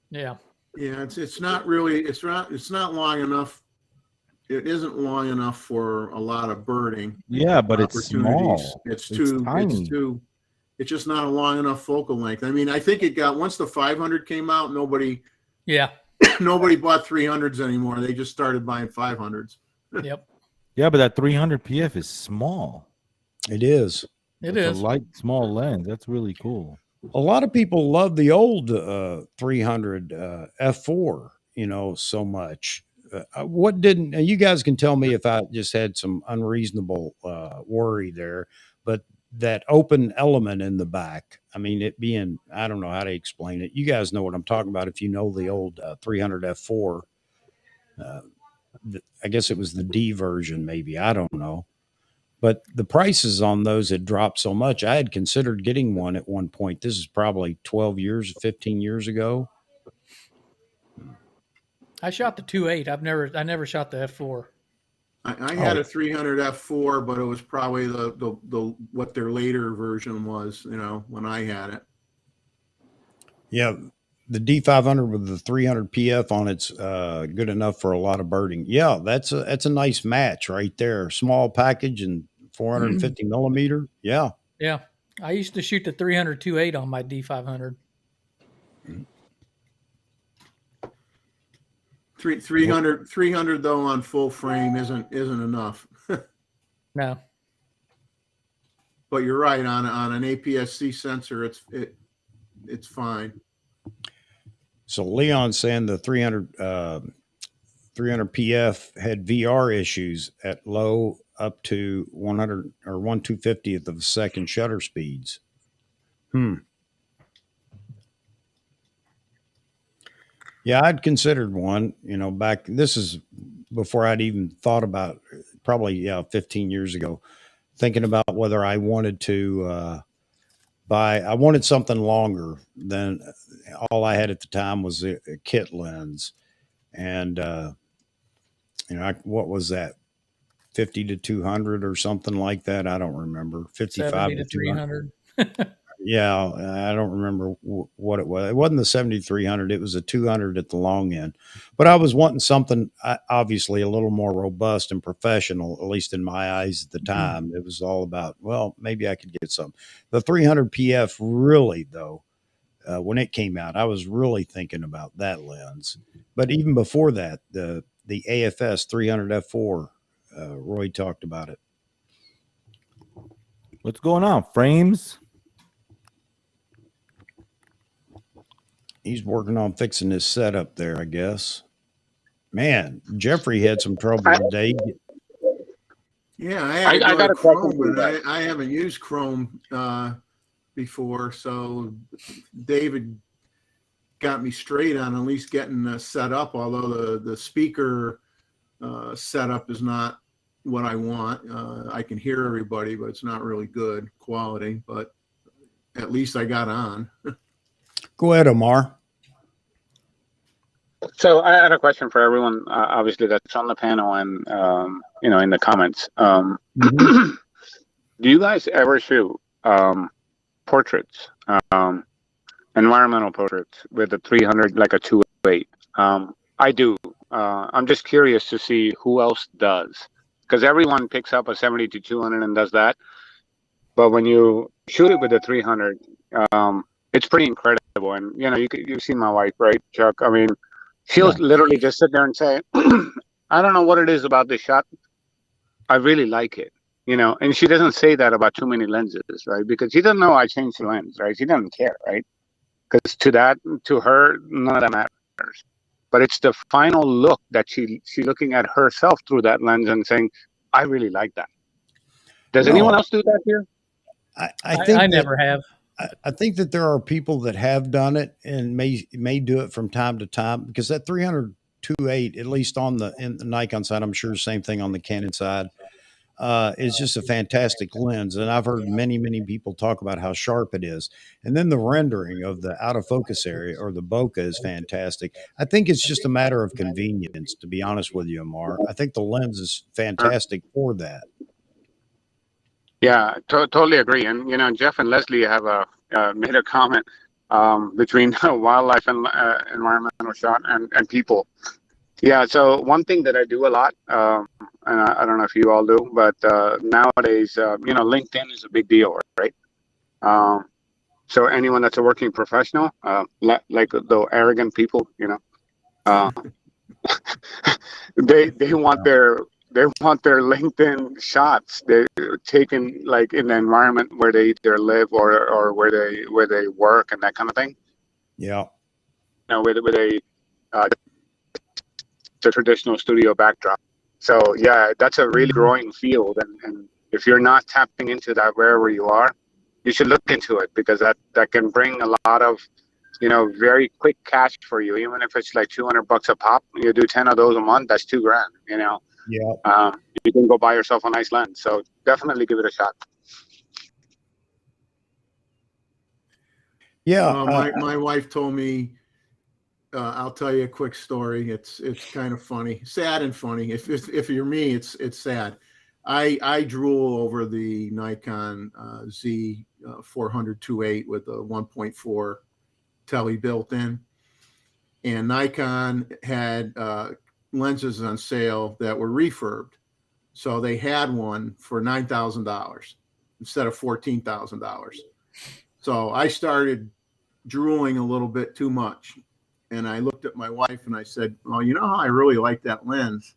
Yeah. Yeah, it's not really, it's not long enough. It isn't long enough for a lot of birding. Yeah, but it's small. It's just not a long enough focal length. I mean, I think once the 500 came out, nobody bought 300s anymore. They just started buying 500s. Yep. Yeah, but that 300 PF is small. It is. It's a light, small lens. That's really cool. A lot of people love the old 300 f4, so much. What didn't you guys can tell me if I just had some unreasonable worry there, but that open element in the back, I mean, it being, I don't know how to explain it. You guys know what I'm talking about. If you know the old 300 f4, I guess it was the D version, maybe, I don't know. But the prices on those had dropped so much. I had considered getting one at one point. This is probably 12 years, 15 years ago. I shot the 2.8. I never shot the f4. I had a 300 f4, but it was probably the what their later version was, when I had it. Yeah, the D500 with the 300 PF on it's good enough for a lot of birding. Yeah, that's a nice match right there. Small package and 450 millimeter. Yeah. Yeah. I used to shoot the 300 2.8 on my D500. 300 though on full frame isn't enough. No. But you're right, on an APS-C sensor, it's fine. So Leon's saying the 300 PF had VR issues at low up to 100 or 1/250th of a second shutter speeds. Yeah, I'd considered one, back, this is before I'd even thought about, probably 15 years ago, thinking about whether I wanted to I wanted something longer than all I had at the time was a kit lens. And, what was that? 50 to 200 or something like that. I don't remember. 55 70 to to 200. 300. Yeah, I don't remember what it was. It wasn't the 7300. It was a 200 at the long end. But I was wanting something obviously a little more robust and professional, at least in my eyes at the time. It was all about, well, maybe I could get some. The 300 PF really, though, when it came out, I was really thinking about that lens. But even before that, the AFS 300 F4, Roy talked about it. What's going on? Frames? He's working on fixing his setup there, I guess. Man, Jeffrey had some trouble today. Yeah, I got got a a question Chrome, for you but guys. I haven't used Chrome before, so David got me straight on at least getting set up, although the speaker setup is not what I want. I can hear everybody, but it's not really good quality, but at least I got on. Go ahead, Omar. So I had a question for everyone, obviously that's on the panel and in the comments. Do you guys ever shoot portraits, environmental portraits with a 300, like a 2.8? I do. I'm just curious to see who else does, because everyone picks up a 70 to 200 and does that. But when you shoot it with a 300, it's pretty incredible. And you've seen my wife, right, Chuck? I mean, she'll literally just sit there and say, I don't know what it is about this shot. I really like it, and she doesn't say that about too many lenses, right? Because she doesn't know I changed the lens, right? She doesn't care, right? Because to her, none of that matters. But it's the final look that she's looking at herself through that lens and saying, I really like that. Does anyone else do that here? I think I never have. I think that there are people that have done it and may do it from time to time, because that 300 2.8, at least in the Nikon side, I'm sure the same thing on the Canon side, is just a fantastic lens. And I've heard many, many people talk about how sharp it is. And then the rendering of the out of focus area or the bokeh is fantastic. I think it's just a matter of convenience, to be honest with you, Amar. I think the lens is fantastic for that. Yeah, totally agree. And Jeff and Leslie have made a comment between wildlife and environmental shot and people. Yeah, so one thing that I do a lot, and I don't know if you all do, but nowadays, LinkedIn is a big deal, right? So anyone that's a working professional, like the arrogant people, they want their LinkedIn shots. They're taken like in the environment where they either live or where they work and that kind of thing. Yeah. With a the traditional studio backdrop. So yeah, that's a really growing field, and if you're not tapping into that wherever you are, you should look into it, because that can bring a lot of very quick cash for you. Even if it's like $200 a pop, you do 10 of those a month, that's $2,000. Yeah. You can go buy yourself a nice lens. So definitely give it a shot. Yeah. My wife told me, I'll tell you a quick story. It's kind of funny, sad and funny. If you're me, it's sad. I drool over the Nikon Z 400 2.8 with a 1.4 tele built in, and Nikon had lenses on sale that were refurbed, so they had one for $9,000 instead of $14,000. So I started drooling a little bit too much. And I looked at my wife and I said, well, you know how I really like that lens?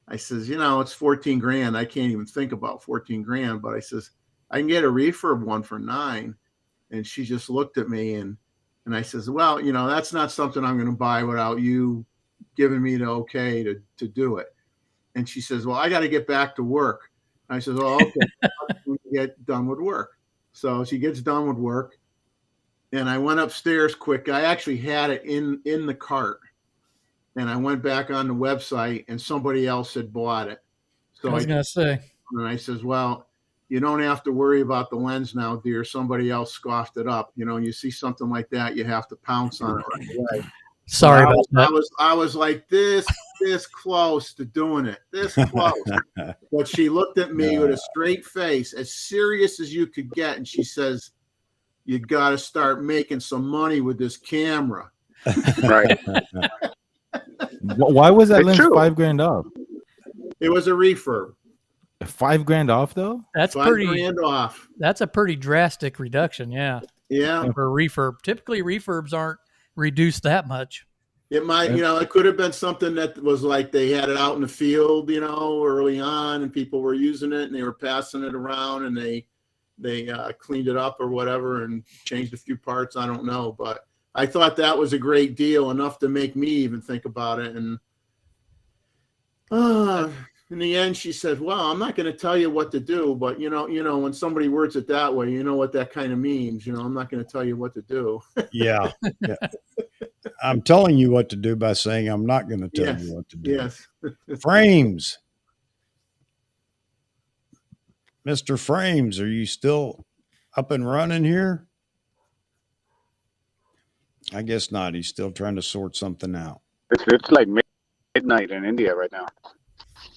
I says, you know, it's 14 grand. I can't even think about 14 grand, but I says, I can get a refurb one for 9. And she just looked at me and I says, well, you know, that's not something I'm going to buy without you giving me the okay to do it. And she says, well, I got to get back to work. I says, oh, okay, get done with work. So she gets done with work. And I went upstairs quick. I actually had it in the cart. And I went back on the website and somebody else had bought it. So I was going to say. And I says, well, you don't have to worry about the lens now, dear. Somebody else scoffed it up. You know, you see something like that, you have to pounce on it right away. Sorry about that. I was like this close to doing it, this close. But she looked at me with a straight face, as serious as you could get, and she says, you got to start making some money with this camera. Right. Why was that It's lens true. $5,000 off? It was a refurb. $5,000 off though? That's $5,000 off. That's a pretty drastic reduction. Yeah. Yeah. For a refurb. Typically refurbs aren't reduced that much. It might, you know, it could have been something that was like they had it out in the field, you know, early on, and people were using it and they were passing it around, and they cleaned it up or whatever and changed a few parts. I don't know, but I thought that was a great deal, enough to make me even think about it. And in the end, she said, well, I'm not going to tell you what to do, but you know, when somebody words it that way, you know what that kind of means. You know, I'm not going to tell you what to do. Yeah. I'm telling you what to do by saying I'm not going to tell you what to do. Yes. Frames. Mr. Frames, are you still up and running here? I guess not. He's still trying to sort something out. It's like midnight in India right now.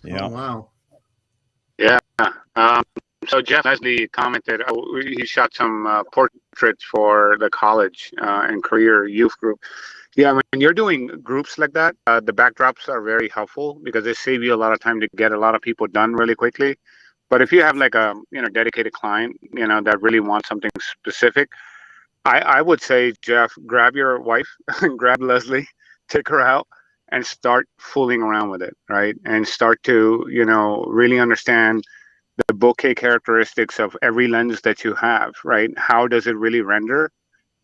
Yeah. Oh, wow. Yeah. So Jeff Leslie commented, he shot some portraits for the college and career youth group. Yeah, when you're doing groups like that, the backdrops are very helpful because they save you a lot of time to get a lot of people done really quickly. But if you have like a dedicated client, that really wants something specific, I would say, Jeff, grab your wife, grab Leslie, take her out, and start fooling around with it, right? And start to really understand the bokeh characteristics of every lens that you have, right? How does it really render?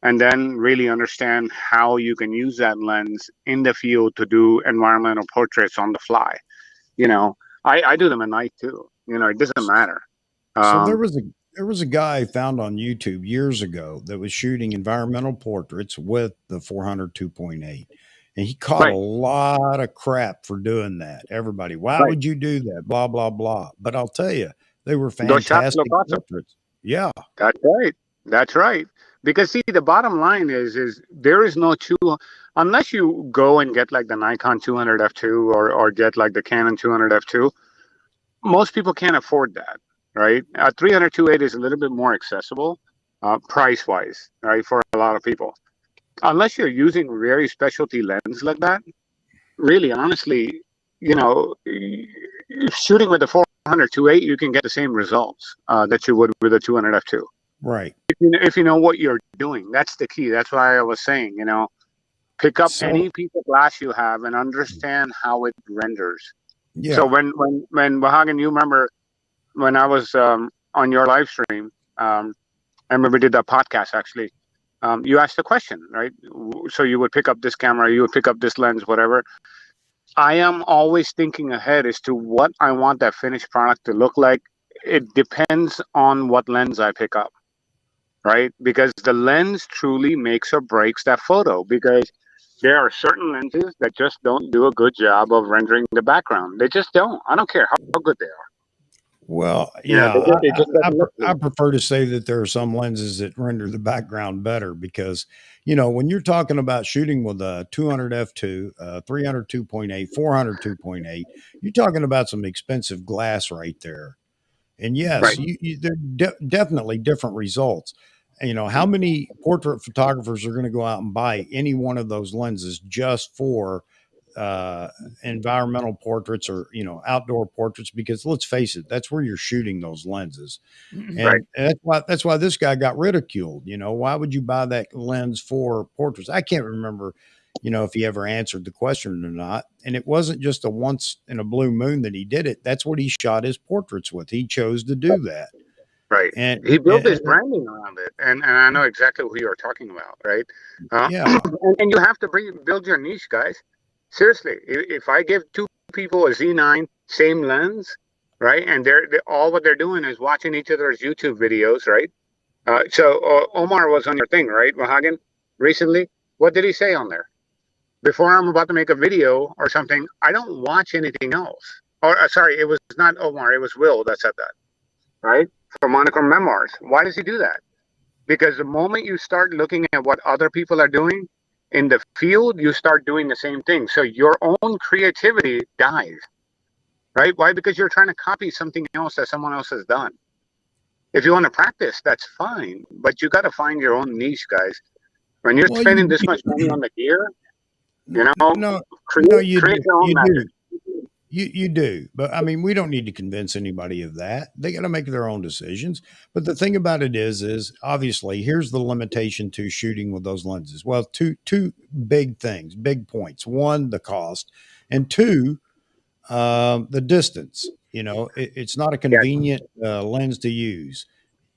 And then really understand how you can use that lens in the field to do environmental portraits on the fly. I do them at night too. It doesn't matter. So there was a guy found on YouTube years ago that was shooting environmental portraits with the 400 2.8. And he caught a lot of crap for doing that. Everybody, why would you do that? Blah, blah, blah. But I'll tell you, they were fantastic portraits. Yeah. That's right. That's right. Because see, the bottom line is there is no unless you go and get like the Nikon 200 f2 or get like the Canon 200 f2, most people can't afford that, right? 300 2.8 is a little bit more accessible price wise, right, for a lot of people. Unless you're using very specialty lens like that, really, honestly, shooting with the 400 2.8, you can get the same results that you would with a 200 f2. Right. If you know what you're doing, that's the key. That's why I was saying, pick up any piece of glass you have and understand how it renders. Yeah. So when Vahagan, you remember when I was on your live stream, I remember we did that podcast actually. You asked the question, right? So you would pick up this camera, you would pick up this lens, whatever. I am always thinking ahead as to what I want that finished product to look like. It depends on what lens I pick up, right? Because the lens truly makes or breaks that photo, because there are certain lenses that just don't do a good job of rendering the background. They just don't. I don't care how good they are. Well, yeah, I prefer to say that there are some lenses that render the background better because, when you're talking about shooting with a 200 f2, 300 2.8, 400 2.8, you're talking about some expensive glass right there. And yes, they're definitely different results. How many portrait photographers are going to go out and buy any one of those lenses just for environmental portraits or outdoor portraits? Because let's face it, that's where you're shooting those lenses, and that's why this guy got ridiculed. Why would you buy that lens for portraits? I can't remember. if he ever answered the question or not. And it wasn't just a once in a blue moon that he did it. That's what he shot his portraits with. He chose to do that. Right. And, He built his and branding around it, and I know exactly who you're talking about, right? yeah, And you have to build your niche, guys. Seriously, if I give two people a Z9, same lens, right, and they're all what they're doing is watching each other's YouTube videos, right? So Omar was on your thing, right, Wahagan, recently. What did he say on there? Before I'm about to make a video or something, I don't watch anything else. Or sorry, it was not Omar, it was Will that said that, right? For Monochrome Memoirs. Why does he do that? Because the moment you start looking at what other people are doing in the field, you start doing the same thing. So your own creativity dies, right? Why? Because you're trying to copy something else that someone else has done. If you want to practice, that's fine, but you got to find your own niche, guys. When you're well, spending this much money on the gear, no, create you your own you magic. do. You do, but I mean, we don't need to convince anybody of that. They got to make their own decisions. But the thing about it is obviously here's the limitation to shooting with those lenses. Well, two big things, big points. One, the cost, and two, the distance. It's not a convenient lens to use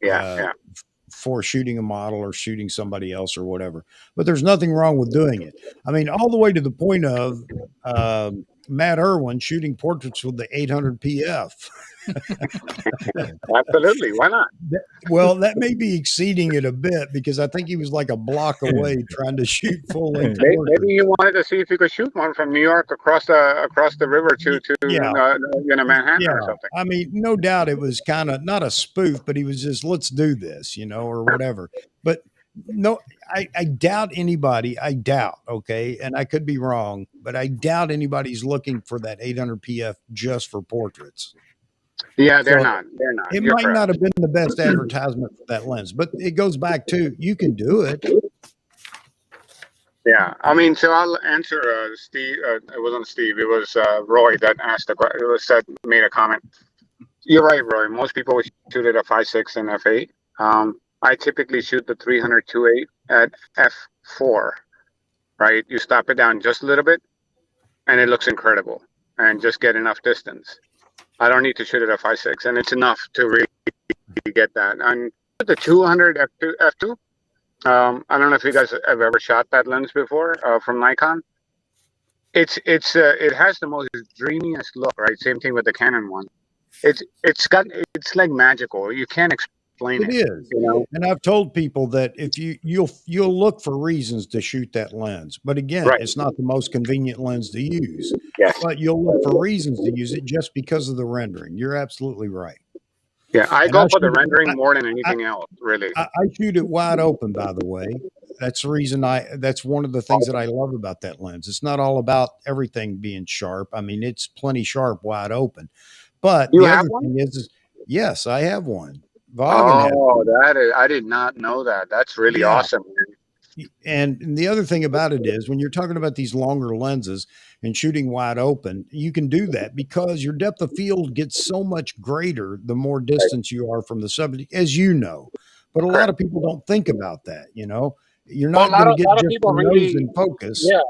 uh, Yeah. for shooting a model or shooting somebody else or whatever. But there's nothing wrong with doing it. I mean, all the way to the point of Matt Irwin shooting portraits with the 800 PF. Absolutely. Why not? Well, that may be exceeding it a bit because I think he was like a block away trying to shoot full length portraits. Maybe you wanted to see if you could shoot one from New York across the river to Manhattan or something. I mean, no doubt it was kind of not a spoof, but he was just, let's do this, or whatever. But no, I doubt anybody, okay, and I could be wrong, but I doubt anybody's looking for that 800 PF just for portraits. Yeah, they're So not. it You're might correct. not have been the best advertisement for that lens, but it goes back to you can do it. Yeah, I mean, so I'll answer Steve. It wasn't Steve. It was Roy that asked the question. It was that made a comment. You're right, Roy. Most people would shoot at a 5.6 and f8. I typically shoot the 300 2.8 at f4. Right, you stop it down just a little bit, and it looks incredible, and just get enough distance. I don't need to shoot at a 5.6, and it's enough to really get that. And the 200 f2. I don't know if you guys have ever shot that lens before from Nikon. It has the most dreamiest look, right? Same thing with the Canon one. It's like magical. You can't explain it. It is, and I've told people that if you'll look for reasons to shoot that lens, but again, Right. it's not the most convenient lens to use. Yes. But you'll look for reasons to use it just because of the rendering. You're absolutely right. Yeah, I And go for the rendering more than anything else, really. I shoot it wide open, by the way. That's the reason that's one of the things that I love about that lens. It's not all about everything being sharp. I mean, it's plenty sharp, wide open. But You the have other one? thing is, yes, I have one. Vaughan has one. I did not know that. That's really Yeah. awesome, man. And the other thing about it is when you're talking about these longer lenses and shooting wide open, you can do that because your depth of field gets so much greater the more distance you are from the subject, as you know. But a lot of people don't think about that, You're not going to get lot of just people the nose really, in focus. yeah.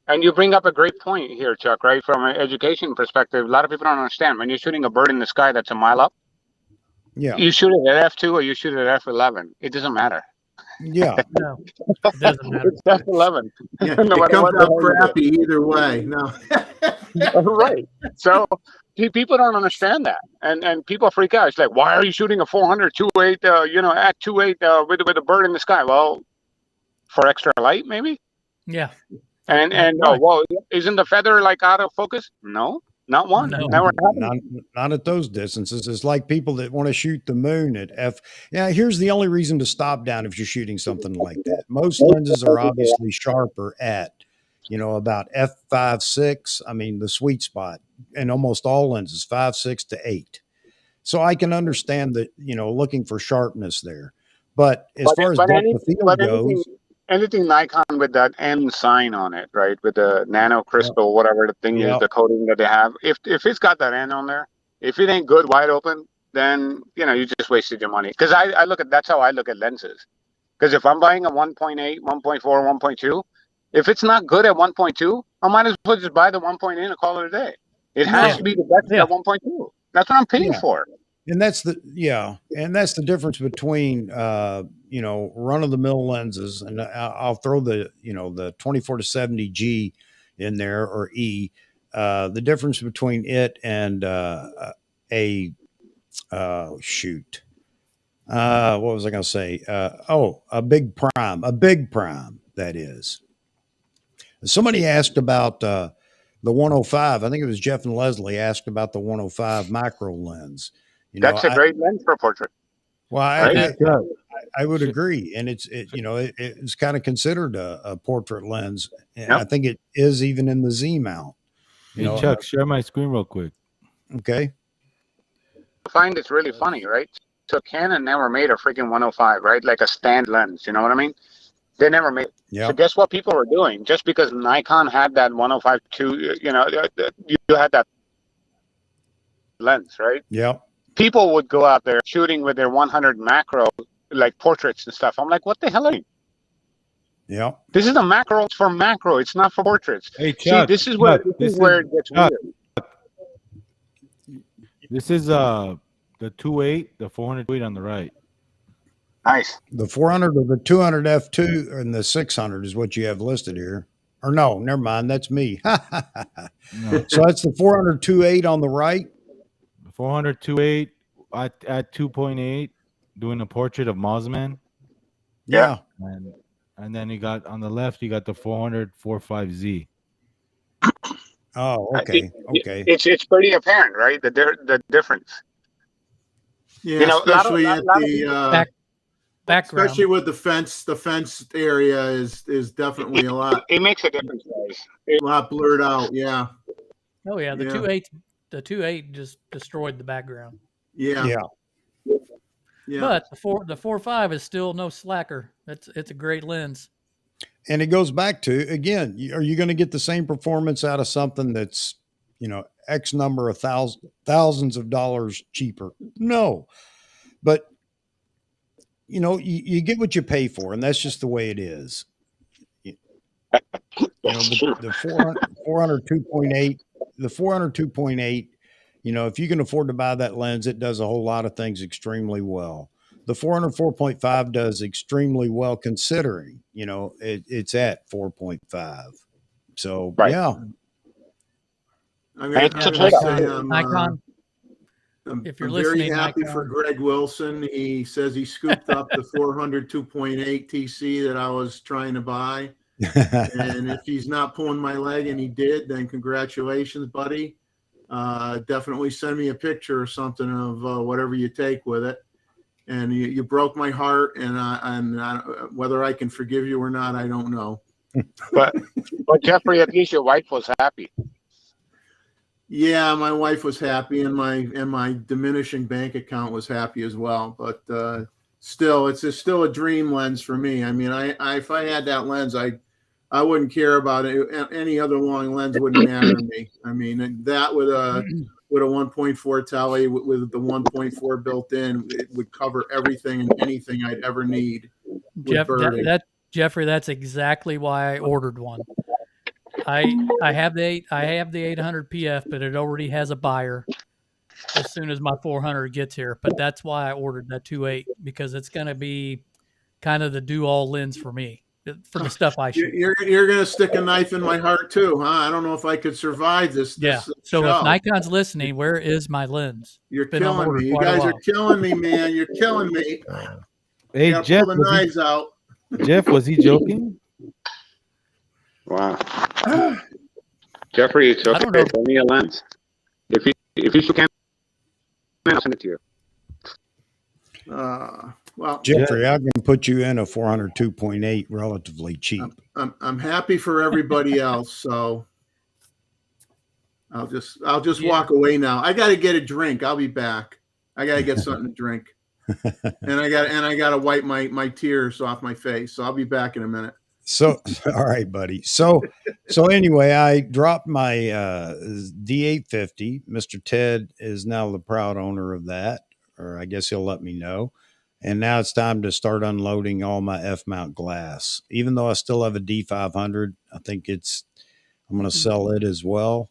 And you bring up a great point here, Chuck, right? From an education perspective, a lot of people don't understand. When you're shooting a bird in the sky that's a mile up, Yeah. you shoot it at f2 or you shoot it at f11. It doesn't matter. Yeah. No, it doesn't matter. It's f11. Yeah, No it matter comes what the out hell you do. crappy either way. No. Right. So people don't understand that, and people freak out. It's like, why are you shooting a 400 2.8? At 2.8 with a bird in the sky? Well, for extra light, maybe. Yeah. And Right. well, isn't the feather like out of focus? No, not one. No. Never happened. Not at those distances. It's like people that want to shoot the moon at f. Yeah, here's the only reason to stop down if you're shooting something like that. Most lenses are obviously sharper at, about f5.6. I mean, the sweet spot, and almost all lenses 5.6 to 8. So I can understand that, looking for sharpness there. But as far as depth of field goes, anything Nikon with that M sign on it, right? With the nano crystal, whatever the thing is, the coating that they have. If it's got that N on there, if it ain't good wide open, then you just wasted your money. Because that's how I look at lenses. Because if I'm buying a 1.8, 1.4, 1.2, If it's not good at 1.2, I might as well just buy the 1.8 and call it a day. It has to be the best at 1.2. That's what I'm paying for. And that's the difference between run of the mill lenses, and I'll throw the 24 to 70 G in there, or E. The difference between it and what was I going to say? A big prime, that is. Somebody asked about the 105. I think it was Jeff and Leslie asked about the 105 macro lens. That's a great lens for portrait. Well, I would agree, and it's kind of considered a portrait lens, and I think it is even in the Z mount. Hey, Chuck, share my screen real quick. Okay. I find it's really funny, right? So Canon never made a freaking 105, right? Like a stand lens, you know what I mean? They never made it. Yeah. So guess what people were doing? Just because Nikon had that 105-2, you had that lens, right? Yeah. People would go out there shooting with their 100 macro, like portraits and stuff. I'm like, what the hell are you? Yeah. This is a macro for macro. It's not for portraits. Hey, Chuck, see, this is where it gets weird. This is the 2.8, the 400 on the right. Nice. The 400 or the 200 f2 and the 600 is what you have listed here. Or no, never mind. That's me. No. So that's the 400 2.8 on the right. 400 2.8 at 2.8, doing a portrait of Mossman. Yeah. And then you got on the left, you got the 400 4.5Z. Oh, okay. Okay. It's pretty apparent, right? The difference. Yeah, especially at the background. Especially with the fence area is definitely a lot. It makes a difference, guys. A lot blurred out. Yeah. Oh yeah, the 2.8 just destroyed the background. Yeah. Yeah. Yeah. But the 4.5 is still no slacker. It's a great lens. And it goes back to, again, are you going to get the same performance out of something that's, X number of thousands of dollars cheaper? No. But, you get what you pay for, and that's just the way it is. The 400 2.8, the 400 2.8, if you can afford to buy that lens, it does a whole lot of things extremely well. The 400 4.5 does extremely well considering, it's at 4.5. So, right. Yeah. Nikon. If you're listening, very happy Nikon. for Greg Wilson. He says he scooped up the 400 2.8 TC that I was trying to buy. And if he's not pulling my leg, and he did, then congratulations, buddy. Definitely send me a picture or something of whatever you take with it. And you broke my heart, and whether I can forgive you or not, I don't know. But Jeffrey, at least your wife was happy. Yeah, my wife was happy, and my diminishing bank account was happy as well. But still, it's still a dream lens for me. I mean, if I had that lens, I wouldn't care about it. Any other long lens wouldn't matter to me. I mean, that with a 1.4 tele with the 1.4 built in, it would cover everything and anything I'd ever need. Jeffrey, that's exactly why I ordered one. I have the 800 PF, but it already has a buyer as soon as my 400 gets here. But that's why I ordered that 2.8, because it's going to be kind of the do-all lens for me, for the stuff I shoot. You're going to stick a knife in my heart too, huh? I don't know if I could survive this. So show. if Nikon's listening, where is my lens? You're killing me. You guys are killing me, man. You're killing me. Hey, Jeff, pull the knives out. Jeff, was he joking? Wow. Jeffrey, it's okay. Send me a lens. If you can, I'll send it to you. Well, Jeffrey, I can put you in a 400 2.8 relatively cheap. I'm happy for everybody else, so I'll just walk away now. I got to get a drink. I'll be back. I got to get something to drink, and I got to wipe my tears off my face. So I'll be back in a minute. So, all right, buddy. So anyway, I dropped my D850. Mr. Ted is now the proud owner of that, or I guess he'll let me know. And now it's time to start unloading all my F mount glass. Even though I still have a D500, I think I'm going to sell it as well.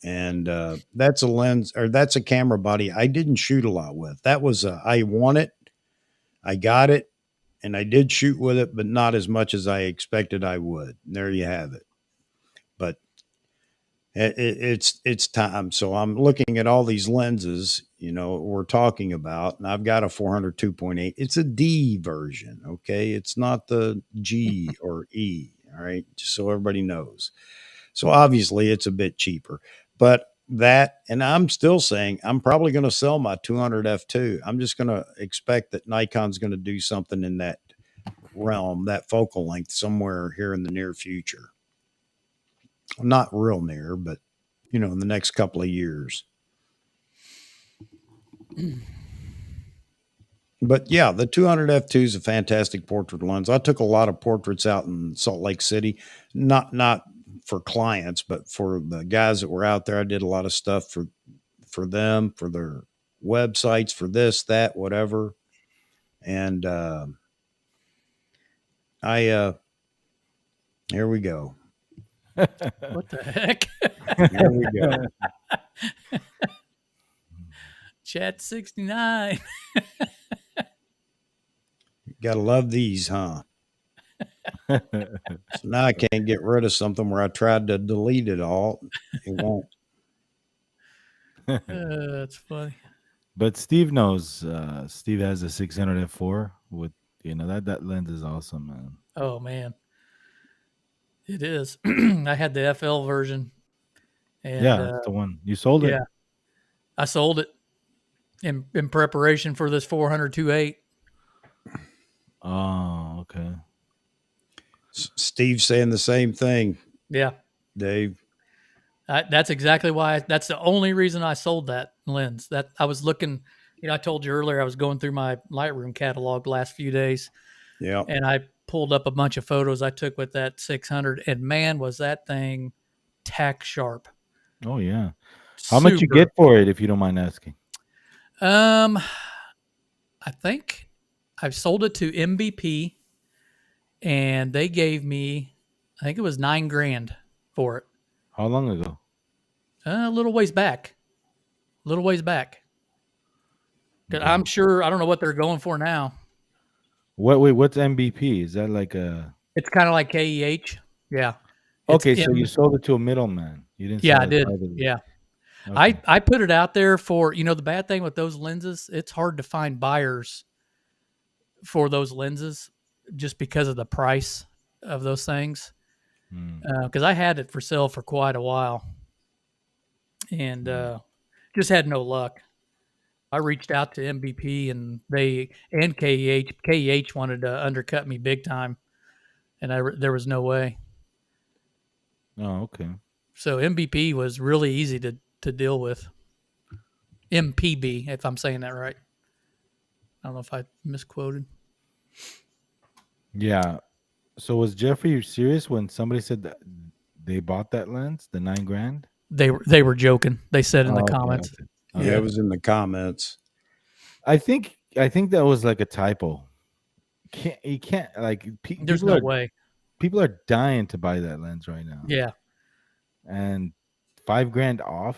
And that's a lens, or that's a camera body I didn't shoot a lot with. I want it, I got it, and I did shoot with it, but not as much as I expected I would. And there you have it. But it's time. So I'm looking at all these lenses, we're talking about, and I've got a 400 2.8. It's a D version. Okay. It's not the G or E. All right. Just so everybody knows. So obviously it's a bit cheaper, but and I'm still saying I'm probably going to sell my 200 F2. I'm just going to expect that Nikon's going to do something in that realm, that focal length somewhere here in the near future. Not real near, but in the next couple of years. But yeah, the 200 F2 is a fantastic portrait lens. I took a lot of portraits out in Salt Lake City, not for clients, but for the guys that were out there. I did a lot of stuff for them, for their websites, for this, that, whatever. And here we go. What the heck? Here we go. Chat 69. Gotta love these, huh? So now I can't get rid of something where I tried to delete it all. It won't. That's funny. But Steve knows. Steve has a 600 f4 with that lens is awesome, man. Oh man, it is. I had the FL version. And, yeah, that's the one you sold it. Yeah, I sold it in preparation for this 400 2.8. Oh, okay. Steve's saying the same thing. Yeah, Dave. That's exactly why. That's the only reason I sold that lens. That I was looking. I told you earlier I was going through my Lightroom catalog the last few days. Yeah, and I pulled up a bunch of photos I took with that 600, and man, was that thing tack sharp. Oh yeah. How much you get for it, if you don't mind asking? I think I've sold it to MVP, and they gave me, I think it was $9,000 for it. How long ago? A little ways back. I'm sure, I don't know what they're going for now. What's MVP? Is that like a? It's kind of like KEH. Yeah. Okay, so you sold it to a middleman. You didn't. Yeah, I did. Yeah. Okay. I put it out there for, the bad thing with those lenses, it's hard to find buyers for those lenses just because of the price of those things. Because I had it for sale for quite a while and just had no luck. I reached out to MVP and KEH wanted to undercut me big time, and there was no way. Oh, okay. So MVP was really easy to deal with. MPB, if I'm saying that right. I don't know if I misquoted. Yeah. So was Jeffrey serious when somebody said that they bought that lens, the $9,000? They were joking. They said in the comments. Okay. Yeah, it was in the comments. I think that was like a typo. You can't like. There's no way. People are dying to buy that lens right now. Yeah. And $5,000 off.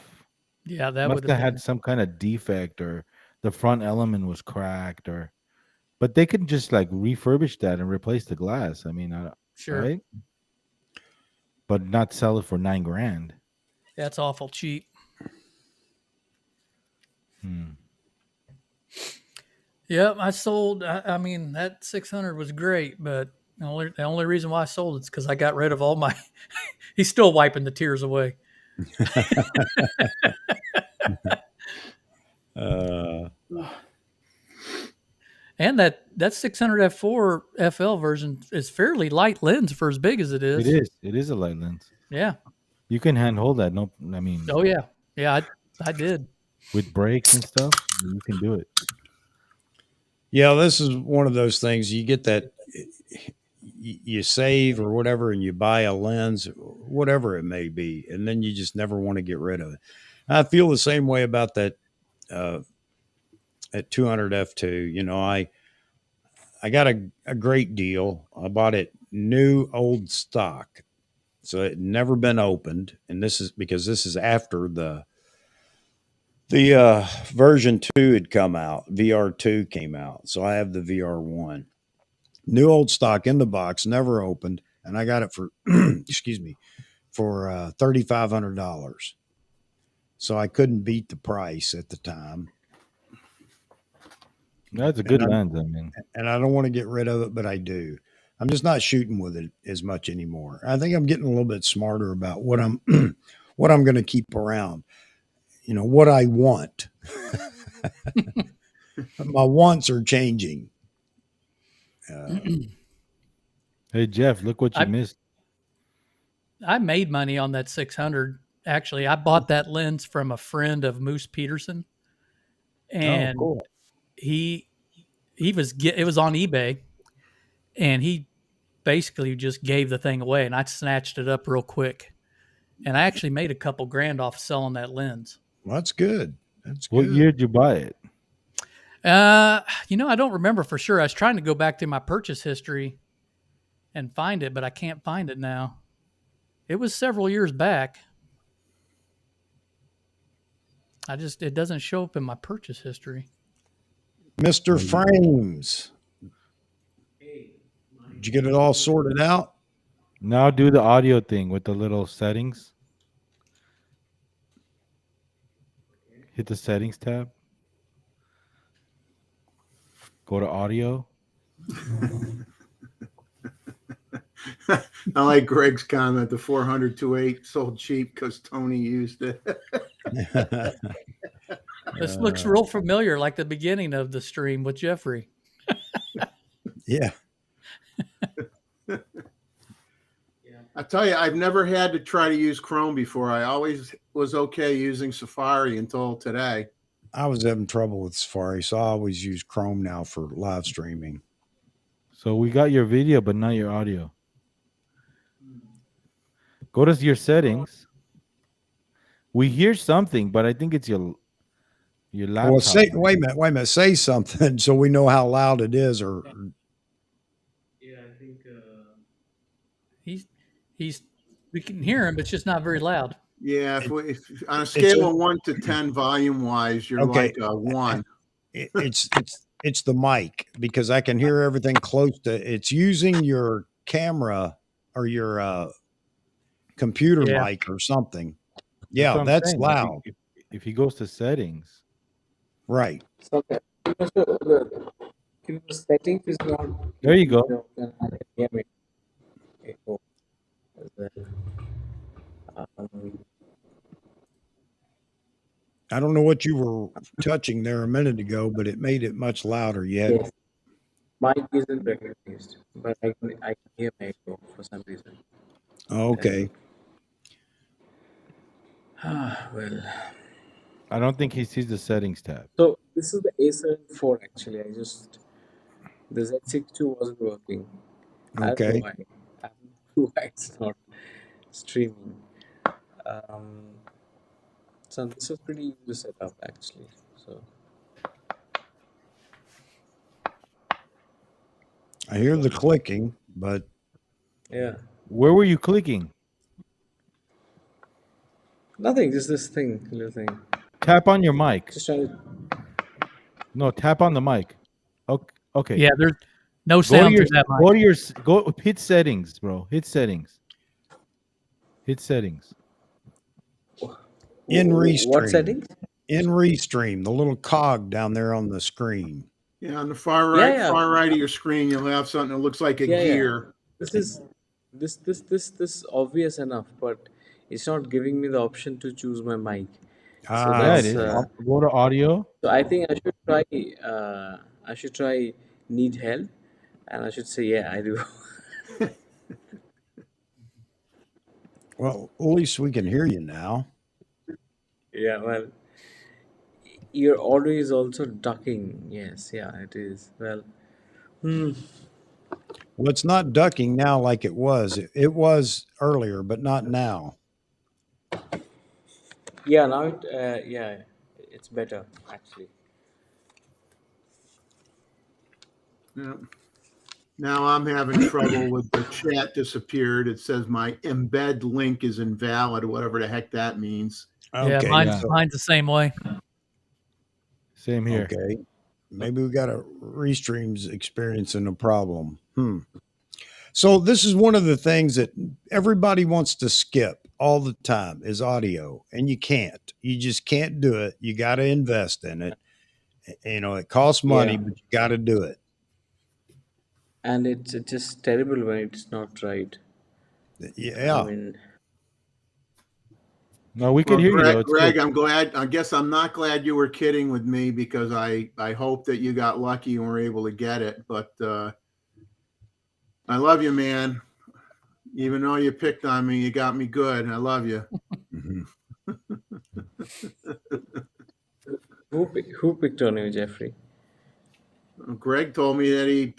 Yeah, that must would have had some kind of defect, or the front element was cracked, but they could just like refurbish that and replace the glass. I mean, sure, right? But not sell it for $9,000. That's awful cheap. Yep, I sold. I mean, that 600 was great, but the only reason why I sold it's because I got rid of all my. He's still wiping the tears away. And that 600 f4 FL version is fairly light lens for as big as it is. It is a light lens. Yeah, you can handhold that. No, I mean. Oh yeah. I did with brakes and stuff. You can do it. Yeah, this is one of those things. You get that. You save or whatever, and you buy a lens, whatever it may be, and then you just never want to get rid of it. I feel the same way about that at 200 f2. I got a great deal. I bought it new old stock. So it never been opened. And this is because this is after the version 2 had come out. VR2 came out. So I have the VR1. New old stock in the box, never opened, and I got it for excuse me, for $3,500. So I couldn't beat the price at the time. That's a good And lens. I mean, I don't want to get rid of it, but I do. I'm just not shooting with it as much anymore. I think I'm getting a little bit smarter about what I'm what I'm going to keep around. You know, what I want. My wants are changing. hey Jeff, look what you I- missed. I made money on that 600. Actually, I bought that lens from a friend of Moose Peterson, and cool. he was it was on eBay, and he basically just gave the thing away, and I snatched it up real quick, and I actually made a couple grand off selling that lens. Well, that's good. That's What good. year did you buy it? You know, I don't remember for sure. I was trying to go back to my purchase history and find it, but I can't find it now. It was several years back. It doesn't show up in my purchase history. Mr. Frames. Did you get it all sorted out? Now do the audio thing with the little settings. Hit the settings tab. Go to audio. I like Greg's comment. The 400 2.8 sold cheap because Tony used it. This looks real familiar, like the beginning of the stream with Jeffrey. Yeah. I tell you, I've never had to try to use Chrome before. I always was okay using Safari until today. I was having trouble with Safari, so I always use Chrome now for live streaming. So we got your video, but not your audio. Go to your settings. We hear something, but I think it's your laptop. Well, wait a minute. Say something so we know how loud it is. Or yeah, I think he's we can hear him, but it's just not very loud. Yeah, if on a scale of 1 to 10, volume wise, you're Okay. like a 1. It's the mic, because I can hear everything close to. It's using your camera or your computer Yeah. mic or something. That's Yeah, what I'm that's saying. loud. If he goes to settings, Right. Okay. The settings is not. there you go. Then I can hear me. Echo. I don't know what you were touching there a minute ago, but it made it much louder. Yet. Yes. Mic isn't recognized, but I can hear my echo for some reason. Okay. Well, I don't think he sees the settings tab. so this is the A7 IV actually. The Z6 II wasn't working. I don't Okay. know why. I don't know why it's not streaming. So this is pretty easy to set up actually. So I hear the clicking, but yeah, Where were you clicking? nothing. Just this thing, little thing. Tap on your mic. Just trying to. No, tap on the mic. Okay. Yeah, there's no Go to sound your through that mic. go to your go hit settings, bro. Hit settings. Hit settings. in Restream. What settings? In Restream, the little cog down there on the screen. Yeah, on the far right, Yeah. far right of your screen, you'll have something that looks like a Yeah. gear. This is this obvious enough, but it's not giving me the option to choose my mic. Yeah, it is. Go to audio. So I think I should try. I should try. Need help, and I should say, yeah, I do. Well, at least we can hear you now. Yeah, well, your audio is also ducking. Yes, yeah, it is. Well, Well, it's not ducking now like it was. It was earlier, but not now. yeah, now it's better actually. Yeah. Now I'm having trouble with the chat disappeared. It says my embed link is invalid, whatever the heck that means. Yeah, Okay. mine's So, mine's the same way. Same here. okay. Maybe we got a Restream's experiencing a problem. So this is one of the things that everybody wants to skip all the time is audio, and you can't. You just can't do it. You got to invest in it. You know, it costs money, Yeah, but you got to do it. and it's just terrible when it's not right. I Yeah. mean, No, we could Well, hear you though. It's Greg, good. I'm glad. I guess I'm not glad you were kidding with me because I hope that you got lucky and were able to get it. But I love you, man. Even though you picked on me, you got me good. I love you. Mhm. who picked on you, Jeffrey? Greg told me that he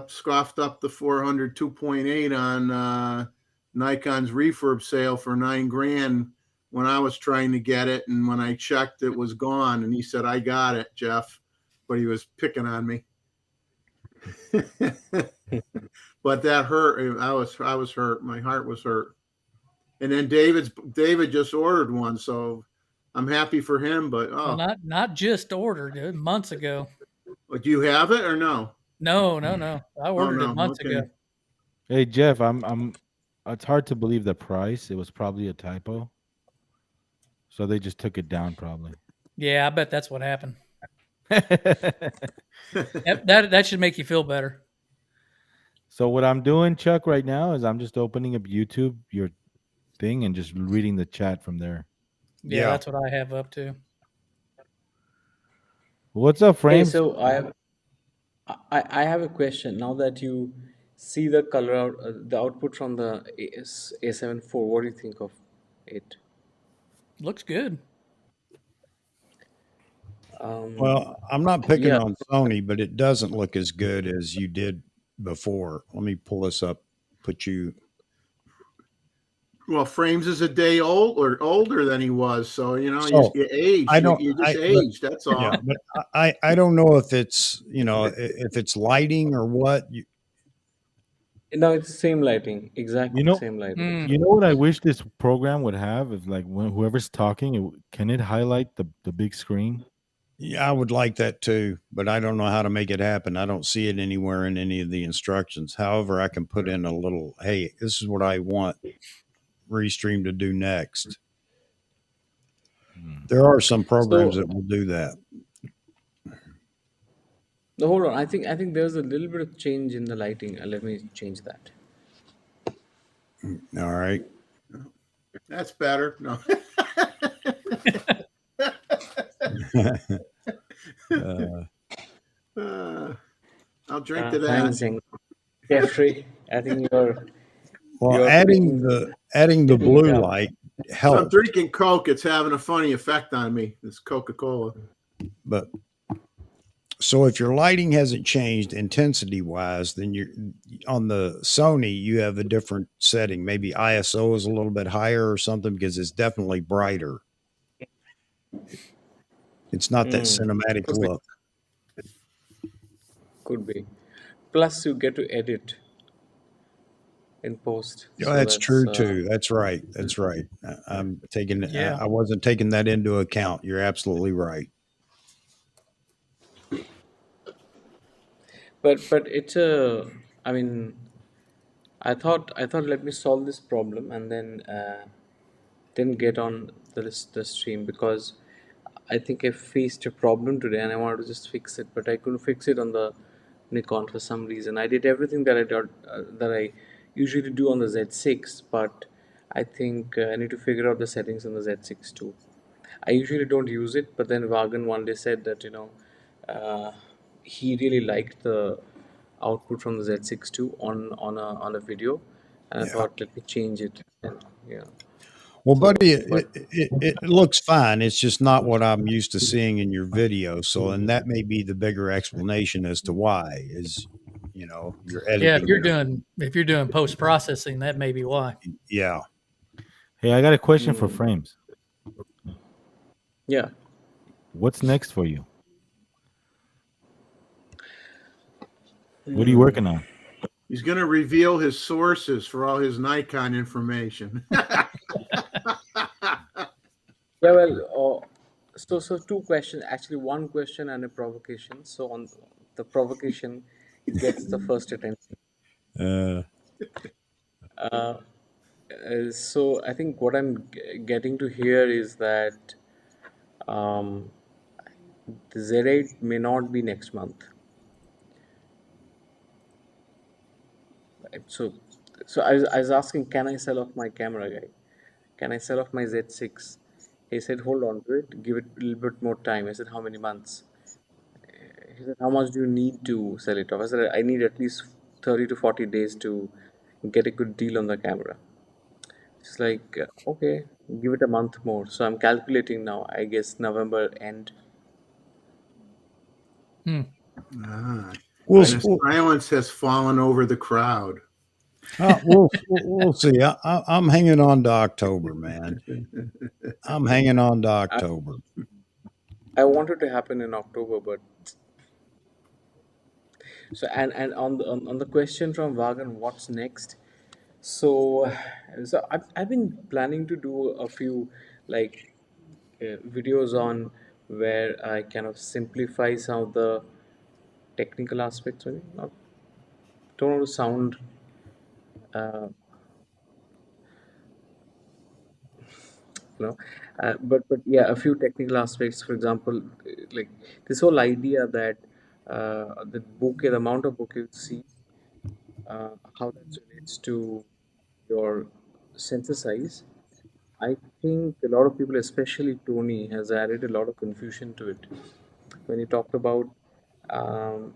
scoffed up the 400 2.8 on Nikon's refurb sale for $9,000 when I was trying to get it. And when I checked, it was gone. And he said, I got it, Jeff. But he was picking on me. But that hurt. I was hurt. My heart was hurt. And then David just ordered one. So I'm happy for him. But Well, not just ordered months ago. do you have it or no? No. I ordered no. it months Okay. ago. Hey Jeff, I'm it's hard to believe the price. It was probably a typo. So they just took it down probably. Yeah, I bet that's what happened. That should make you feel better. So what I'm doing, Chuck, right now is I'm just opening up YouTube, your thing, and just reading the chat from there. Yeah, that's what I have up to. What's up, Hey, Frames? so I have a question. Now that you see the color out, the output from the A7 IV, what do you think of it? Looks good. Well, I'm not picking Yeah. on Sony, but it doesn't look as good as you did before. Let me pull this up. Put you. Well, Frames is a day older than he was, so you know So you age. I don't. You just But aged. That's all. yeah, but I don't know if it's if it's lighting or what. No, it's the same lighting, exactly You the know, same lighting. you know what I wish this program would have is like when whoever's talking, can it highlight the big screen? Yeah, I would like that too, but I don't know how to make it happen. I don't see it anywhere in any of the instructions. However, I can put in a little, hey, this is what I want Restream to do next. There are some programs So that will do that. no, hold on. I think there's a little bit of change in the lighting. Let me change that. All right. That's better. No. I'll drink to that. Thanks, Jeffrey. I think Well, you're adding the blue Yeah. light So I'm helps, drinking Coke. It's having a funny effect on me. This Coca-Cola. but so if your lighting hasn't changed intensity wise, then you're on the Sony, you have a different setting. Maybe ISO is a little bit higher or something because it's definitely brighter. It's not that cinematic Could be. look. Could be. Plus, you get to edit in post. Yeah, So that's true that's too. That's right. That's right. I'm taking. Yeah. I wasn't taking that into account. You're absolutely right. but it's a. I mean, I thought let me solve this problem and then get on the stream because I think I faced a problem today and I wanted to just fix it, but I couldn't fix it on the Nikon for some reason. I did everything that I usually do on the Z6, but I think I need to figure out the settings on the Z6 too. I usually don't use it, but then Vagan one day said that he really liked the output from the Z6 too on a video, and I Yeah. thought let me change it. And, yeah. Well, So, buddy, but it looks fine. It's just not what I'm used to seeing in your video. So, and that may be the bigger explanation as to why is, you're Yeah, editing. if you're doing post processing, that may be why. Yeah. Hey, I got a question for Frames. yeah. What's next for you? What are you working on? He's going to reveal his sources for all his Nikon information. Yeah, well, so two questions, actually one question and a provocation. So on the provocation gets the first attention. Uh, Uh, so I think what I'm getting to here is that um, the Z8 may not be next month. Right? So I was asking, can I sell off my camera guy? Can I sell off my Z6? He said, hold on to it, give it a little bit more time. I said, how many months? He said, how much do you need to sell it off? I said, I need at least 30 to 40 days to get a good deal on the camera. It's like, okay, give it a month more. So I'm calculating now, I guess November end. And we'll, the silence has fallen over the crowd. we'll see. I'm hanging on to October, man. I'm hanging on to October. I want it to happen in October, but so and on the question from Vagan, what's next? So I've been planning to do a few like videos on where I kind of simplify some of the technical aspects. Maybe not, don't want to sound uh, you know, but yeah, a few technical aspects. For example, like this whole idea that the bokeh, the amount of bokeh you see, how that relates to your sensor size. I think a lot of people, especially Tony, has added a lot of confusion to it. When he talked about um,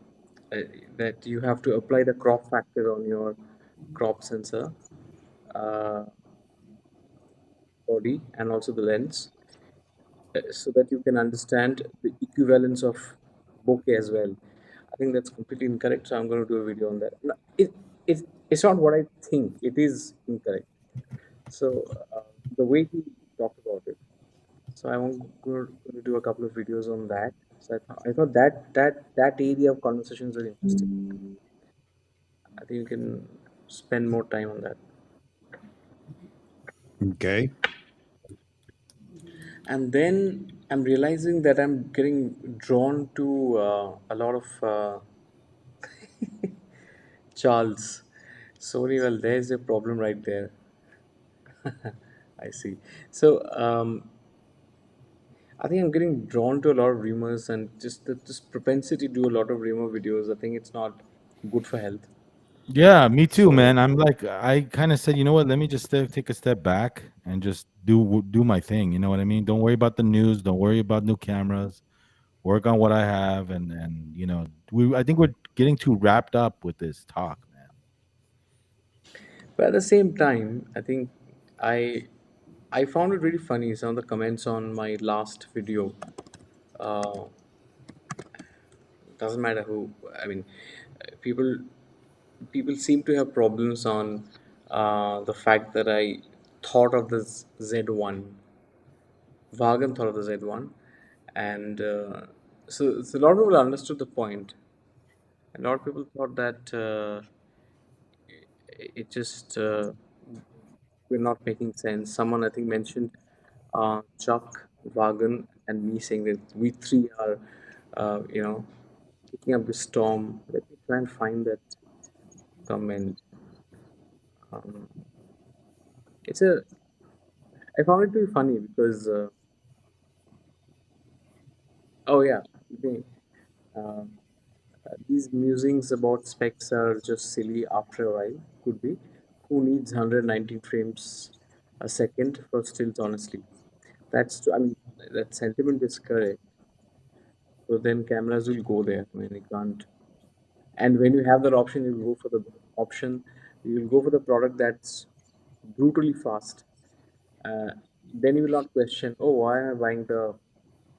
uh, that you have to apply the crop factor on your crop sensor uh, body and also the lens, so that you can understand the equivalence of bokeh as well. I think that's completely incorrect, so I'm going to do a video on that. No, it's not what I think, it is incorrect. So the way he talked about it. So I'm going to do a couple of videos on that. So I thought that area of conversation is very interesting. I think you can spend more time on that. Okay. And then I'm realizing that I'm getting drawn to a lot of Charles. Sorry, well, there's a problem right there. I see. So I think I'm getting drawn to a lot of rumors and just this propensity to do a lot of rumor videos. I think it's not good for health. Yeah, me too, So man. I'm like, I kind of said, you know what? Let me just take a step back and just do my thing. You know what I mean? Don't worry about the news. Don't worry about new cameras. Work on what I have, and I think we're getting too wrapped up with this talk, man. but at the same time, I think I I found it really funny. Some of the comments on my last video. Uh, doesn't matter who. I mean, people seem to have problems on the fact that I thought of this Z1. Vagan thought of the Z1, and so a lot of people understood the point. A lot of people thought that it just we're not making sense. Someone I think mentioned Chuck, Vagan, and me saying that we three are, picking up the storm. Let me try and find that comment. Um, it's a. I found it to be funny because. Oh yeah, okay. Uh, these musings about specs are just silly after a while. Could be. Who needs 119 frames a second for stills? Honestly, that's. I mean, that sentiment is correct. So then cameras will go there. I mean, you can't. And when you have that option, you'll go for the option. You'll go for the product that's brutally fast. Uh, then you will not question, oh, why am I buying the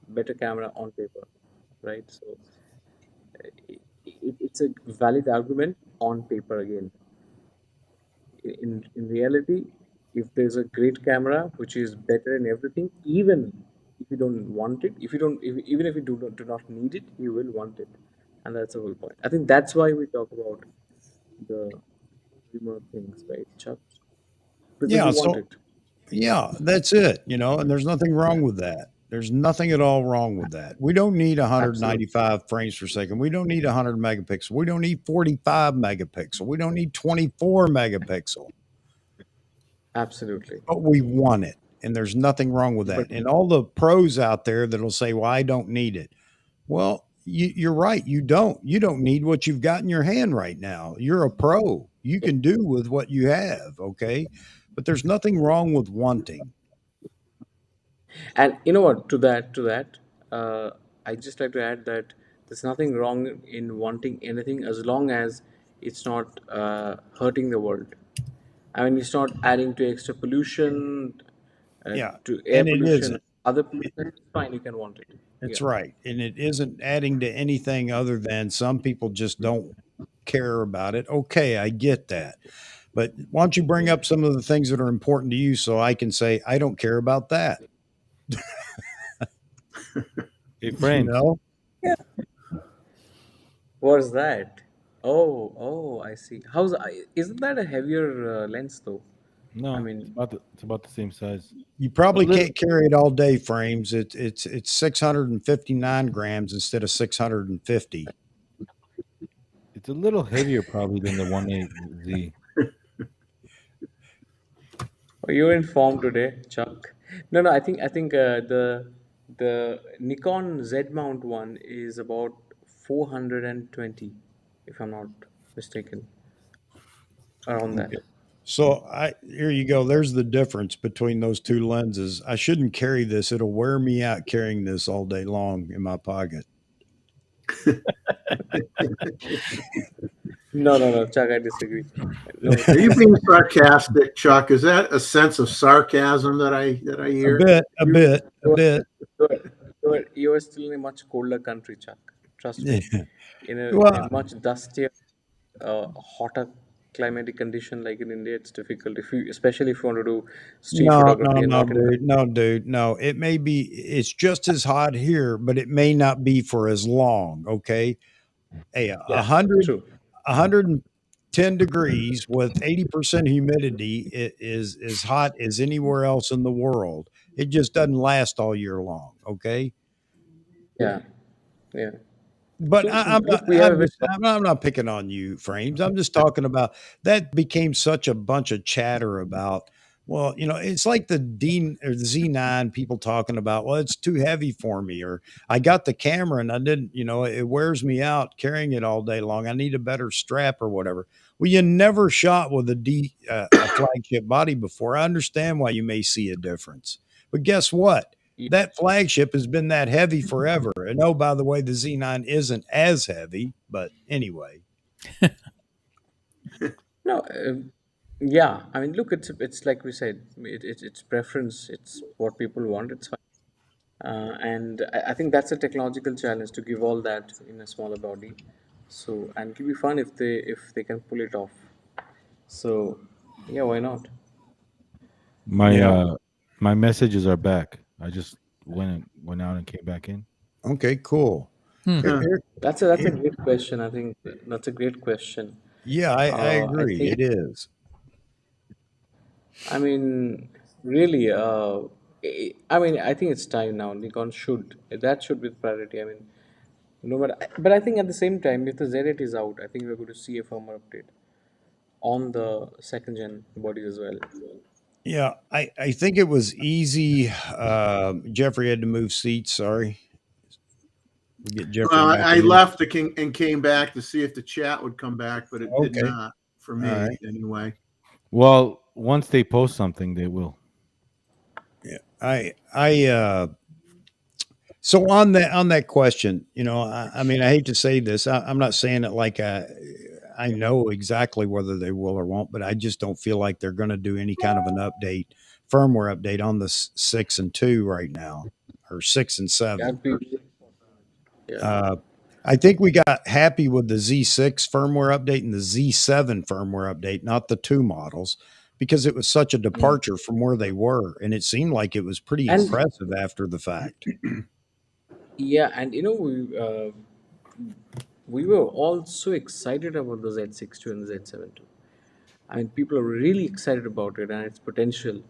better camera on paper, right? So it's a valid argument on paper again. In reality, if there's a great camera which is better in everything, even if you don't want it, if you don't, even if you do not need it, you will want it, and that's the whole point. I think that's why we talk about the more things, right, Chuck? Because Yeah. you want So it. yeah, that's it. And there's nothing wrong with that. There's nothing at all wrong with that. We don't need Absolutely. 195 frames per second. We don't need 100 megapixel. We don't need 45 megapixel. We don't need 24 megapixel. Absolutely. But we want it. And there's nothing wrong with But that. And all the pros out there that'll say, well, I don't need it. Well, you're right. You don't. You don't need what you've got in your hand right now. You're a pro. You can do with what you have. Okay. But there's nothing wrong with wanting. and you know what? To that, uh, I just like to add that there's nothing wrong in wanting anything as long as it's not hurting the world. I mean, it's not adding to extra pollution, Yeah. to air And it pollution, isn't. other pollution. It's fine. You can want it. It's Yeah. right. And it isn't adding to anything other than some people just don't care about it. Okay, I get that. But why don't you bring up some of the things that are important to you so I can say, I don't care about that? Hey, You frames. know? What's that? Oh, I see. Isn't that a heavier lens though? I No, mean, it's about the same size. You A probably little. can't carry it all day frames. It's 659 grams instead of 650. It's a little heavier probably than the 1.8 Z. oh, you're in form today, Chuck. No, I think the Nikon Z mount one is about 420, if I'm not mistaken, around that. Okay. So I here you go. There's the difference between those two lenses. I shouldn't carry this. It'll wear me out carrying this all day long in my pocket. No, Chuck, I disagree. No, Are you being sarcastic, Chuck? Is that a sense of sarcasm that I A hear? bit, a you bit, a you're, bit. you're still in a much colder country, Chuck. Trust me. Yeah. In a Well, much dustier, hotter climatic condition like in India, it's difficult. Especially if you want to do street no, no, photography and no, not in. dude. No, dude. No, it may be, it's just as hot here, but it may not be for as long. Okay. Hey, Yeah, 110 degrees with 80% humidity is as hot as anywhere else in the world. It just doesn't last all year long. Okay. yeah, yeah. But So look, we have a very I'm not picking on you, frames. I'm just talking about that became such a bunch of chatter about. Well, it's like the D or the Z9 people talking about. Well, it's too heavy for me, or I got the camera and I didn't. It wears me out carrying it all day long. I need a better strap or whatever. Well, you never shot with a flagship body before. I understand why you may see a difference, but guess what? That flagship has been that heavy forever. And oh, by the way, the Z9 isn't as heavy, but anyway. no. Yeah, I mean, look, it's like we said, it's preference. It's what people want. It's fine. And I think that's a technological challenge to give all that in a smaller body. So, and it'll be fun if they can pull it off. So, yeah, why not? My Yeah. my messages are back. I just went out and came back in. Okay, cool. Hmm. Here- Yeah. here- That's a here- great question. I think that's a great question. yeah, I I agree. think It is. I mean, really, I mean, I think it's time now. Nikon should be the priority. I mean, no matter, but I think at the same time, if the Z8 is out, I think we're going to see a firmware update on the second gen bodies as well. Yeah, I think it was easy. Jeffrey had to move seats. Sorry. We'll get Jeffrey Well, back I in. left and came back to see if the chat would come back, but it did Okay. not for me All right. anyway. Well, once they post something, they will. Yeah. So on that question, I mean, I hate to say this. I'm not saying it like I know exactly whether they will or won't, but I just don't feel like they're going to do any kind of an firmware update on the 6 and 2 right now, or 6 and 7. That'd be, yeah. I think we got happy with the Z6 firmware update and the Z7 firmware update, not the 2 models, because it was such a departure from where they were, and it seemed like it was pretty And impressive after the fact. yeah, and we were all so excited about the Z6 II and the Z7 II. I mean, people are really excited about it and its potential.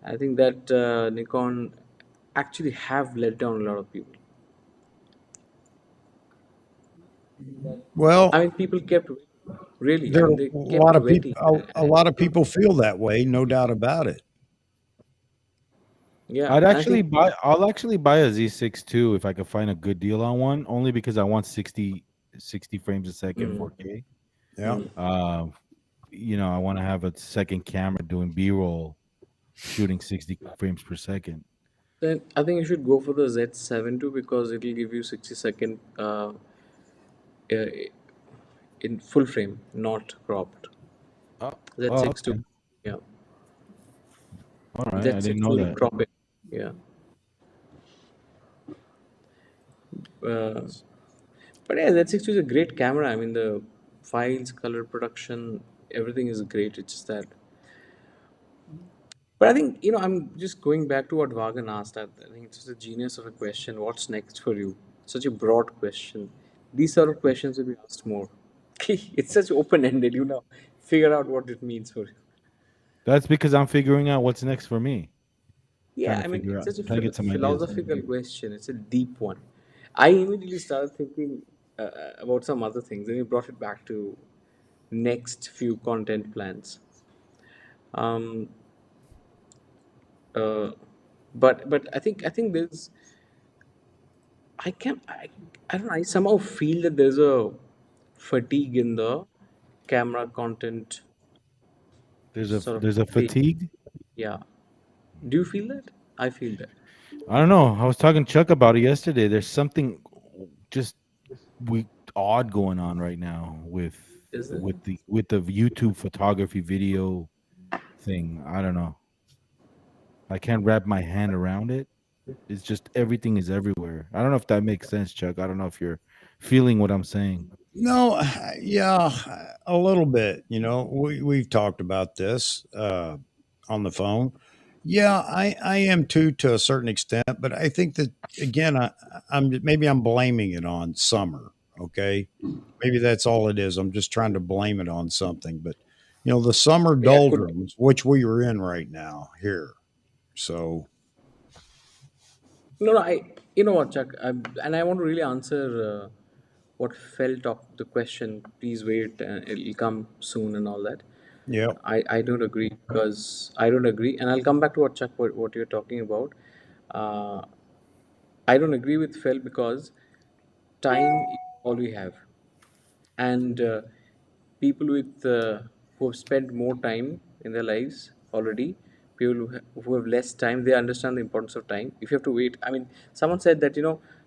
I think that Nikon actually have let down a lot of people. Well, I mean, people kept waiting. Really. I there are mean, a they kept lot of people. waiting. A lot of people feel that way, no doubt about it. Yeah, I'd and I actually think buy. I'll actually buy a Z6 too if I could find a good deal on one. Only because I want 60 frames a second, 4K. Yeah. I want to have a second camera doing B-roll, shooting 60 frames per second. then I think you should go for the Z7 too, because it'll give you 60-second uh, in full frame, not cropped. Oh, Z6 too. okay. Yeah. All right. I didn't Z6 know will that. crop it. Yeah. Uh, but yeah, Z6 is a great camera. I mean, the files, color production, everything is great. It's just that. But I think, I'm just going back to what Vagan asked. I think it's just a genius of a question. What's next for you? Such a broad question. These sort of questions will be asked more. It's such open ended, figure out what it means for you. That's because I'm figuring out what's next for me. Yeah, I mean, it's such a Trying to get some ideas. philosophical question. It's a deep one. I immediately started thinking about some other things, and you brought it back to next few content plans. Um, uh, but I think there's I don't know, I somehow feel that there's a fatigue in the camera content sort of There's a space. fatigue. Yeah. Do you feel that? I feel that. I don't know. I was talking to Chuck about it yesterday. There's something just we odd going on right now Is it? with the YouTube photography video thing. I don't know. I can't wrap my hand around it. It's just everything is everywhere. I don't know if that makes sense, Chuck. I don't know if you're feeling what I'm saying. No, yeah, a little bit. We've talked about this on the phone. Yeah, I am too, to a certain extent, but I think that again, I'm blaming it on summer. Okay, maybe that's all it is. I'm just trying to blame it on something. But the summer Yeah, could be. doldrums, which we are in right now here. So No, no, you know what, Chuck, and I want to really answer what felt of the question. Please wait, it'll come soon, and all that. yeah, I don't agree, because I don't agree, and I'll come back to what Chuck, what you're talking about. Uh, I don't agree with Fell because time is all we have, and people who have spent more time in their lives already, people who have less time, they understand the importance of time. If you have to wait, I mean, someone said that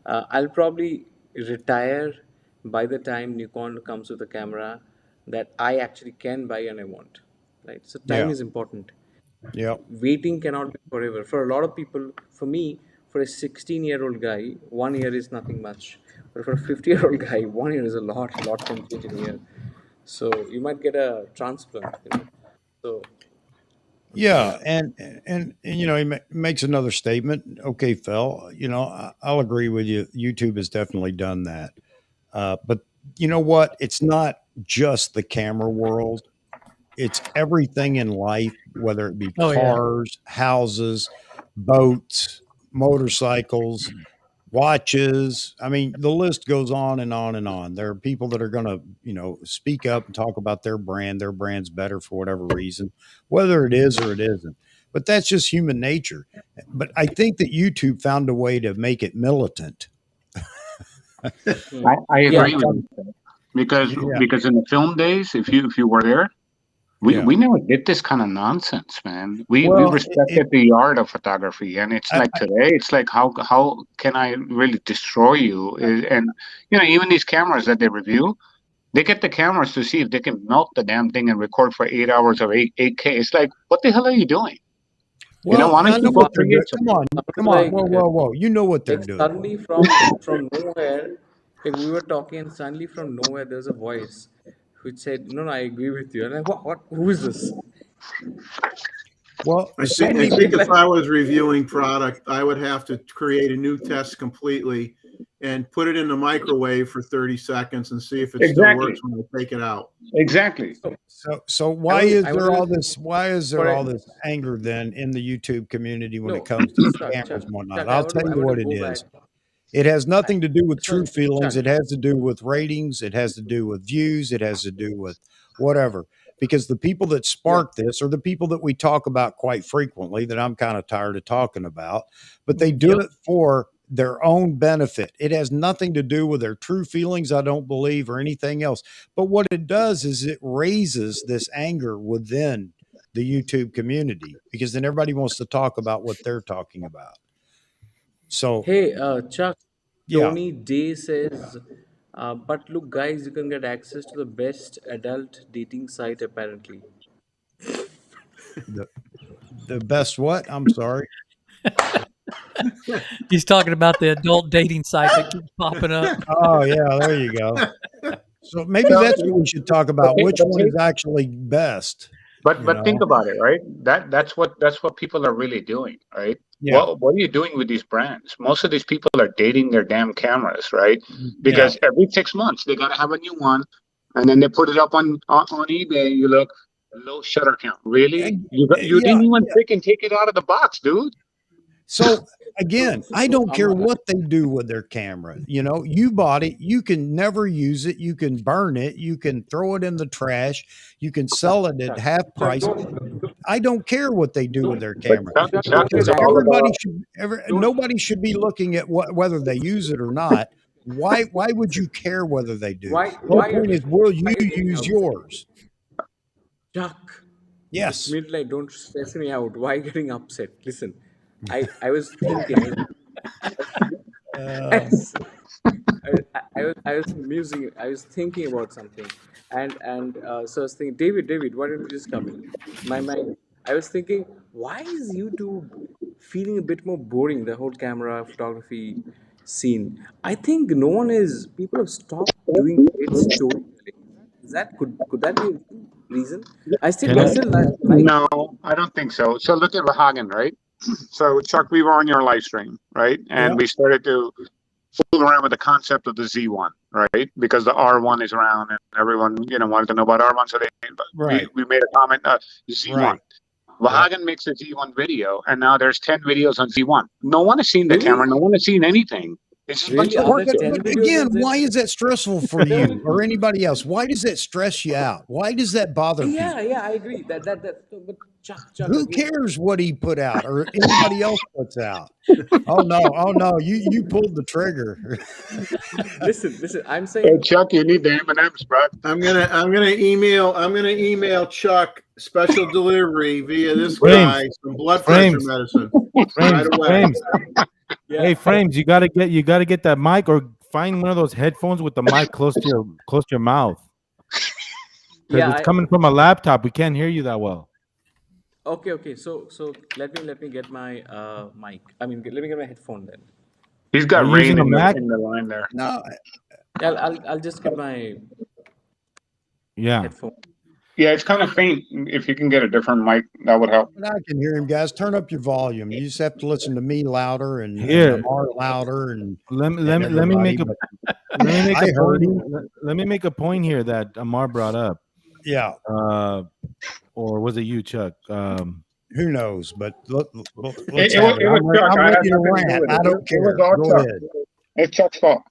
I'll probably retire by the time Nikon comes with a camera that I actually can buy and I want, right? So time yeah, is important. yeah, Waiting cannot be forever. For a lot of people, for me, for a 16-year-old guy, 1 year is nothing much. But for a 50-year-old guy, 1 year is a lot. A lot can change in a year. So you might get a transplant. So yeah, yeah, and he makes another statement. Okay, Phil, I'll agree with you. YouTube has definitely done that. But you know what? It's not just the camera world. It's everything in life, whether it be Oh yeah. cars, houses, boats, motorcycles, watches. I mean, the list goes on and on and on. There are people that are going to, speak up and talk about their brand. Their brand's better for whatever reason, whether it is or it isn't. But that's just human nature. But I think that YouTube found a way to make it militant. I yeah, agree with you, sir. because Yeah, because in the film days, if you were there, we yeah. we never did this kind of nonsense, man. We Well, respected the art of photography, and it's like today, it's like how can I really destroy you? And even these cameras that they review, they get the cameras to see if they can melt the damn thing and record for 8 hours of 8K. It's like, what the hell are you doing? well, Why I don't know you what go they're create doing. something? Come sounds on, like whoa, whoa, whoa. You know what they're like doing. suddenly from nowhere, like we were talking, and suddenly from nowhere there's a voice which said, "No, no, I agree with you." And like, what? Who is this? Well, I so think I many think people. if I was reviewing product, I would have to create a new test completely and put it in the microwave for 30 seconds and see if it still Exactly. works when I take it out. Exactly. So why would- is I would there all always- this? Why is there but I- all this anger then in the YouTube community when No, it comes to Chuck, cameras Chuck, and whatnot? Chuck, I'll tell you what it go is. back. It has nothing to do with true Chuck, feelings. Chuck. It has to do with ratings. It has to do with views. It has to do with whatever. Because the people that spark this are the people that we talk about quite frequently that I'm kind of tired of talking about, but they do it for their own benefit. It has nothing to do with their true feelings, I don't believe, or anything else. But what it does is it raises this anger within the YouTube community because then everybody wants to talk about what they're talking about. So, Hey, Chuck, yeah, Tony Day says, but look, guys, you can get access to the best adult dating site apparently. the best what? I'm sorry. He's talking about the adult dating site that keeps popping up. Oh, yeah, there you go. So maybe that's what we should talk about. Which one is actually best? But think about it, right? That's what people are really doing, right? Yeah. What are you doing with these brands? Most of these people are dating their damn cameras, right? Because every 6 months they gotta have a new one, and then they put it up on eBay. You look low shutter count. Really? You didn't even freaking take it out of the box, dude. So again, I don't care what they do with their camera. You bought it, you can never use it, you can burn it, you can throw it in the trash, you can sell it at half price. I don't care what they do with their camera. Chuck is all about. Nobody should be looking at whether they use it or not. Why would you care whether they do? Why- The whole why- point is, will you why- use yours? Chuck, Yes. midlight, don't stress me out. Why getting upset? Listen, I was thinking. I was musing. I was thinking about something, and so I was thinking, David, why don't you just come in? My mind. I was thinking, why is YouTube feeling a bit more boring? The whole camera photography scene. I think people have stopped doing great storytelling. Could that be a reason? I still like. No, I don't think so. So look at Vahagan, right? So Chuck, we were on your live stream, right? And we started to fool around with the concept of the Z1, right? Because the R1 is around and everyone, wanted to know about R1. So we made a comment, Z1. Right. Vahagan makes a Z1 video, and now there's 10 videos on Z1. No one has seen the camera. No one has seen anything. It's just a bunch of Really? work. But again, why is that stressful for you or anybody else? Why does that stress you out? Why does that bother people? Yeah, I agree. But Chuck, Who again, cares what he put out or anybody else puts out? Oh no, you pulled the trigger. listen. I'm Hey, saying Chuck, you need the M&Ms, bro. I'm gonna email Chuck special delivery via this Frames. guy some blood pressure Frames. medicine. Frames, away. frames. Yeah. Hey, frames, you gotta get that mic or find one of those headphones with the mic close to your mouth. Because Yeah, it's coming from a laptop. We can't hear you that well. Okay. So let me get my mic. I mean, let me get my headphone then. He's got Are you rain using a in Mac? the line there. No, I'll just get my Yeah. headphone. Yeah, it's kind of faint. If you can get a different mic, that would help. but I can hear him, guys. Turn up your volume. You just have to listen to me louder and Here. Amar louder and Let me make a I heard point. Let me make a point here that Amar brought up. yeah. Or was it you, Chuck? Who knows? But let's It have it. was Chuck. I'm I had ready to nothing to do rant. with it. I don't It care. was all Go Chuck. ahead. It's Chuck's fault.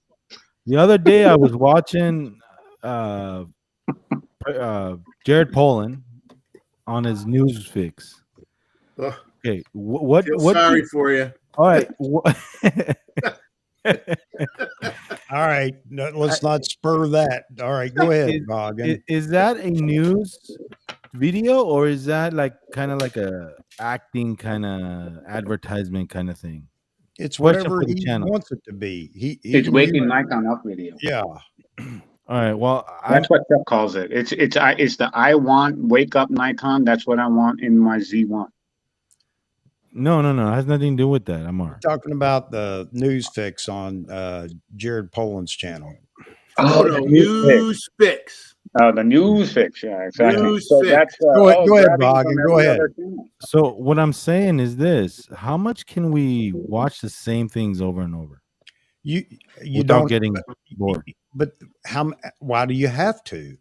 The other day I was watching Jared Polin on his news fix. Ugh, Okay, what? feel sorry for you. All right. All right. No, let's not spur that. All right. Go ahead, Bogan. Is that a news video or is that kind of like a acting kind of advertisement kind of thing? It's Question whatever for the he channel. wants it to be. It's waking Nikon up video. Yeah. All right. Well, That's what Chuck calls it. It's the I want wake up Nikon. That's what I want in my Z1. no. It has nothing to do with that, Amar. Talking about the news fix on Jared Poland's channel. Oh, no, news fix. The news fix. Yeah, exactly. News So fix. that's Go ahead, grabbing Bogan, from go every ahead. other channel. So what I'm saying is this: how much can we watch the same things over and over? You without don't. getting bored. But why do you have to?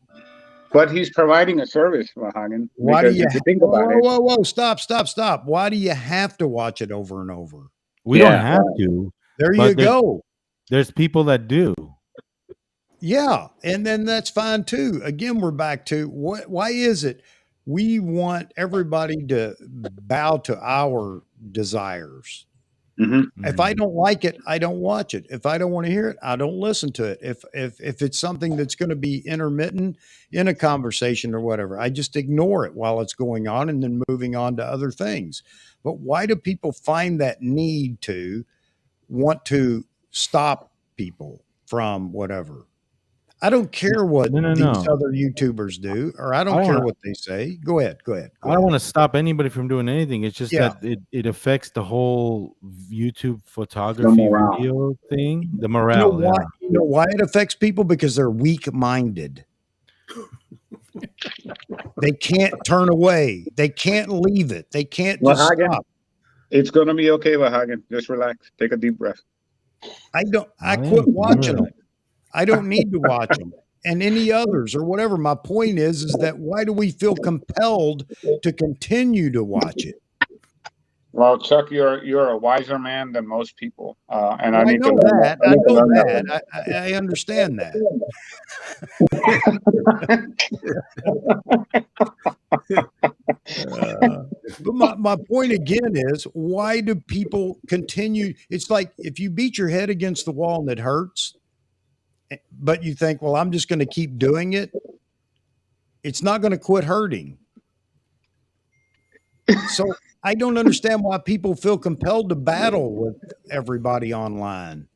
But he's providing a service, Vahagan. Why do Because you? if you think Whoa, about whoa, it, whoa, whoa! Stop! Why do you have to watch it over and over? We don't yeah, have to, There you but go. there's people that do. Yeah, and then that's fine too. Again, we're back to why is it we want everybody to bow to our desires? hmm If I don't like it, I don't watch it. If I don't want to hear it, I don't listen to it. If it's something that's going to be intermittent in a conversation or whatever, I just ignore it while it's going on and then moving on to other things. But why do people find that need to want to stop people from whatever? I don't care what No. these other YouTubers do, or I I don't don't care wanna, what they say. Go ahead. I don't want to stop anybody from doing anything. It's just Yeah. that it affects the whole YouTube the photography morale. video thing, the You know morale. why? Yeah. You know why it affects people? Because they're weak-minded. They can't turn away. They can't leave it. They can't just Vahagan, stop. it's gonna be okay, Vahagan. Just relax. Take a deep breath. I I quit am. watching them. Relax. I don't need to watch them and any others or whatever. My point is that why do we feel compelled to continue to watch it? Well, Chuck, you're a wiser man than most people, and Well, I I need to know learn that. that. I I need to know learn that that. from you. I understand that. But my point again is why do people continue? It's like if you beat your head against the wall and it hurts, but you think, well, I'm just going to keep doing it. It's not going to quit hurting. So I don't understand why people feel compelled to battle with everybody online.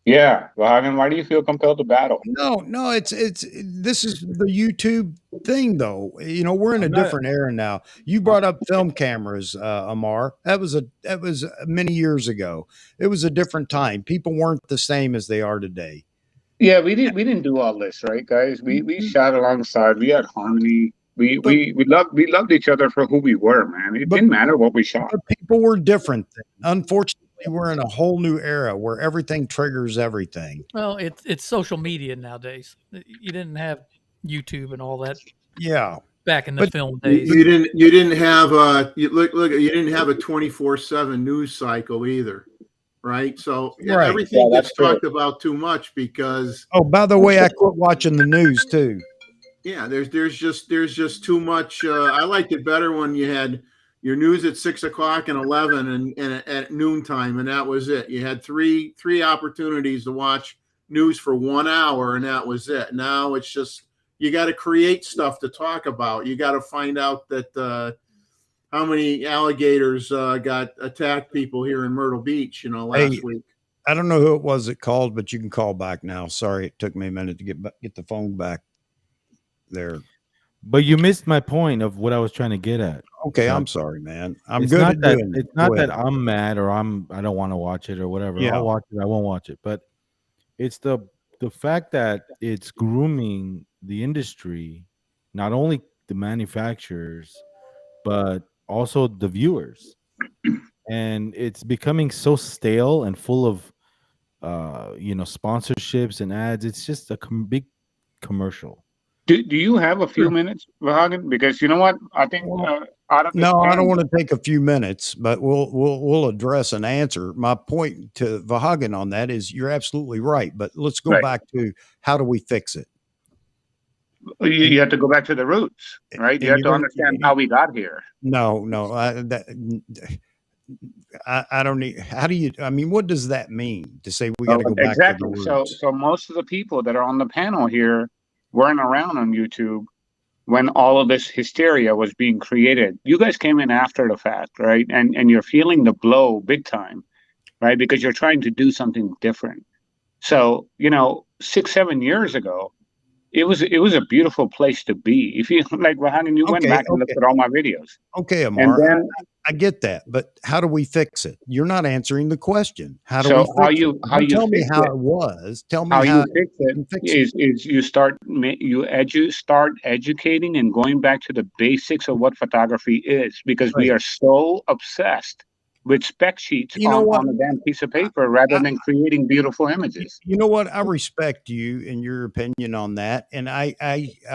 Yeah, Vahagan, why do you feel compelled to battle? No, it's this is the YouTube thing though. You know, we're in a I'm not- different era now. You brought up film cameras, Amar. That was many years ago. It was a different time. People weren't the same as they are today. Yeah, we didn't do all this, right, guys? We shot alongside. We had harmony. But We loved each other for who we were, man. It but didn't matter what we shot. but people were different then. Unfortunately, we're in a whole new era where everything triggers everything. Well, it's social media nowadays. You didn't have YouTube and all that Yeah. back in the But film You, days. you didn't have you didn't have a 24/7 news cycle either, right? So Right. everything Yeah, gets that's true. talked about too much because Oh, by the way, I quit watching the news too. yeah, there's just too much. I liked it better when you had your news at 6 o'clock and 11 and at noontime, and that was it. You had three opportunities to watch news for 1 hour, and that was it. Now it's just you got to create stuff to talk about. You got to find out that how many alligators got attacked people here in Myrtle Beach, last Hey, week. I don't know who it was that called, but you can call back now. Sorry, it took me a minute to get the phone back there. But you missed my point of what I was trying to get at. Okay, Chuck. I'm sorry, man. I'm It's good not at that doing it. it's not Go that ahead. I'm mad or I don't want to watch it or whatever. Yeah. I'll watch it. I won't watch it. But it's the fact that it's grooming the industry, not only the manufacturers, but also the viewers. And it's becoming so stale and full of sponsorships and ads. It's just a big commercial. Do you have a few minutes, Vahagan? Because you know what? I think Well, out of the no, I 10, don't want to take a few minutes, but we'll address and answer. My point to Vahagan on that is you're absolutely right. But let's go Right. back to how do we fix it? you have to go back to the roots, right? You And have you're to gonna understand how we got here. no, I don't need. How do you? I mean, what does that mean to say we got to go back Exactly. to the So roots? most of the people that are on the panel here weren't around on YouTube when all of this hysteria was being created. You guys came in after the fact, right? And you're feeling the blow big time, right? Because you're trying to do something different. So, 6-7 years ago, it was a beautiful place to be. If you like, Vahagan, you went Okay, back and looked at all my videos. Okay, And Amar, then I get that, but how do we fix it? You're not answering the question. How do So we how fix you it? how Don't you tell me fix how it? it was. Tell me How how you fix it you fix it. is you start start educating and going back to the basics of what photography is, because we Right. are so obsessed with spec sheets You know what? on a damn piece of paper rather than creating beautiful images. You know what? I respect you and your opinion on that, and I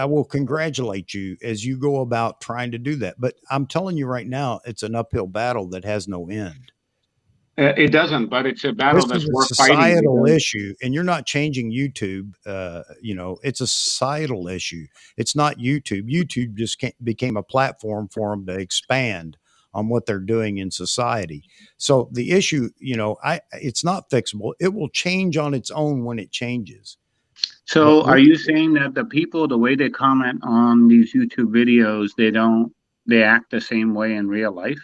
will congratulate you as you go about trying to do that. But I'm telling you right now, it's an uphill battle that has no end. It doesn't, but it's a battle This that's is a worth fighting. societal because- issue, and you're not changing YouTube. It's a societal issue. It's not YouTube. YouTube just became a platform for them to expand on what they're doing in society. So the issue, it's not fixable. It will change on its own when it changes. So But are you saying that the people, the way they comment on these YouTube videos, they act the same way in real life?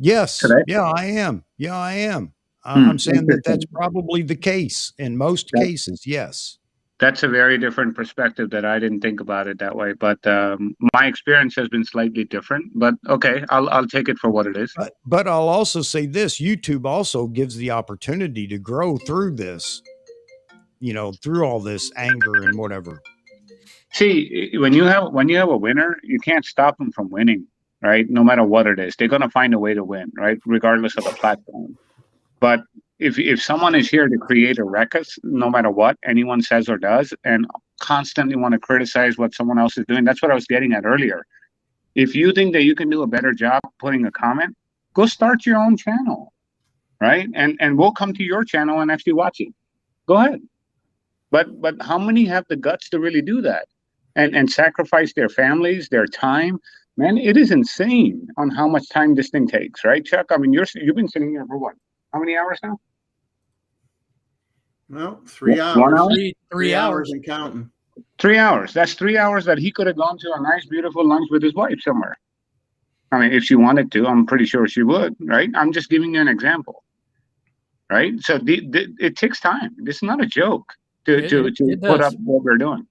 yes, Today? yeah, I am. Yeah, I am. I'm saying that that's Interesting. probably the case in most That- cases. Yes. That's a very different perspective that I didn't think about it that way. But my experience has been slightly different. But okay, I'll take it for what it is. But I'll also say this: YouTube also gives the opportunity to grow through this, through all this anger and whatever. See, when you have a winner, you can't stop them from winning, right? No matter what it is, they're gonna find a way to win, right? Regardless of the platform. But if someone is here to create a ruckus, no matter what anyone says or does, and constantly want to criticize what someone else is doing, that's what I was getting at earlier. If you think that you can do a better job putting a comment, go start your own channel, right? And we'll come to your channel and actually watch it. Go ahead. But how many have the guts to really do that and sacrifice their families, their time? Man, it is insane on how much time this thing takes, right, Chuck? I mean, you've been sitting here for what? How many hours now? Well, 3 hours. 1 hour? Three hours. and counting. 3 hours. That's 3 hours that he could have gone to a nice, beautiful lunch with his wife somewhere. I mean, if she wanted to, I'm pretty sure she would, right? I'm just giving you an example, right? So it takes time. This is not a joke to put up what we're doing.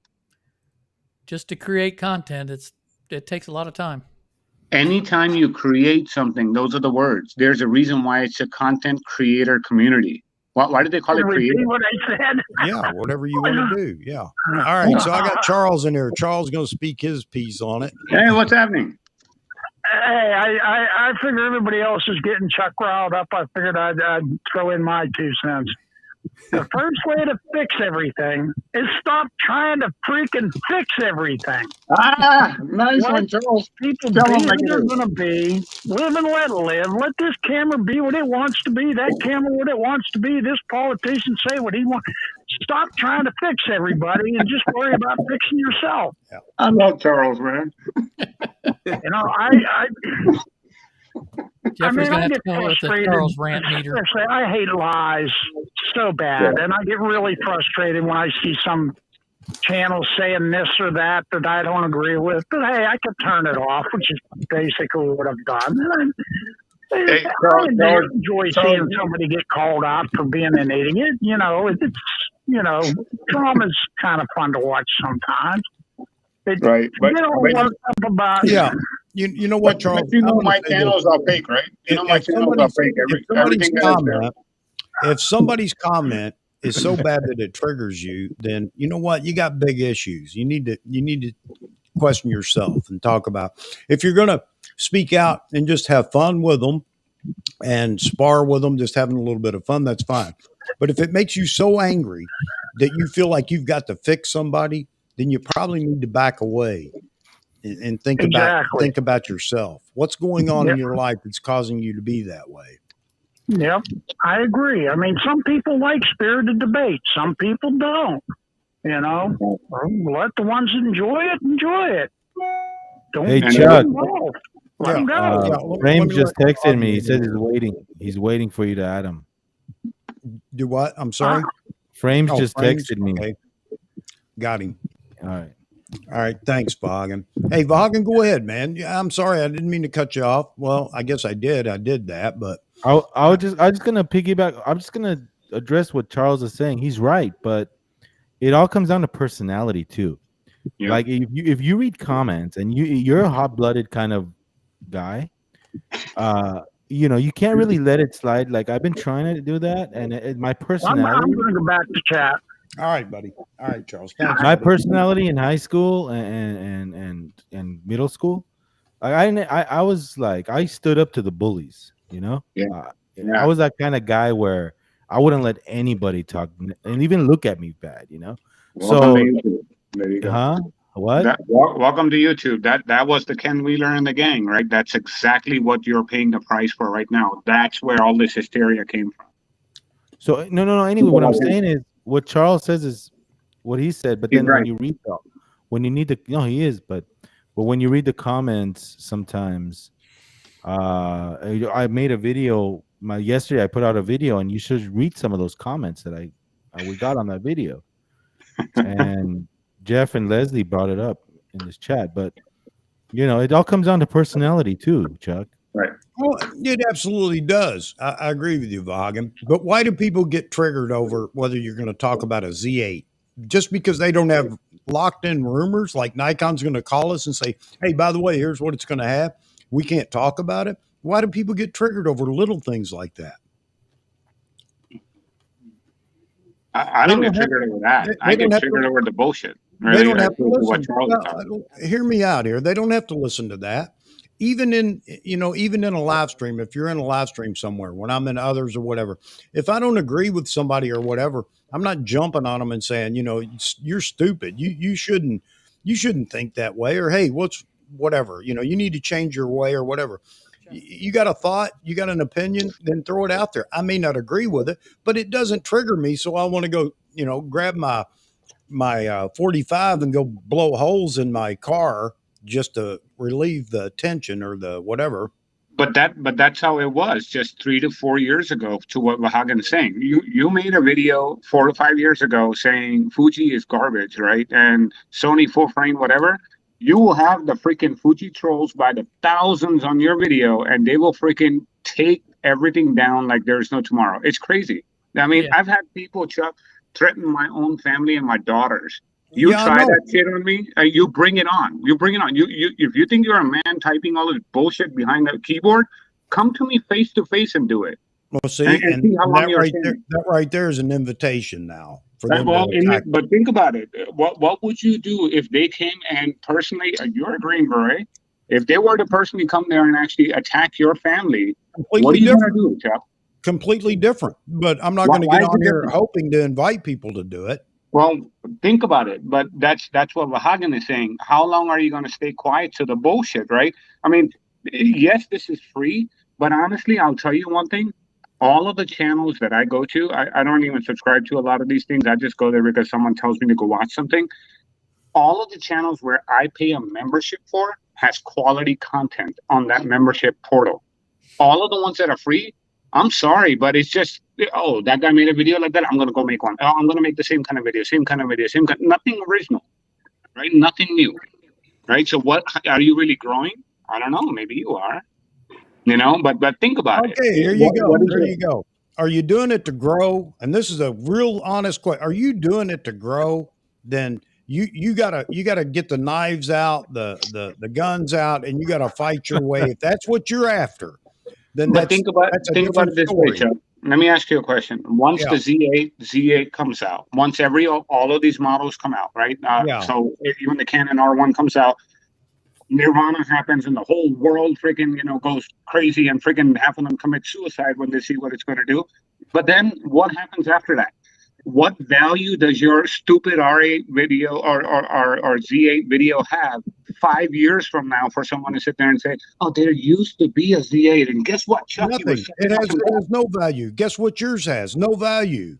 Just to create content, it takes a lot of time. Anytime you create something, those are the words. There's a reason why it's a content creator community. Why do they call it creator? What I said. Yeah, whatever you want to do. Yeah. All right. So I got Charles in here. Charles is going to speak his piece on it. Hey, what's happening? Hey, I figure everybody else is getting Chuck riled up. I figured I'd throw in my 2 cents. The first way to fix everything is stop trying to freaking fix everything. Ah, nice one, Charles. People Tell 'em be like what it they're is. going to be. Live and let live. Let this camera be what it wants to be. That camera what it wants to be. This politician say what he wants. Stop trying to fix everybody and just worry about fixing yourself. I love Charles, man. Jeffrey's I gonna have get to come up with the frustrated. Charles rant meter. Seriously, I hate lies so bad, and I get really frustrated when I see some channel saying this or that I don't agree with. But hey, I could turn it off, which is basically what I've done. Hey, I enjoy Charles, seeing somebody get called out for being an idiot. Drama's kind of fun to watch sometimes. Right, but worked up about You know what, Charles? But you know my channels are fake, right? You know my channels are fake. Everything if somebody's comment is so bad that it triggers you, then you know what? You got big issues. You need to question yourself and talk about. If you're going to speak out and just have fun with them and spar with them, just having a little bit of fun, that's fine. But if it makes you so angry that you feel like you've got to fix somebody, then you probably need to back away and think about yourself. What's going on in your life that's causing you to be that way? Yep, I agree. I mean, some people like spirited debate. Some people don't. Let the ones that enjoy it. Don't Hey, get Chuck. involved. Let them go. Frames just texted me. He says he's waiting for you to add him. Do what? I'm sorry. Frames just texted me. Okay. Got him. All right. All right. Thanks, Vaughan. Hey, Vaughan, go ahead, man. Yeah, I'm sorry. I didn't mean to cut you off. Well, I guess I did. I did that, but I'm just gonna piggyback. I'm just gonna address what Charles is saying. He's right, but it all comes down to personality too. Yeah. Like if you read comments and you're a hot-blooded kind of guy, you can't really let it slide. Like I've been trying to do that, and my personality. I'm going to go back to chat. All right, buddy. All right, Charles. Thanks, my buddy. personality in high school and middle school, I was like I stood up to the bullies. Yeah. I was that kind of guy where I wouldn't let anybody talk and even look at me bad, you know. Welcome to YouTube. There you go. Huh? What? Welcome to YouTube. That was the Ken Wheeler and the gang, right? That's exactly what you're paying the price for right now. That's where all this hysteria came from. So no. Anyway, what I'm saying is what Charles says is what he said, but then when you read when you need to, he is, but when you read the comments, sometimes, I made a video. Yesterday I put out a video, and you should read some of those comments that we got on that video. And Jeff and Leslie brought it up in this chat, but it all comes down to personality too, Chuck. Right. Well, it absolutely does. I agree with you, Vaughan. But why do people get triggered over whether you're going to talk about a Z8? Just because they don't have locked in rumors, like Nikon's going to call us and say, hey, by the way, here's what it's going to have. We can't talk about it. Why do people get triggered over little things like that? I don't get triggered over that. I get triggered over the bullshit. Really. They don't have to listen. Hear me out here. They don't have to listen to that. Even in a live stream, if you're in a live stream somewhere, when I'm in others or whatever, if I don't agree with somebody or whatever, I'm not jumping on them and saying, you're stupid. You shouldn't think that way, or, hey, whatever, you need to change your way or whatever. You got a thought, you got an opinion, then throw it out there. I may not agree with it, but it doesn't trigger me. So I want to go, grab my 45 and go blow holes in my car just to relieve the tension or the whatever. But that's how it was just 3 to 4 years ago, to what Vahagan's saying. You made a video 4 to 5 years ago saying Fuji is garbage, right? And Sony full frame, whatever. You will have the freaking Fuji trolls by the thousands on your video, and they will freaking take everything down like there's no tomorrow. It's crazy. I mean, I've had people, Chuck, threaten my own family and my daughters. You try that shit on me, you bring it on. You bring it on. You if you think you're a man typing all this bullshit behind the keyboard, come to me face to face and do it. Well, see, and see how long that right there is an invitation now. But think about it. What would you do if they came and personally, you're a Green Beret, if they were to personally come there and actually attack your family, what are you going to do, Chuck? Completely different. But I'm not going to get on here hoping to invite people to do it. Well, think about it. But that's what Vahagan is saying. How long are you going to stay quiet to the bullshit, right? I mean, yes, this is free, but honestly, I'll tell you one thing. All of the channels that I go to, I don't even subscribe to a lot of these things. I just go there because someone tells me to go watch something. All of the channels where I pay a membership for has quality content on that membership portal. All of the ones that are free, I'm sorry, but it's just, that guy made a video like that, I'm going to go make one. I'm going to make the same kind of video, nothing original, right? Nothing new, right? So what, are you really growing? I don't know. Maybe you are. But think about it. Okay, here you go. There you go. Are you doing it to grow? And this is a real honest question. Are you doing it to grow? Then you gotta get the knives out, the guns out, and you gotta fight your way. If that's what you're after, then think about it this way, Chuck. Let me ask you a question. Once the Z8 comes out, once all of these models come out, right? So even the Canon R1 comes out, Nirvana happens and the whole world freaking, goes crazy and freaking half of them commit suicide when they see what it's going to do. But then what happens after that? What value does your stupid R8 video or Z8 video have 5 years from now for someone to sit there and say, oh, there used to be a Z8. And guess what, Chuck? Nothing. It has no value. Guess what yours has? No value.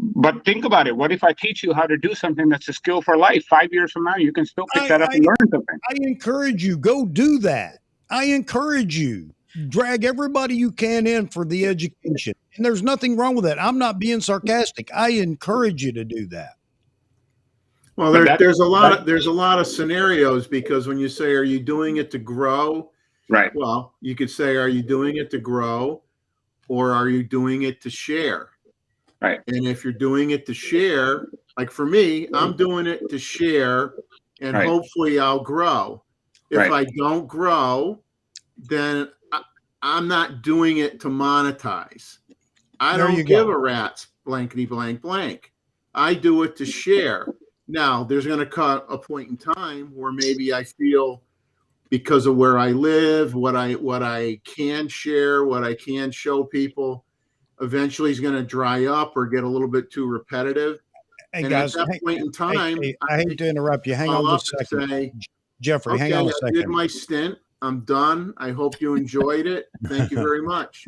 But think about it. What if I teach you how to do something that's a skill for life? 5 years from now, you can still pick that up and learn something. I encourage you. Go do that. I encourage you. Drag everybody you can in for the education. And there's nothing wrong with that. I'm not being sarcastic. I encourage you to do that. Well, there's a lot of scenarios, because when you say, are you doing it to grow? Right. Well, you could say, are you doing it to grow, or are you doing it to share? Right. And if you're doing it to share, like for me, I'm doing it to share, and hopefully I'll grow. If I don't grow, then I'm not doing it to monetize. I don't give a rat's blankety blank blank. I do it to share. Now, there's going to come a point in time where maybe I feel because of where I live, what I can share, what I can show people, eventually is going to dry up or get a little bit too repetitive. Hey, And guys, at that point in time, I hate to interrupt you. Hang on call just a up and second. say, Jeffrey, okay, hang on a I did second. my stint. I'm done. I hope you enjoyed it. Thank you very much.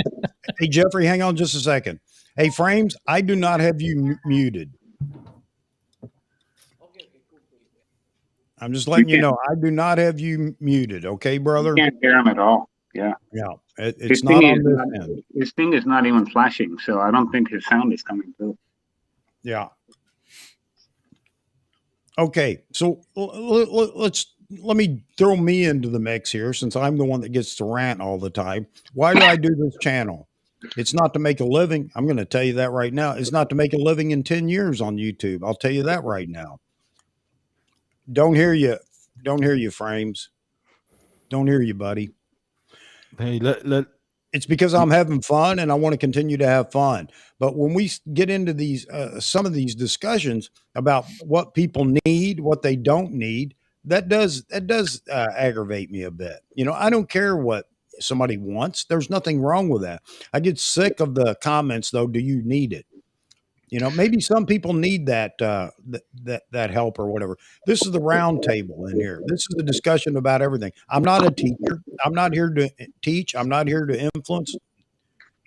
Hey, Jeffrey, hang on just a second. Hey, Frames, I do not have you muted. I'm just letting you know, I do not have you muted. Okay, brother? You can't hear him at all. Yeah. Yeah, it's His not thing on is this not, end. his thing is not even flashing, so I don't think his sound is coming through. Yeah. Okay, so let me throw me into the mix here, since I'm the one that gets to rant all the time. Why do I do this channel? It's not to make a living. I'm going to tell you that right now. It's not to make a living in 10 years on YouTube. I'll tell you that right now. Don't hear you, Frames. Don't hear you, buddy. Hey, It's because I'm having fun and I want to continue to have fun. But when we get into these, some of these discussions about what people need, what they don't need, that does aggravate me a bit. You know, I don't care what somebody wants. There's nothing wrong with that. I get sick of the comments though. Do you need it? You know, maybe some people need that that help or whatever. This is the round table in here. This is a discussion about everything. I'm not a teacher. I'm not here to teach. I'm not here to influence.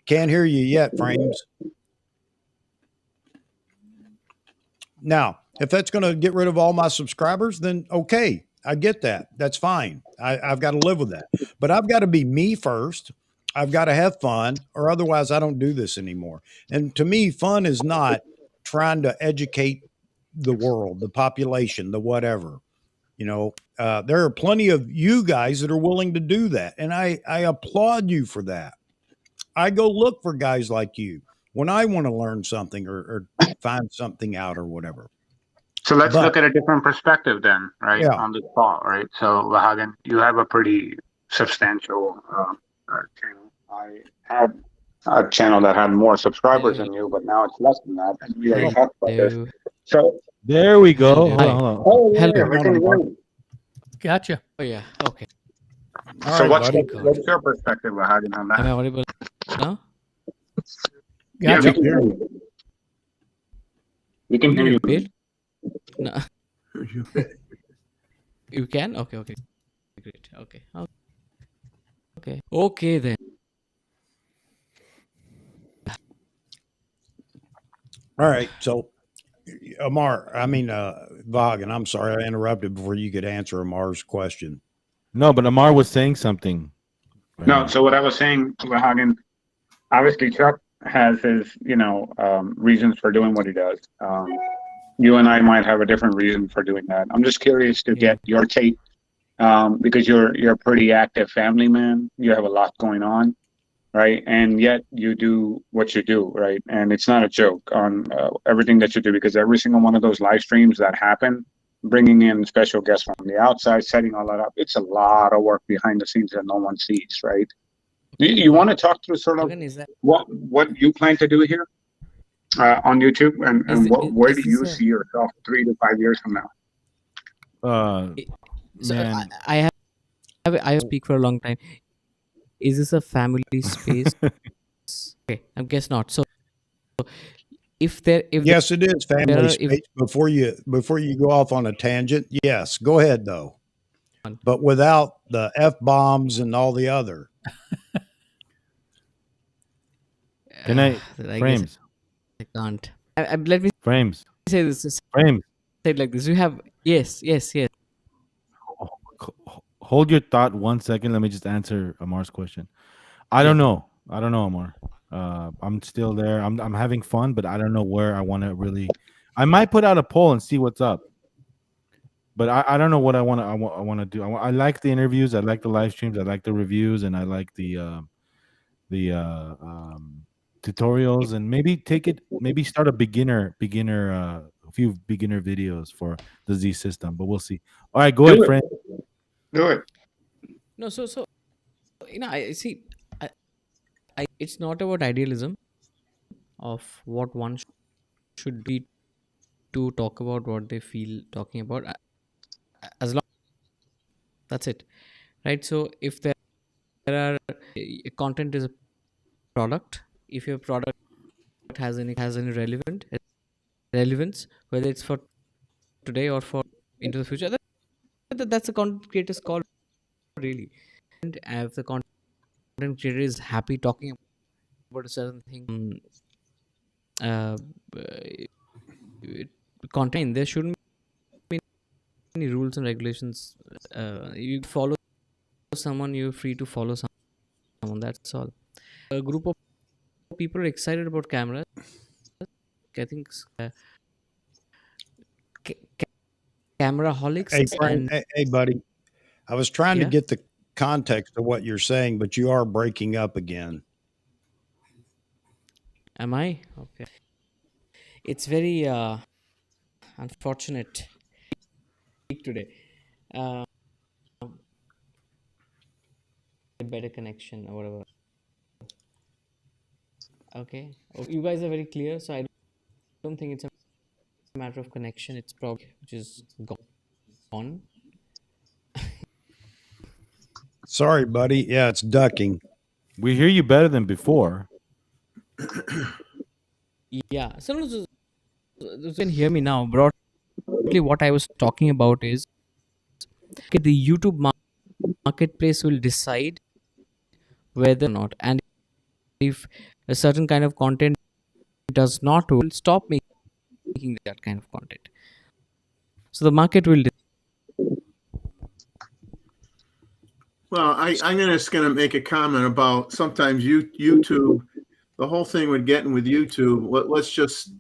Can't hear you yet, Frames. Now, if that's going to get rid of all my subscribers, then okay, I get that. That's fine. I've got to live with that. But I've got to be me first. I've got to have fun, or otherwise I don't do this anymore. And to me, fun is not trying to educate the world, the population, the whatever. You know, there are plenty of you guys that are willing to do that. And I applaud you for that. I go look for guys like you when I want to learn something or find something out or whatever. So let's look at a different perspective then, right? Yeah. On this call, right? So Vahagan, you have a pretty substantial channel. I had a channel that had more subscribers than you, but now it's less than that. And we already talked about this. So there we go. Hi. Hold on. oh yeah, Hello. we can hear you. Gotcha. Oh yeah. Okay. All So right, what's buddy. what's your perspective, Vahagan, on Am that? I audible now? Yeah, Gotcha. we can hear you. We can Can hear you you. repeat? No. You can? Okay. Okay. Great. Okay. Okay. Okay then. All right. So, Vahagan, I'm sorry I interrupted before you could answer Amar's question. No, but Amar was saying something. Right No, now. so what I was saying, Vahagan, obviously Chuck has his, reasons for doing what he does. You and I might have a different reason for doing that. I'm just curious to get your take, because you're a pretty active family man. You have a lot going on, right? And yet you do what you do, right? And it's not a joke on everything that you do, because every single one of those live streams that happen, bringing in special guests from the outside, setting all that up, it's a lot of work behind the scenes that no one sees, right? You want to talk through sort of what you plan to do here on YouTube, and where do you see yourself 3 to 5 years from now? So Man. I speak for a long time. Is this a family space? Okay, I guess not. So if Yes, it is family space. Before you go off on a tangent, yes, go ahead though, but without the F-bombs and all the other. Can I Frames? I can't. Let me Frames. say this. Frames. Say it like this. You have yes. Hold your thought 1 second. Let me just answer Amar's question. I don't know, Amar. I'm still there. I'm having fun, but I don't know where I want to really. I might put out a poll and see what's up, but I don't know what I want to do. I like the interviews. I like the live streams. I like the reviews, and I like the tutorials, and maybe start a a few beginner videos for the Z system, but we'll see. All right, go ahead, friend. Do it. No, so I see. It's not about idealism of what one should be to talk about what they feel talking about. As long that's it. right? So if there are content is a product, if your product has any relevance, whether it's for today or for into the future, that's a content creator's call, really. And if the content creator is happy talking about a certain thing, uh, content, there shouldn't be any rules and regulations. You follow someone, you're free to follow someone, that's all. A group of people are excited about cameras. I think camera holics. Hey, Frank, And hey, buddy. I was trying to yeah, get the context of what you're saying, but you are breaking up again. am I okay? It's very unfortunate today. A better connection or whatever. Okay, you guys are very clear, so I don't think it's a matter of connection. It's probably which is gone. Sorry, buddy. Yeah, it's ducking. We hear you better than before. Yeah, so you can hear me now. Broadly, what I was talking about is, okay, the YouTube marketplace will decide whether or not, and if a certain kind of content does not, will stop making that kind of content. So the market will. Well, I'm just going to make a comment about sometimes YouTube. The whole thing with getting with YouTube. Let's just,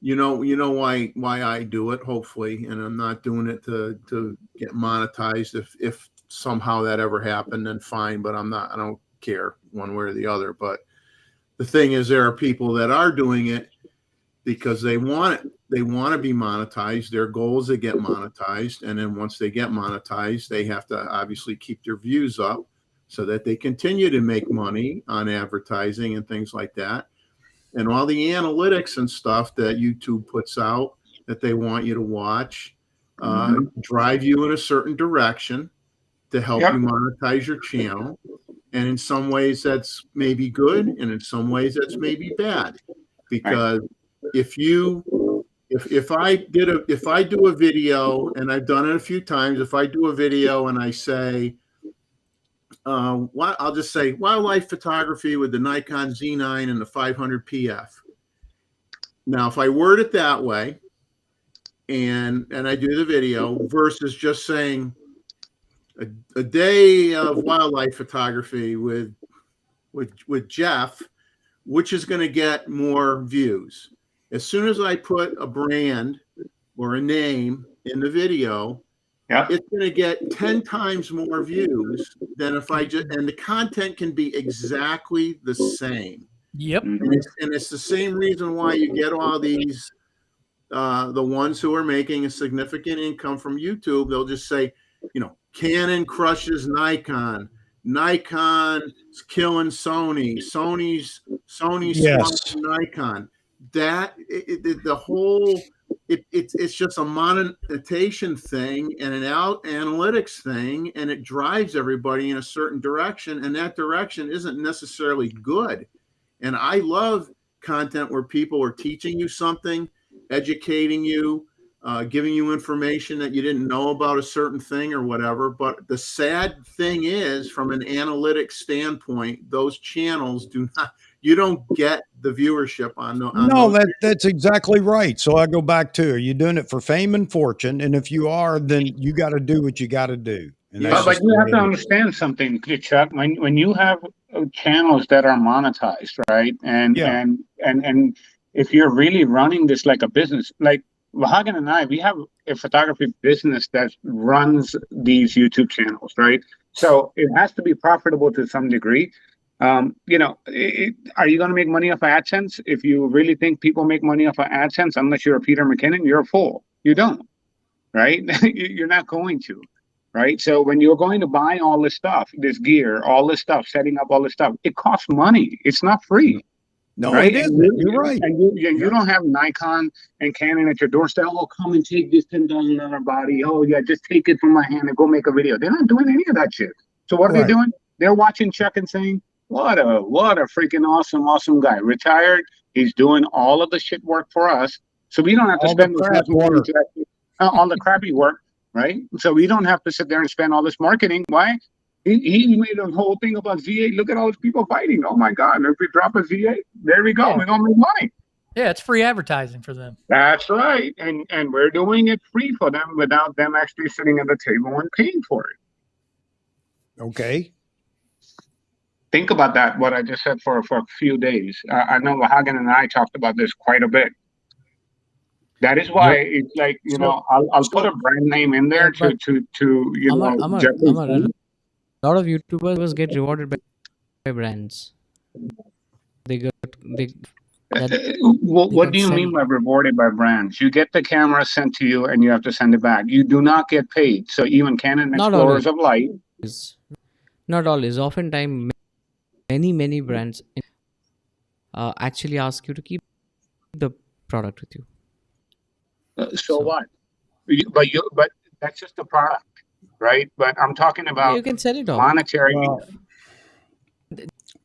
you know why I do it. Hopefully, and I'm not doing it to get monetized. If somehow that ever happened, then fine. But I'm not. I don't care one way or the other. But the thing is, there are people that are doing it because they want it. They want to be monetized. Their goal is to get monetized. And then once they get monetized, they have to obviously keep their views up so that they continue to make money on advertising and things like that. And all the analytics and stuff that YouTube puts out that they want you to watch drive you in a certain direction to help you monetize your channel. And in some ways that's maybe good, and in some ways that's maybe bad. Because if I do a video, and I've done it a few times, if I do a video and I say, I'll just say wildlife photography with the Nikon Z9 and the 500 PF. Now, if I word it that way, and I do the video versus just saying a day of wildlife photography with Jeff, which is going to get more views? As soon as I put a brand or a name in the video, it's going to get 10 times more views than if I just, and the content can be exactly the same. Yep. And it's the same reason why you get all these, the ones who are making a significant income from YouTube, they'll just say, Canon crushes Nikon. Nikon's killing Sony. Sony's swamping Nikon. It's just a monetization thing and an analytics thing, and it drives everybody in a certain direction, and that direction isn't necessarily good. And I love content where people are teaching you something, educating you, giving you information that you didn't know about a certain thing or whatever. But the sad thing is, from an analytics standpoint, those channels you don't get the viewership on that's exactly right. So I go back to, are you doing it for fame and fortune? And if you are, then you got to do what you got to do. And but you have to understand something, Chuck. When you have channels that are monetized, right? And if you're really running this like a business, like Vahagan and I, we have a photography business that runs these YouTube channels, right? So it has to be profitable to some degree. Are you going to make money off of AdSense? If you really think people make money off of AdSense, unless you're a Peter McKinnon, you're a fool. You don't, right? You're not going to, right? So when you're going to buy all this stuff, this gear, all this stuff, setting up all this stuff, it costs money. It's not free, No, right? it And isn't. You're right. you don't have Nikon and Canon at your doorstep. Oh, come and take this $10,000 body. Oh yeah, just take it from my hand and go make a video. They're not doing any of that shit. So what are they Right. doing? They're watching Chuck and saying, what a freaking awesome guy. Retired. He's doing all of the shit work for us. So we don't have to All the spend this crap much money work. to actually, all the crappy work, right? So we don't have to sit there and spend all this marketing. Why? He made a whole thing about Z8. Look at all these people fighting. Oh my God. If we drop a Z8, there we go. Yeah. We're going to make money. Yeah, it's free advertising for them. That's right. And we're doing it free for them without them actually sitting at the table and paying for it. Okay. Think about that, what I just said for a few days. I know Hagen and I talked about this quite a bit. That is why it's like, you know, I'll put a brand name in there to you know, Jeffrey's a lot of YouTubers get rewarded by brands. What do you mean by rewarded by brands? You get the camera sent to you and you have to send it back. You do not get paid. So even Canon Not Explorers of Light. Not always. Oftentimes, many brands actually ask you to keep the product with you. So what? But that's just a product, right? But I'm talking about You can sell it off. monetary.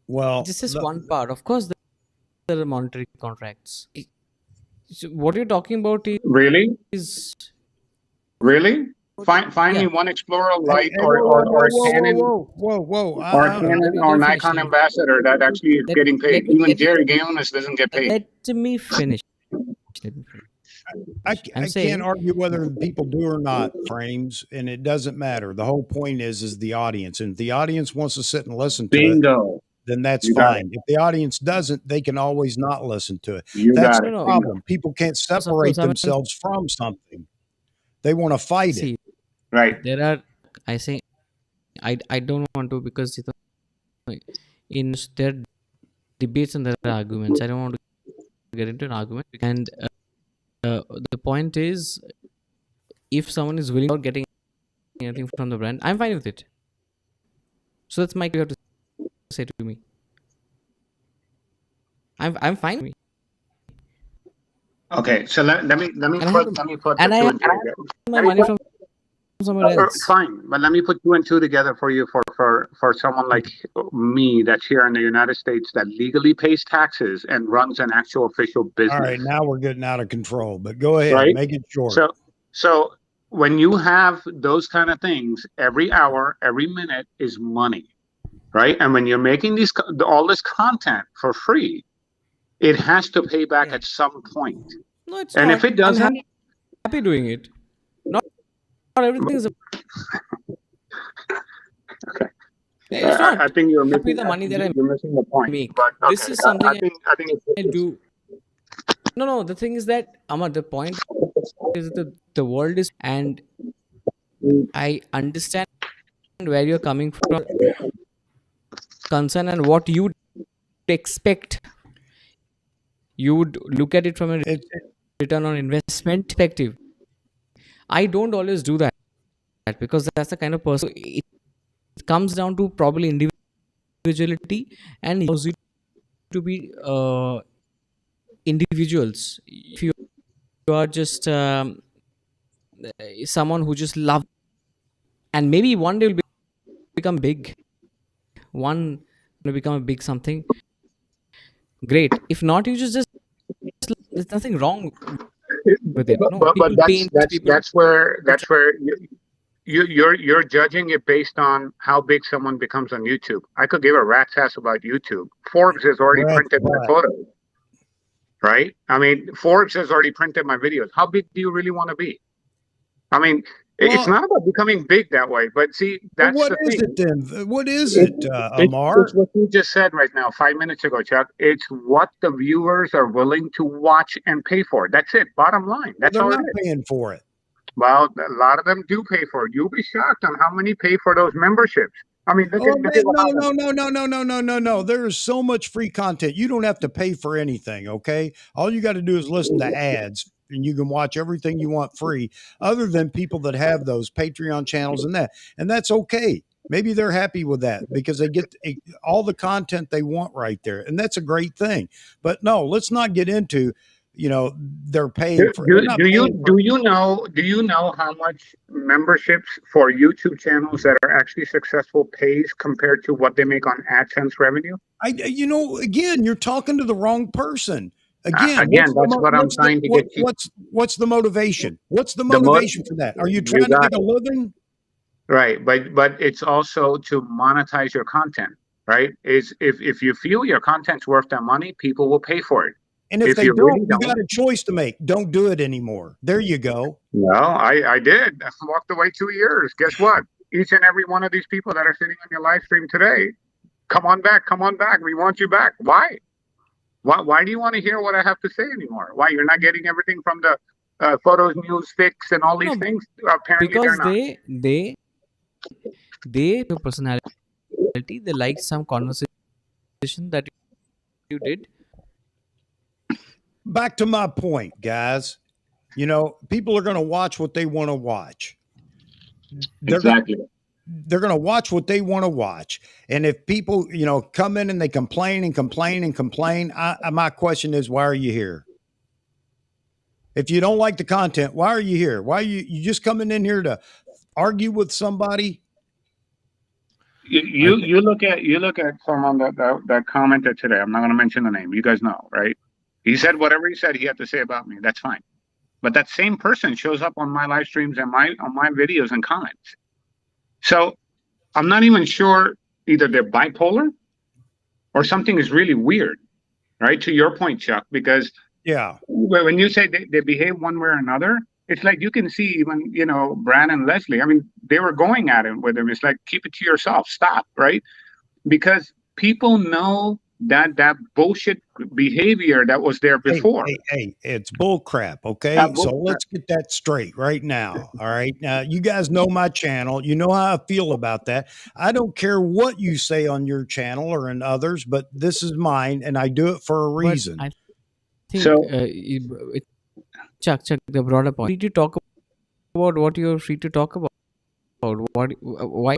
Well, This is one part. Of course, there are monetary contracts. So what you're talking about Really? is Find me one Explorer Light or Canon or Canon or Nikon ambassador that actually is getting paid. Even Jerry Galenis doesn't get paid. Let me finish. I can't argue whether people do or not frames, and it doesn't matter. The whole point is the audience, and if the audience wants to sit and listen to it, then that's fine. If the audience doesn't, they can always not listen to it. That's the problem. People can't separate themselves from something. They want to fight it. Right. There are, I don't want to, because in there are debates and there are arguments. I don't want to get into an argument. And the point is, if someone is willing or getting anything from the brand, I'm fine with it. So that's my, you have to say to me. I'm fine with me. Okay, so let me put and I have my money from somewhere else. Fine, but let me put 2 and 2 together for you for someone like me that's here in the United States that legally pays taxes and runs an actual official business. All right, now we're getting out of control, but go ahead, right? Make it short. So when you have those kind of things, every hour, every minute is money, right? And when you're making all this content for free, it has to pay back at some point. No, it's and not. If it doesn't, I'm happy doing it. Not everything is. Okay. It's not. I think you're missing the money that you're missing the point. Make. But okay, This is something I think I do. No. The thing is that the point is that the world is, and I understand where you're coming from, concern, and what you expect. You would look at it from a return on investment perspective. I don't always do that because that's the kind of person. It comes down to probably individuality and allows you to be individuals. If you are just someone who just loves, and maybe one day will become big. One will become a big something. Great. If not, you just there's nothing wrong with it. No, but that's where you're judging it based on how big someone becomes on YouTube. I could give a rat's ass about YouTube. Forbes has already printed my photos, right? I mean, Forbes has already printed my videos. How big do you really want to be? I mean, it's not about becoming big that way, but see, that's what the is thing. it then? What is it, Amar? It's what you just said right now, 5 minutes ago, Chuck. It's what the viewers are willing to watch and pay for. That's it. Bottom line. That's all They're it not is. paying for it. Well, a lot of them do pay for it. You'll be shocked on how many pay for those memberships. I mean, look at No. There is so much free content. You don't have to pay for anything, okay? All you got to do is listen to ads, and you can watch everything you want free, other than people that have those Patreon channels and that's okay. Maybe they're happy with that because they get all the content they want right there. And that's a great thing. But no, let's not get into, they're paying for they're not paying for, Do you know how much memberships for YouTube channels that are actually successful pays compared to what they make on AdSense revenue? Again, you're talking to the wrong person. Again, that's what I'm trying to get you. What's the motivation? What's the motivation for that? Are you trying to make a living? Right, but it's also to monetize your content, right? Is if you feel your content's worth that money, people will pay for it. And if they don't, you got a choice to make. Don't do it anymore. There you go. No, I did. I walked away 2 years. Guess what? Each and every one of these people that are sitting on your live stream today, come on back. We want you back. Why? Why do you want to hear what I have to say anymore? Why? You're not getting everything from the Photos News Fix and all these things? Apparently because they're not. they your personality, they like some conversation that you did. Back to my point, guys. People are going to watch what they want to watch. Exactly. They're going to watch what they want to watch. And if people, come in and they complain and complain and complain, my question is, why are you here? If you don't like the content, why are you here? Why are you just coming in here to argue with somebody? You look at someone that commented today. I'm not going to mention the name. You guys know, right? He said whatever he said he had to say about me. That's fine. But that same person shows up on my live streams and on my videos and comments. So I'm not even sure either they're bipolar or something is really weird, right? To your point, Chuck, because when you say they behave one way or another, it's like you can see even, Brad and Leslie. I mean, they were going at it with him. It's like, keep it to yourself. Stop, right? Because people know that bullshit behavior that was there before. Hey, it's bull crap. Okay. So let's get that straight right now. All right. Now you guys know my channel. You know how I feel about that. I don't care what you say on your channel or in others, but this is mine and I do it for a reason. But I think Chuck, the broader point. Free to talk about what you're free to talk about. Why?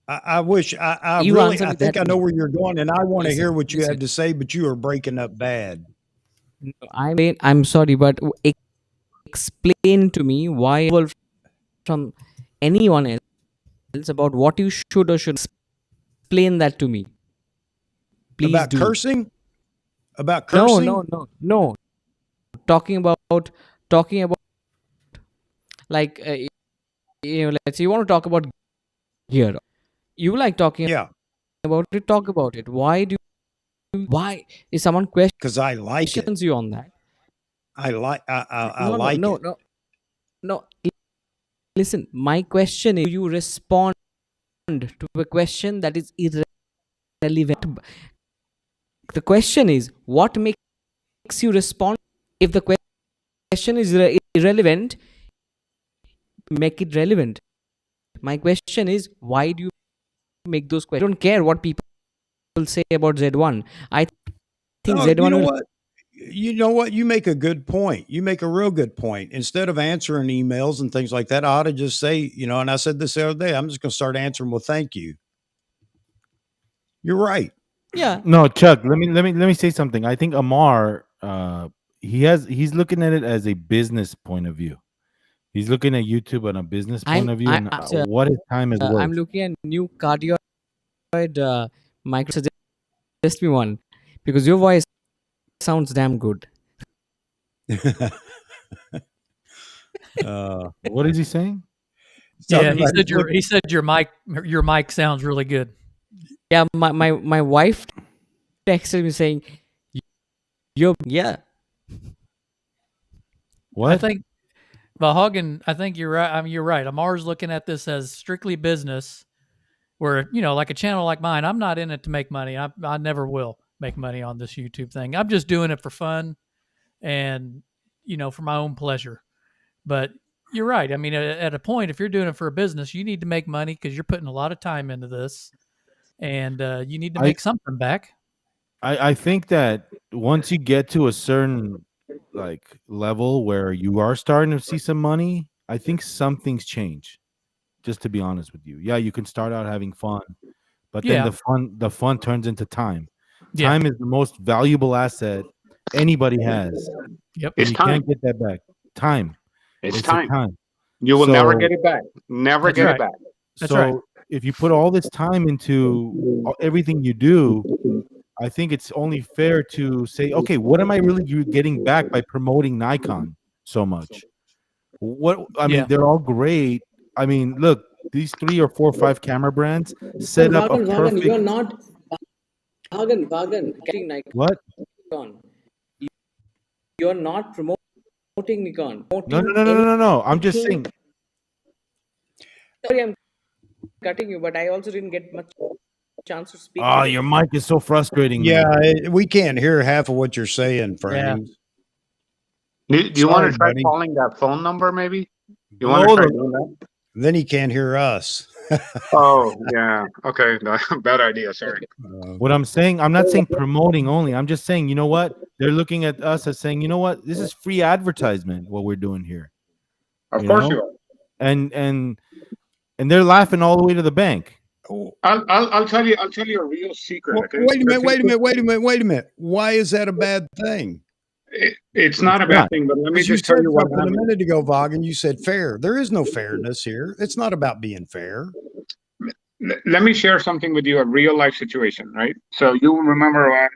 I wish I think I know where you're going, and I want to hear what you had to say, but you are breaking up bad. I'm sorry, but explain to me why from anyone else about what you should or should explain that to me. Please about do. Cursing? About cursing? No. Talking about like let's say you want to talk about gear. You like talking about it, talk about it. Why is someone questions? Because I like it. You on that. I like it. No. Listen, my question is, you respond to a question that is irrelevant. The question is, what makes you respond? If the question is irrelevant, make it relevant. My question is, why do you make those questions? I don't care what people say about Z1. I think Z1 You know what? You make a good point. You make a real good point. Instead of answering emails and things like that, I ought to just say, and I said this the other day, I'm just going to start answering with thank you. You're right. Yeah. No, Chuck, let me say something. I think Amar, he's looking at it as a business point of view. He's looking at YouTube on a business point of view and what his time is worth. I'm looking at new cardioid micro. Suggest me one, because your voice sounds damn good. What is he saying? Yeah, he said your mic sounds really good. Yeah, my wife texted me saying, What? I think, Vahagan, I think you're right. I mean, you're right. Amar's looking at this as strictly business, where, like a channel like mine, I'm not in it to make money. I never will make money on this YouTube thing. I'm just doing it for fun and, for my own pleasure. But you're right. I mean, at a point, if you're doing it for a business, you need to make money because you're putting a lot of time into this, and you need to make something back. I think that once you get to a certain level where you are starting to see some money, I think some things change. Just to be honest with you, yeah, you can start out having fun, but Yeah. then the fun turns into time. Yeah. Time is the most valuable asset anybody has. Yep. And It's you time. can't get that back. Time. It's the time. time. You will never So- get it back. Never That's get right. it back. That's so right. if you put all this time into everything you do, I think it's only fair to say, okay, what am I really getting back by promoting Nikon so much? What I mean, Yeah. they're all great. I mean, look, these 3 or 4 or 5 camera brands set up a perfect. you're not getting Nikon. What? You're not promoting Nikon. No. I'm just saying. Sorry, I'm cutting you, but I also didn't get much chance to speak. Oh, your mic is so frustrating. Yeah, man. we can't hear half of what you're saying, Frames. Do you want Sorry, to try buddy. calling that phone number, maybe? You want to try doing that? Then he can't hear us. Oh, yeah. Okay. No, bad idea. Sorry. What I'm saying, I'm not saying promoting only. I'm just saying, you know what? They're looking at us as saying, you know what? This is free advertisement. What we're doing here, Of course you are. and they're laughing all the way to the bank. I'll tell you a real secret. Well, Okay? wait a minute. Why is that a bad thing? It's not a bad thing, but let me Because you just tell said you what something a happened. minute ago, Vaughan. You said fair. There is no fairness here. It's not about being fair. Let me share something with you, a real life situation, right? So you remember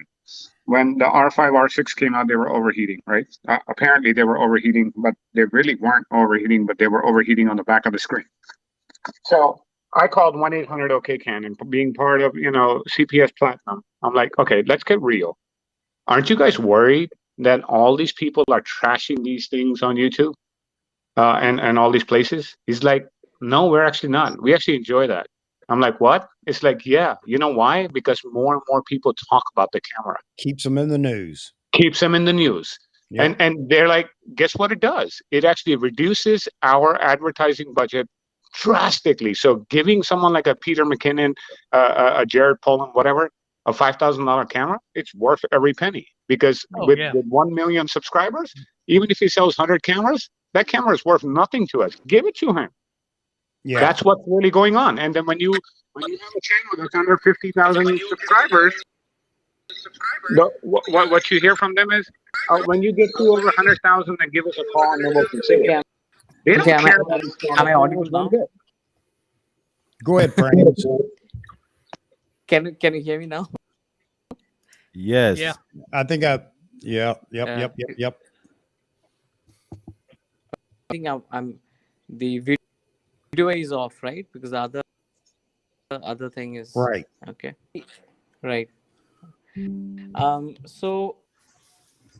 when the R5, R6 came out, they were overheating, right? Apparently they were overheating, but they really weren't overheating, but they were overheating on the back of the screen. So I called 1-800-OK Canon, being part of, CPS Platinum. I'm like, okay, let's get real. Aren't you guys worried that all these people are trashing these things on YouTube and all these places? He's like, no, we're actually not. We actually enjoy that. I'm like, what? It's like, yeah. You know why? Because more and more people talk about the camera. Keeps them in the news. Keeps them in the news. Yep. And they're like, guess what it does? It actually reduces our advertising budget drastically. So giving someone like a Peter McKinnon, a Jared Poland, whatever, a $5,000 camera, it's worth every penny. Because with 1 million subscribers, even if he sells 100 cameras, that camera is worth nothing to us. Give it to him. Yeah. That's what's really going on. And then when you have a channel that's under 50,000 subscribers, what you hear from them is, when you get to over 100,000, then give us a call and then we'll consider it. They don't care about this camera. Am I audible now? Go ahead, Frames. Can you hear me now? Yes. Yeah. I think yep. I think I'm the video is off, right? Because the other thing is Right. Okay. Right. So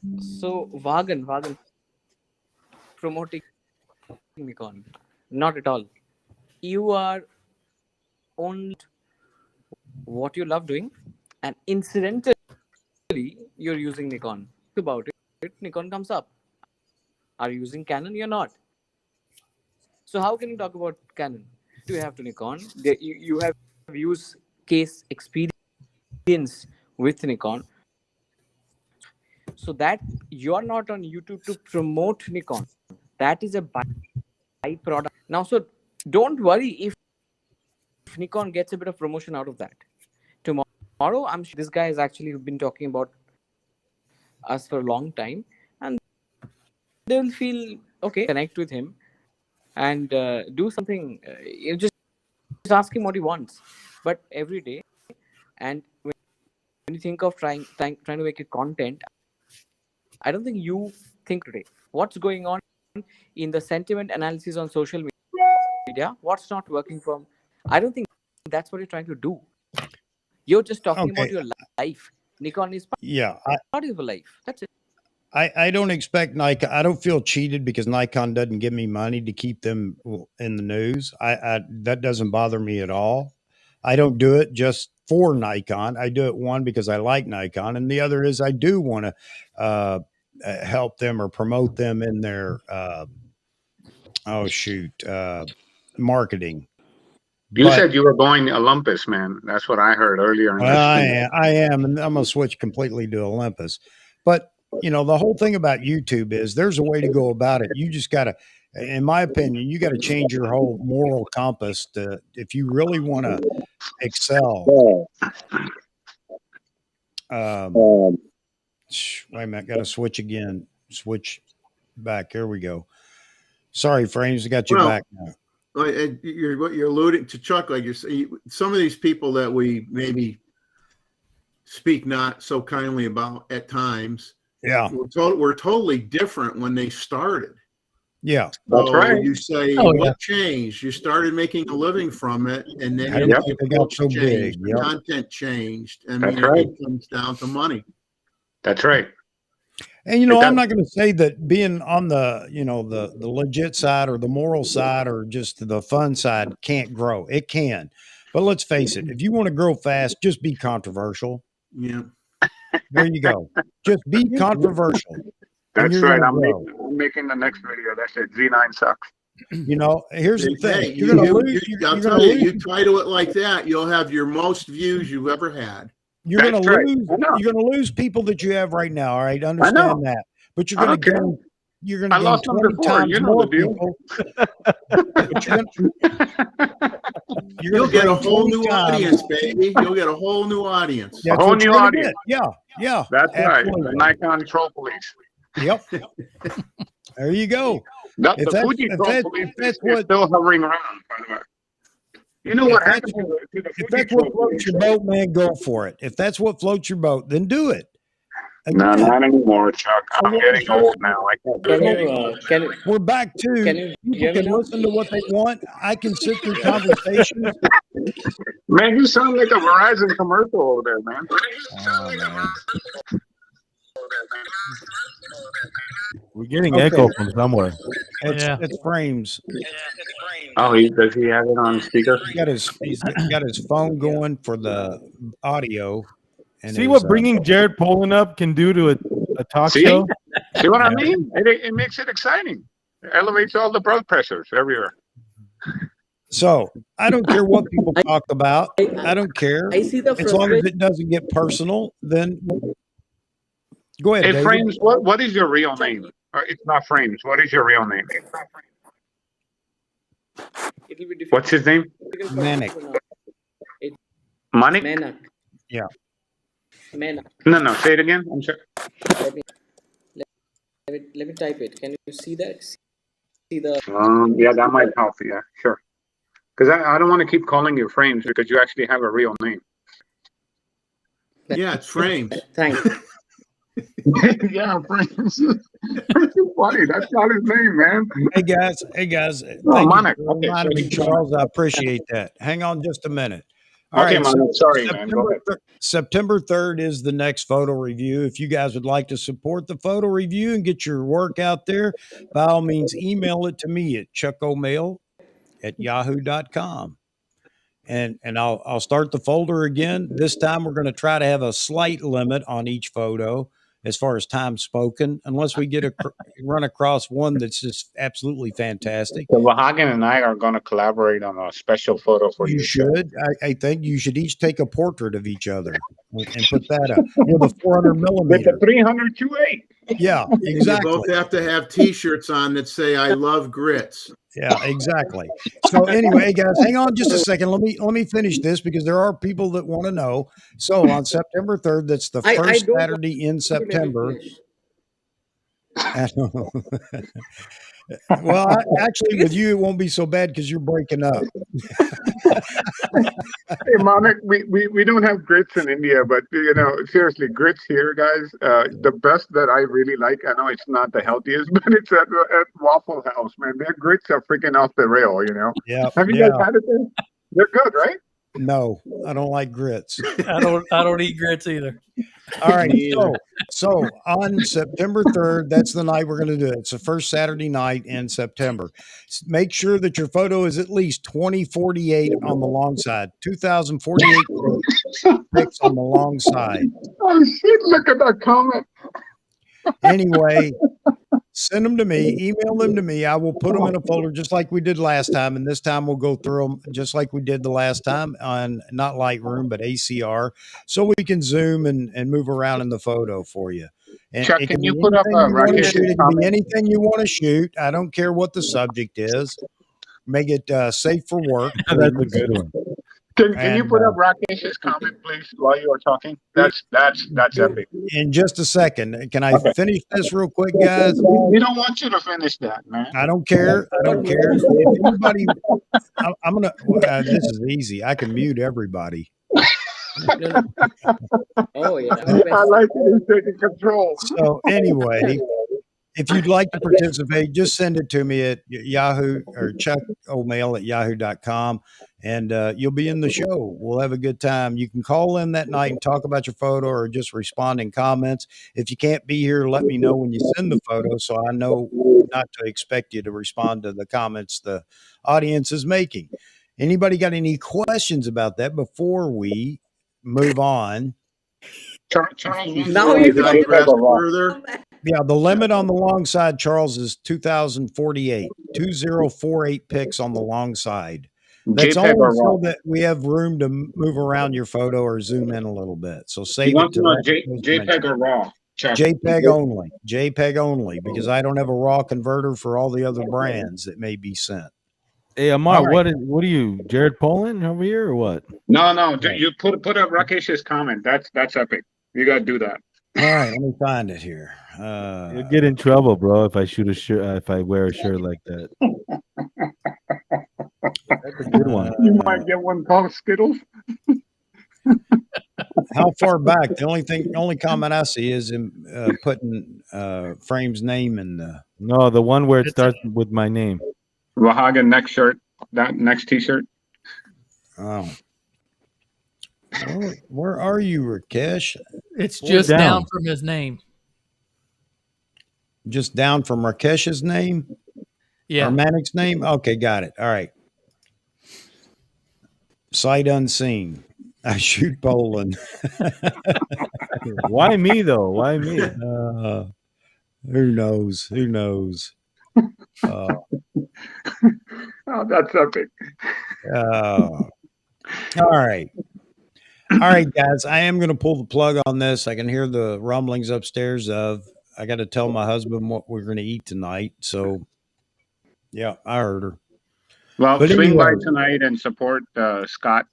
Vagan promoting Nikon. Not at all. You are only what you love doing, and incidentally you're using Nikon. Think about it. Nikon comes up. Are you using Canon? You're not. So how can you talk about Canon? You have to Nikon. You have use case experience with Nikon. So that you're not on YouTube to promote Nikon. That is a byproduct. Now, so don't worry if Nikon gets a bit of promotion out of that. Tomorrow, I'm sure this guy has actually been talking about us for a long time, and they will feel okay, connect with him, and do something. Just ask him what he wants. But every day, and when you think of trying to make it content, I don't think you think today what's going on in the sentiment analysis on social media. What's not working from? I don't think that's what you're trying to do. You're just talking about your life. Nikon is part of your life. That's it. I don't expect Nikon. I don't feel cheated because Nikon doesn't give me money to keep them in the news. That doesn't bother me at all. I don't do it just for Nikon. I do it, one, because I like Nikon, and the other is I do want to help them or promote them in their marketing. You said you were going Olympus, man. That's what I heard earlier. I am, and I'm going to switch completely to Olympus. But the whole thing about YouTube is there's a way to go about it. You just got to In my opinion, you got to change your whole moral compass to, if you really want to excel. Wait a minute, got to switch again. Switch back. Here we go. Sorry, Frames, I got you back now. What you're alluding to, Chuck, like you're saying, some of these people that we maybe speak not so kindly about at times, were totally different when they started. Yeah, that's right. You say, what changed? You started making a living from it, and then your approach changed, the content changed. I mean, it comes down to money. That's right. And, I'm not going to say that being on the, the legit side or the moral side or just the fun side can't grow. It can. But let's face it, if you want to grow fast, just be controversial. Yeah. There you go. Just be controversial. That's right. I'm making the next video. That's it. Z9 sucks. Here's the thing. You're going to lose. I'll tell you, you title it like that, you'll have your most views you've ever had. You're going to lose. You're going to lose people that you have right now. All right, understand that. But you're going to gain. You're going to gain 20 times more people. You'll get a whole new audience, baby. You'll get a whole new audience. A whole new audience. Yeah. That's right. The Nikon Troll Police. Yep. There you go. The Fuji Troll Police is still hovering around, by the way. You know what happened to the Fuji? If that's what floats your boat, man, go for it. If that's what floats your boat, then do it. No, not anymore, Chuck. I'm getting old now. I can't do it. We're back to people can listen to what they want. I can sit through conversations. Man, you sound like a Verizon commercial over there, man. We're getting echo from somewhere. It's Frames. Oh, does he have it on speaker? He's got his phone going for the audio. And see what bringing Jared Polin up can do to a talk show? See what I mean? It makes it exciting. It elevates all the blood pressures everywhere. So I don't care what people talk about. I don't care. I see the as long as it doesn't get personal, then go ahead. Hey, Frames, what is your real name? Or it's not Frames. What is your real name? What's his name? Manic. Manic? Manic. Yeah. Manic. No. Say it again. I'm sorry. Let me type it. Can you see that? See the? Yeah, that might help. Yeah, sure. Because I don't want to keep calling you Frames because you actually have a real name. Yeah, it's Frames. Thanks. Yeah, Frames. That's too funny. That's not his name, man. Hey guys. Thank you for reminding me, Charles. I appreciate that. Hang on just a minute. All right, man. Sorry, man. Go ahead. September 3rd is the next photo review. If you guys would like to support the photo review and get your work out there, by all means, email it to me at chuckomail@yahoo.com. And I'll start the folder again. This time we're going to try to have a slight limit on each photo as far as time spoken, unless we get run across one that's just absolutely fantastic. So Vahagan and I are going to collaborate on a special photo for you. You should. I think you should each take a portrait of each other and put that up with a 400 millimeter. With the 300 2.8. Yeah, exactly. You both have to have T-shirts on that say "I love grits." Yeah, exactly. So anyway, guys, hang on just a second. Let me finish this because there are people that want to know. So on September 3rd, that's the first Saturday in September. Well, actually, with you, it won't be so bad because you're breaking up. Hey, Monik, we don't have grits in India, but seriously, grits here, guys. The best that I really like, I know it's not the healthiest, but it's at Waffle House, man. Their grits are freaking off the rail, Yeah. Have you guys had it there? They're good, right? No, I don't like grits. I don't eat grits either. All right. So on September 3rd, that's the night we're going to do it. It's the first Saturday night in September. Make sure that your photo is at least 2048 on the long side, 2048 pics on the long side. Oh, shit. Look at that comment. Anyway, send them to me, email them to me. I will put them in a folder just like we did last time. And this time we'll go through them just like we did the last time on not Lightroom, but ACR. So we can zoom and move around in the photo for you. And Chuck, it can can be you put up anything you want to Rakesh's shoot. It can be comment? anything you want to shoot. I don't care what the subject is. Make it safe for work, That's a please. good one. Can you And put up Rakesh's comment, please, while you are talking? That's epic. in just a second, can I Okay. finish this real quick, guys? We don't want you to finish that, man. I don't care. I don't care. If anybody, I'm gonna. This is easy. I can mute everybody. No, no. Oh yeah. I like it. He's taking control. So anyway, if you'd like to participate, just send it to me at Yahoo or chuckoldmail@yahoo.com, and you'll be in the show. We'll have a good time. You can call in that night and talk about your photo or just respond in comments. If you can't be here, let me know when you send the photo so I know not to expect you to respond to the comments the audience is making. Anybody got any questions about that before we move on? Charles, Now Before we you can digress further, Yeah, the limit on the long side, Charles, is 2048, 2048 pics on the long side. That's JPEG only or so RAW? that we have room to move around your photo or zoom in a little bit. So You save it want to to know that those JPEG dimensions. or RAW, Chuck? JPEG only, because I don't have a RAW converter for all the other brands that may be sent. Hey, Amar, All right. what are you, Jared Poland over here or what? No, Right. you put up Rakesh's comment. That's epic. You gotta do that. All right, let me find it here. You'll get in trouble, bro, if I shoot a shirt, if I wear a shirt like that. That's a good one. You might get one called Skittles. How far back? The only comment I see is him putting Frame's name in the. No, the one where it starts with my name. Wahaga next shirt. That next T-shirt. Oh. Where are you, Rakesh? It's just down from his name. Just down from Rakesh's name? Yeah. Or Manic's name? Okay, got it. All right. Sight unseen. I shoot Poland. Why me though? Why me? Who knows? Who knows? Oh, that's epic. All right. All right, guys. I am going to pull the plug on this. I can hear the rumblings upstairs of I got to tell my husband what we're going to eat tonight. So, yeah, I heard her. Well, But swing anyway. by tonight and support Scott.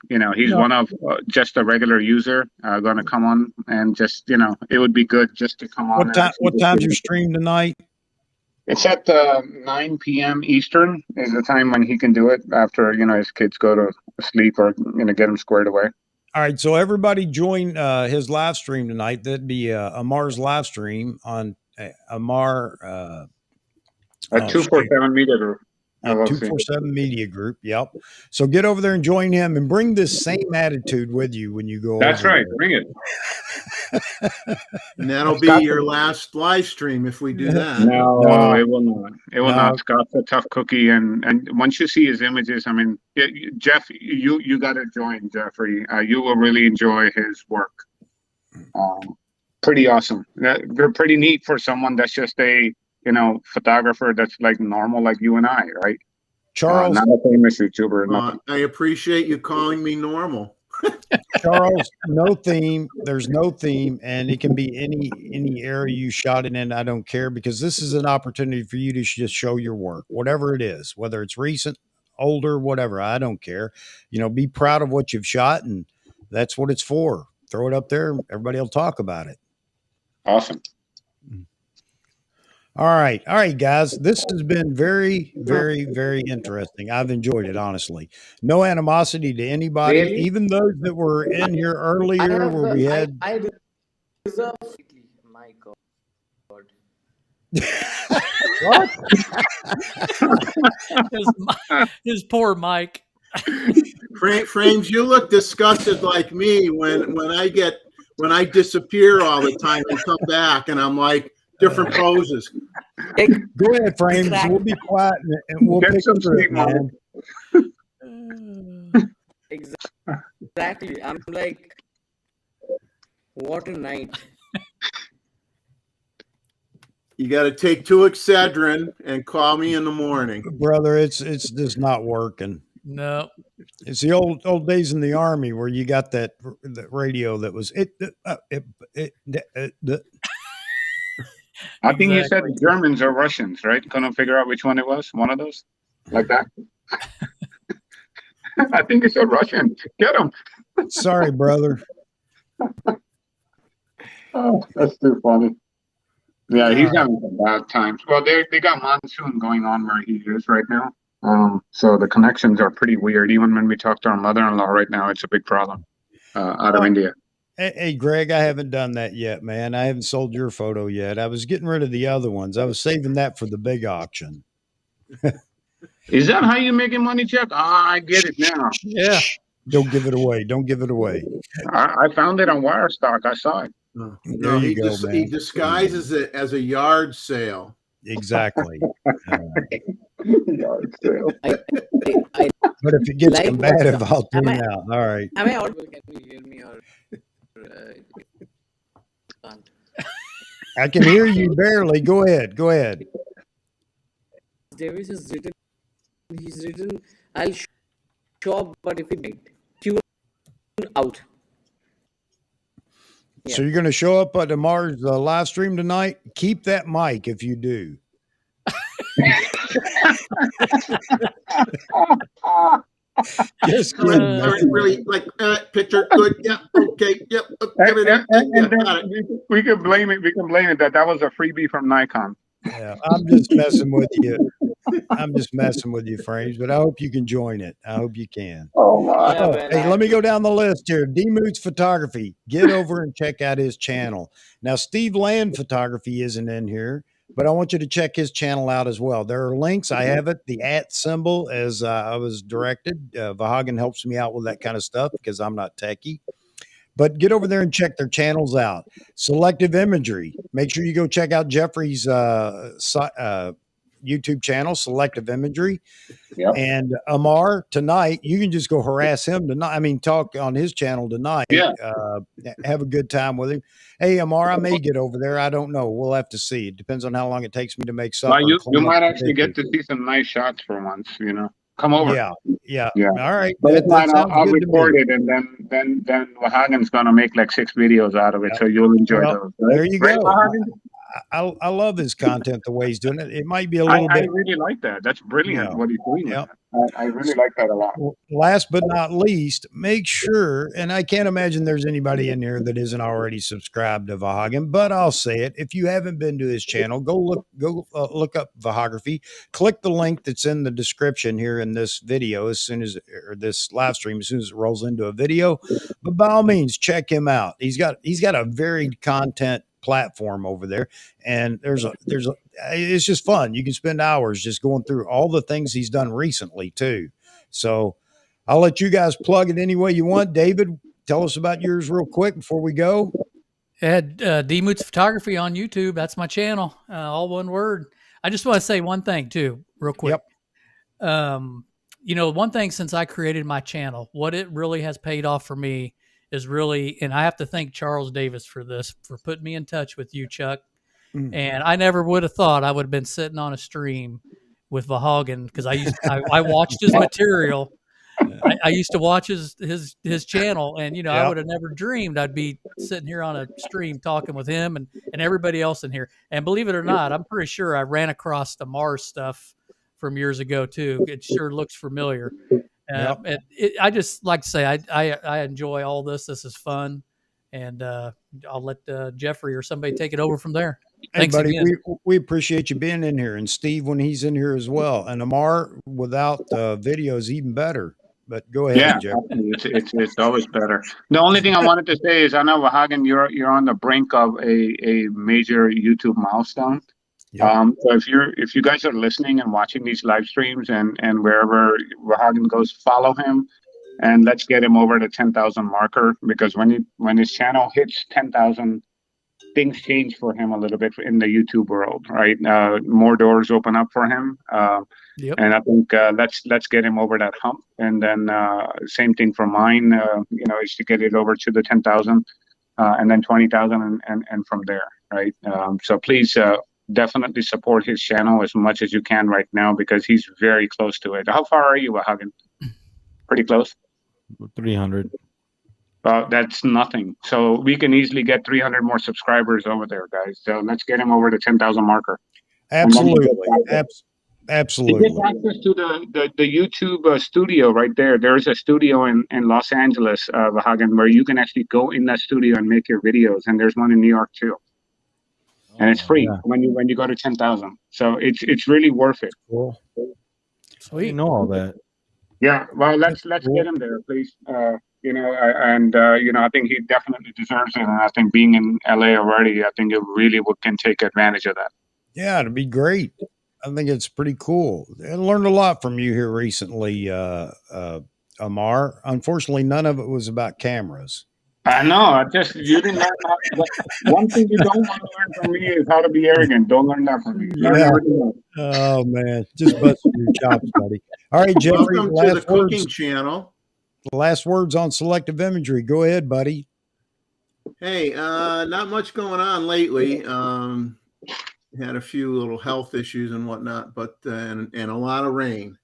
He's one of just a regular user going to come on and just, it would be good just to come on. What time's your stream tonight? It's at 9 p.m. Eastern is the time when he can do it after, his kids go to sleep or, get them squared away. All right. So everybody join his live stream tonight. That'd be Amar's live stream on Amar. At 247 Media Group. 247 Media Group. Yep. So get over there and join him and bring this same attitude with you when you go That's over right. there. Bring it. and that'll be your last live stream if we do that. No, it will not. It will not. Scott's a tough cookie, and once you see his images, I mean, Jeff, you got to join Jeffrey. You will really enjoy his work. Pretty awesome. They're pretty neat for someone that's just a photographer that's like normal, like you and I, right? Charles, not a famous YouTuber. I appreciate you calling me normal. Charles, no theme. There's no theme, and it can be any area you shot it in. I don't care, because this is an opportunity for you to just show your work, whatever it is, whether it's recent, older, whatever. I don't care. Be proud of what you've shot, and that's what it's for. Throw it up there. Everybody will talk about it. Awesome. All right, guys. This has been very, very, very interesting. I've enjoyed it, honestly. No animosity to anybody, Really? even those that were in here earlier where we had. I deserve. My God. What? his poor Mike. Frames, you look disgusted like me when I disappear all the time and come back, and I'm like different poses. Go ahead, Frames. We'll be quiet and we'll pick some through it, sleep, man. Exactly. I'm like, what a night. You got to take 2 Excedrin and call me in the morning, Brother, it's just not working. No. It's the old days in the Army where you got that radio that was I think he said Exactly. Germans or Russians, right? Couldn't figure out which one it was. One of those, like that. I think he said Russian. Get him. Sorry, brother. Oh, that's too funny. Yeah, he's All right. having some bad times. Well, they got monsoon going on where he is right now. So the connections are pretty weird. Even when we talk to our mother-in-law right now, it's a big problem out of India. Hey, Greg, I haven't done that yet, man. I haven't sold your photo yet. I was getting rid of the other ones. I was saving that for the big auction. Is that how you making money, Chuck? Ah, I get it now. Yeah. Don't give it away. Don't give it away. I found it on Wirestock. I saw it. There you go, man. He disguises it as a yard sale. Exactly. Yard sale. But if it gets Like combative, what? I'll tune out. All right. Am I audible? Can you hear me or can't? I can hear you barely. Go ahead. Go ahead. Davis has written. He's written. I'll show up, but if we tune out. So you're going to show up at Amar's live stream tonight? Keep that mic if you do. Just kidding, man. Really like picture good. Yeah. Okay. Yep. And then we can blame it. We can blame it that was a freebie from Nikon. Yeah, I'm just messing with you. I'm just messing with you, Frames, but I hope you can join it. I hope you can. Oh my! Yeah, man, Hey, let me go down the list here. D-Moots Photography. Get over and check out his channel. Now, Steve Land Photography isn't in here, but I want you to check his channel out as well. There are links. I have it, the @ symbol, as I was directed. Vahagan helps me out with that kind of stuff because I'm not techie. But get over there and check their channels out. Selective Imagery. Make sure you go check out Jeffrey's YouTube channel, Selective Imagery. Yep. And Amar, tonight, you can just go harass him tonight. I mean, talk on his channel tonight. Yeah. Have a good time with him. Hey, Amar, I may get over there. I don't know. We'll have to see. It depends on how long it takes me to make supper. Well, you might actually get to see some nice shots for once. Come over. Yeah. Yeah. All right. But if not, sounds I'll good to record me. it, and then Vahagan's gonna make like 6 videos out of it, so you'll enjoy those. Right? There you Right, go. Vahagan? I love his content the way he's doing it. It might be a little I bit. really like that. That's brilliant what he's doing. Yep. With that. I really like that a lot. Last but not least, make sure, and I can't imagine there's anybody in here that isn't already subscribed to Vahagan, but I'll say it. If you haven't been to his channel, go look up Vahography. Click the link that's in the description here in this video or this live stream as soon as it rolls into a video. But by all means, check him out. He's got a varied content platform over there, and it's just fun. You can spend hours just going through all the things he's done recently too. So I'll let you guys plug it any way you want. David, tell us about yours real quick before we go. D-Moots Photography on YouTube. That's my channel. All one word. I just want to say one thing too, real quick. One thing since I created my channel, what it really has paid off for me is really, and I have to thank Charles Davis for this, for putting me in touch with you, Chuck. And I never would have thought I would have been sitting on a stream with Vahagan because I watched his material. I used to watch his channel, and I would have never dreamed I'd be sitting here on a stream talking with him and everybody else in here. And believe it or not, I'm pretty sure I ran across the Mars stuff from years ago too. It sure looks familiar. I just like to say I enjoy all this. This is fun, and I'll let Jeffrey or somebody take it over from there. Hey, Thanks buddy, again. we appreciate you being in here, and Steve when he's in here as well. And Amar without video is even better. But go ahead, Jeffrey. It's always better. The only thing I wanted to say is I know Vahagan, you're on the brink of a major YouTube milestone. So if you guys are listening and watching these live streams and wherever Vahagan goes, follow him and let's get him over the 10,000 marker, because when his channel hits 10,000, things change for him a little bit in the YouTube world, right? More doors open up for him. And I think let's get him over that hump. And then same thing for mine, is to get it over to the 10,000 and then 20,000 and from there, right? So please definitely support his channel as much as you can right now, because he's very close to it. How far are you, Vahagan? Pretty close? 300. That's nothing. So we can easily get 300 more subscribers over there, guys. So let's get him over the 10,000 marker. Absolutely. He gets Absolutely. access to the YouTube studio right there. There's a studio in Los Angeles, Vahagan, where you can actually go in that studio and make your videos. And there's one in New York too. And it's free when you go to 10,000. So it's really worth it. Cool. We know all that. Yeah. Well, let's get him there, please. I think he definitely deserves it. And I think being in LA already, I think it really can take advantage of that. Yeah, it'd be great. I think it's pretty cool. I learned a lot from you here recently, Amar. Unfortunately, none of it was about cameras. I know. You didn't learn that. One thing you don't want to learn from me is how to be arrogant. Don't learn that from me. Yeah. Oh man, just busting your chops, buddy. All right, Jeffrey. Welcome to the cooking channel. Last words on selective imagery. Go ahead, buddy. Hey, not much going on lately. Had a few little health issues and whatnot, but and a lot of rain.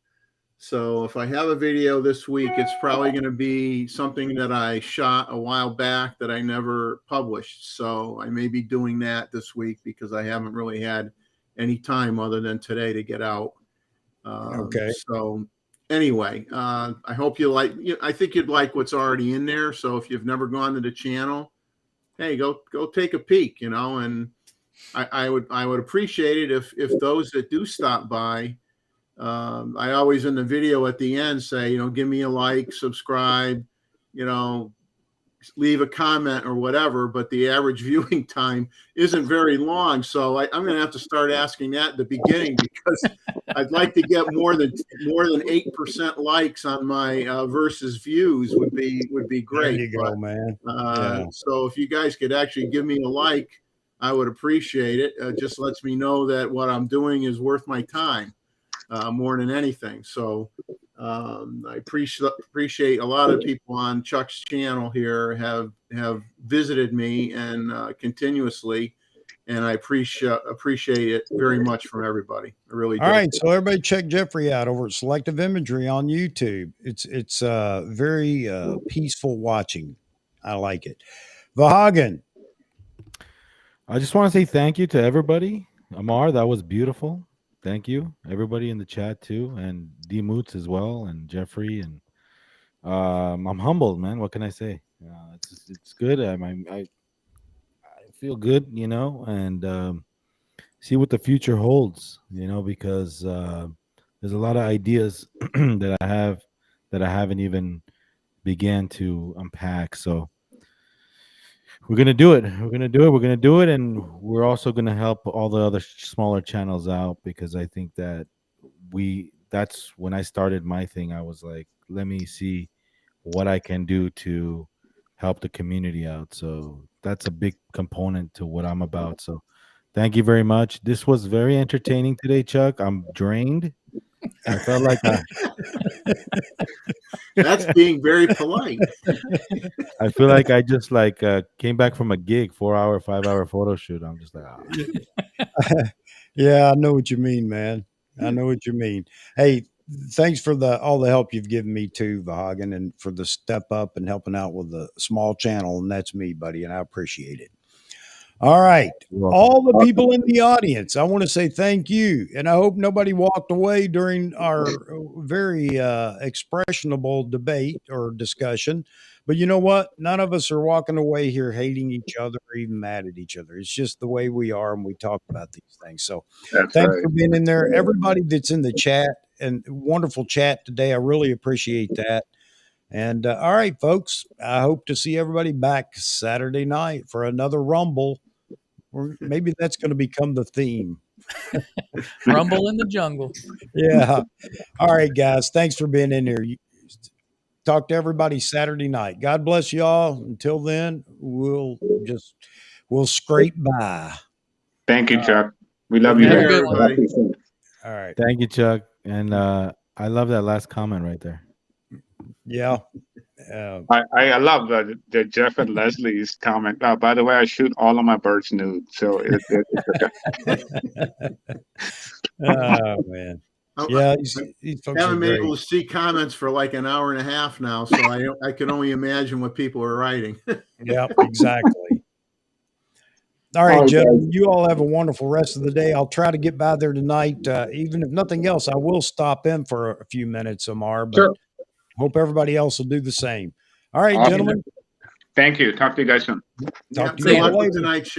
So if I have a video this week, it's probably going to be something that I shot a while back that I never published. So I may be doing that this week because I haven't really had any time other than today to get out. Okay. So anyway, I hope you like. I think you'd like what's already in there. So if you've never gone to the channel, hey, go take a peek. And I would appreciate it if those that do stop by. I always in the video at the end say, give me a like, subscribe, leave a comment or whatever, but the average viewing time isn't very long. So I'm going to have to start asking that at the beginning because I'd like to get more than 8% likes on my versus views would be great. There you go, man. So if you guys could actually give me a like, I would appreciate it. Just lets me know that what I'm doing is worth my time. More than anything. So I appreciate a lot of people on Chuck's channel here have visited me and continuously, and I appreciate it very much from everybody. I really do. All right, so everybody check Jeffrey out over at Selective Imagery on YouTube. It's very peaceful watching. I like it. Vahagan. I just want to say thank you to everybody. Amar, that was beautiful. Thank you, everybody in the chat too, and D Moots as well, and Jeffrey, and I'm humbled, man. What can I say? It's good. I feel good, and see what the future holds, because there's a lot of ideas that I have that I haven't even began to unpack. So we're gonna do it. We're gonna do it, and we're also gonna help all the other smaller channels out because I think that that's when I started my thing. I was like, let me see what I can do to help the community out. So that's a big component to what I'm about. So thank you very much. This was very entertaining today, Chuck. I'm drained. I felt like that's being very polite. I feel like I just came back from a gig, 4-hour, 5-hour photo shoot. I'm just like, yeah, I know what you mean, man. I know what you mean. Hey, thanks for all the help you've given me too, Vahagan, and for the step up and helping out with the small channel. And that's me, buddy, and I appreciate it. All right. All the people in the audience, I want to say thank you. And I hope nobody walked away during our very expressionable debate or discussion. But you know what? None of us are walking away here hating each other or even mad at each other. It's just the way we are and we talk about these things. So thanks for being in there. Everybody that's in the chat and wonderful chat today. I really appreciate that. And all right, folks, I hope to see everybody back Saturday night for another Rumble. Or maybe that's going to become the theme. Rumble in the jungle. Yeah. All right, guys. Thanks for being in here. Talk to everybody Saturday night. God bless y'all. Until then, we'll scrape by. Thank you, Chuck. We love you. Everybody. All right. Thank you, Chuck. And I love that last comment right there. Yeah. I love the Jeff and Leslie's comment. By the way, I shoot all of my birds nude, so it's okay. Oh man. Yeah, these folks are Haven't been great. able to see comments for like an hour and a half now, so I can only imagine what people are writing. Yep, exactly. All right, gentlemen, you all have a wonderful rest of the day. I'll try to get by there tonight. Even if nothing else, I will stop in for a few minutes, Amar, but Sure. hope everybody else will do the same. All right, Awesome. gentlemen. Thank you. Talk to you guys soon. Yeah, Talk to good you luck with later. tonight's show.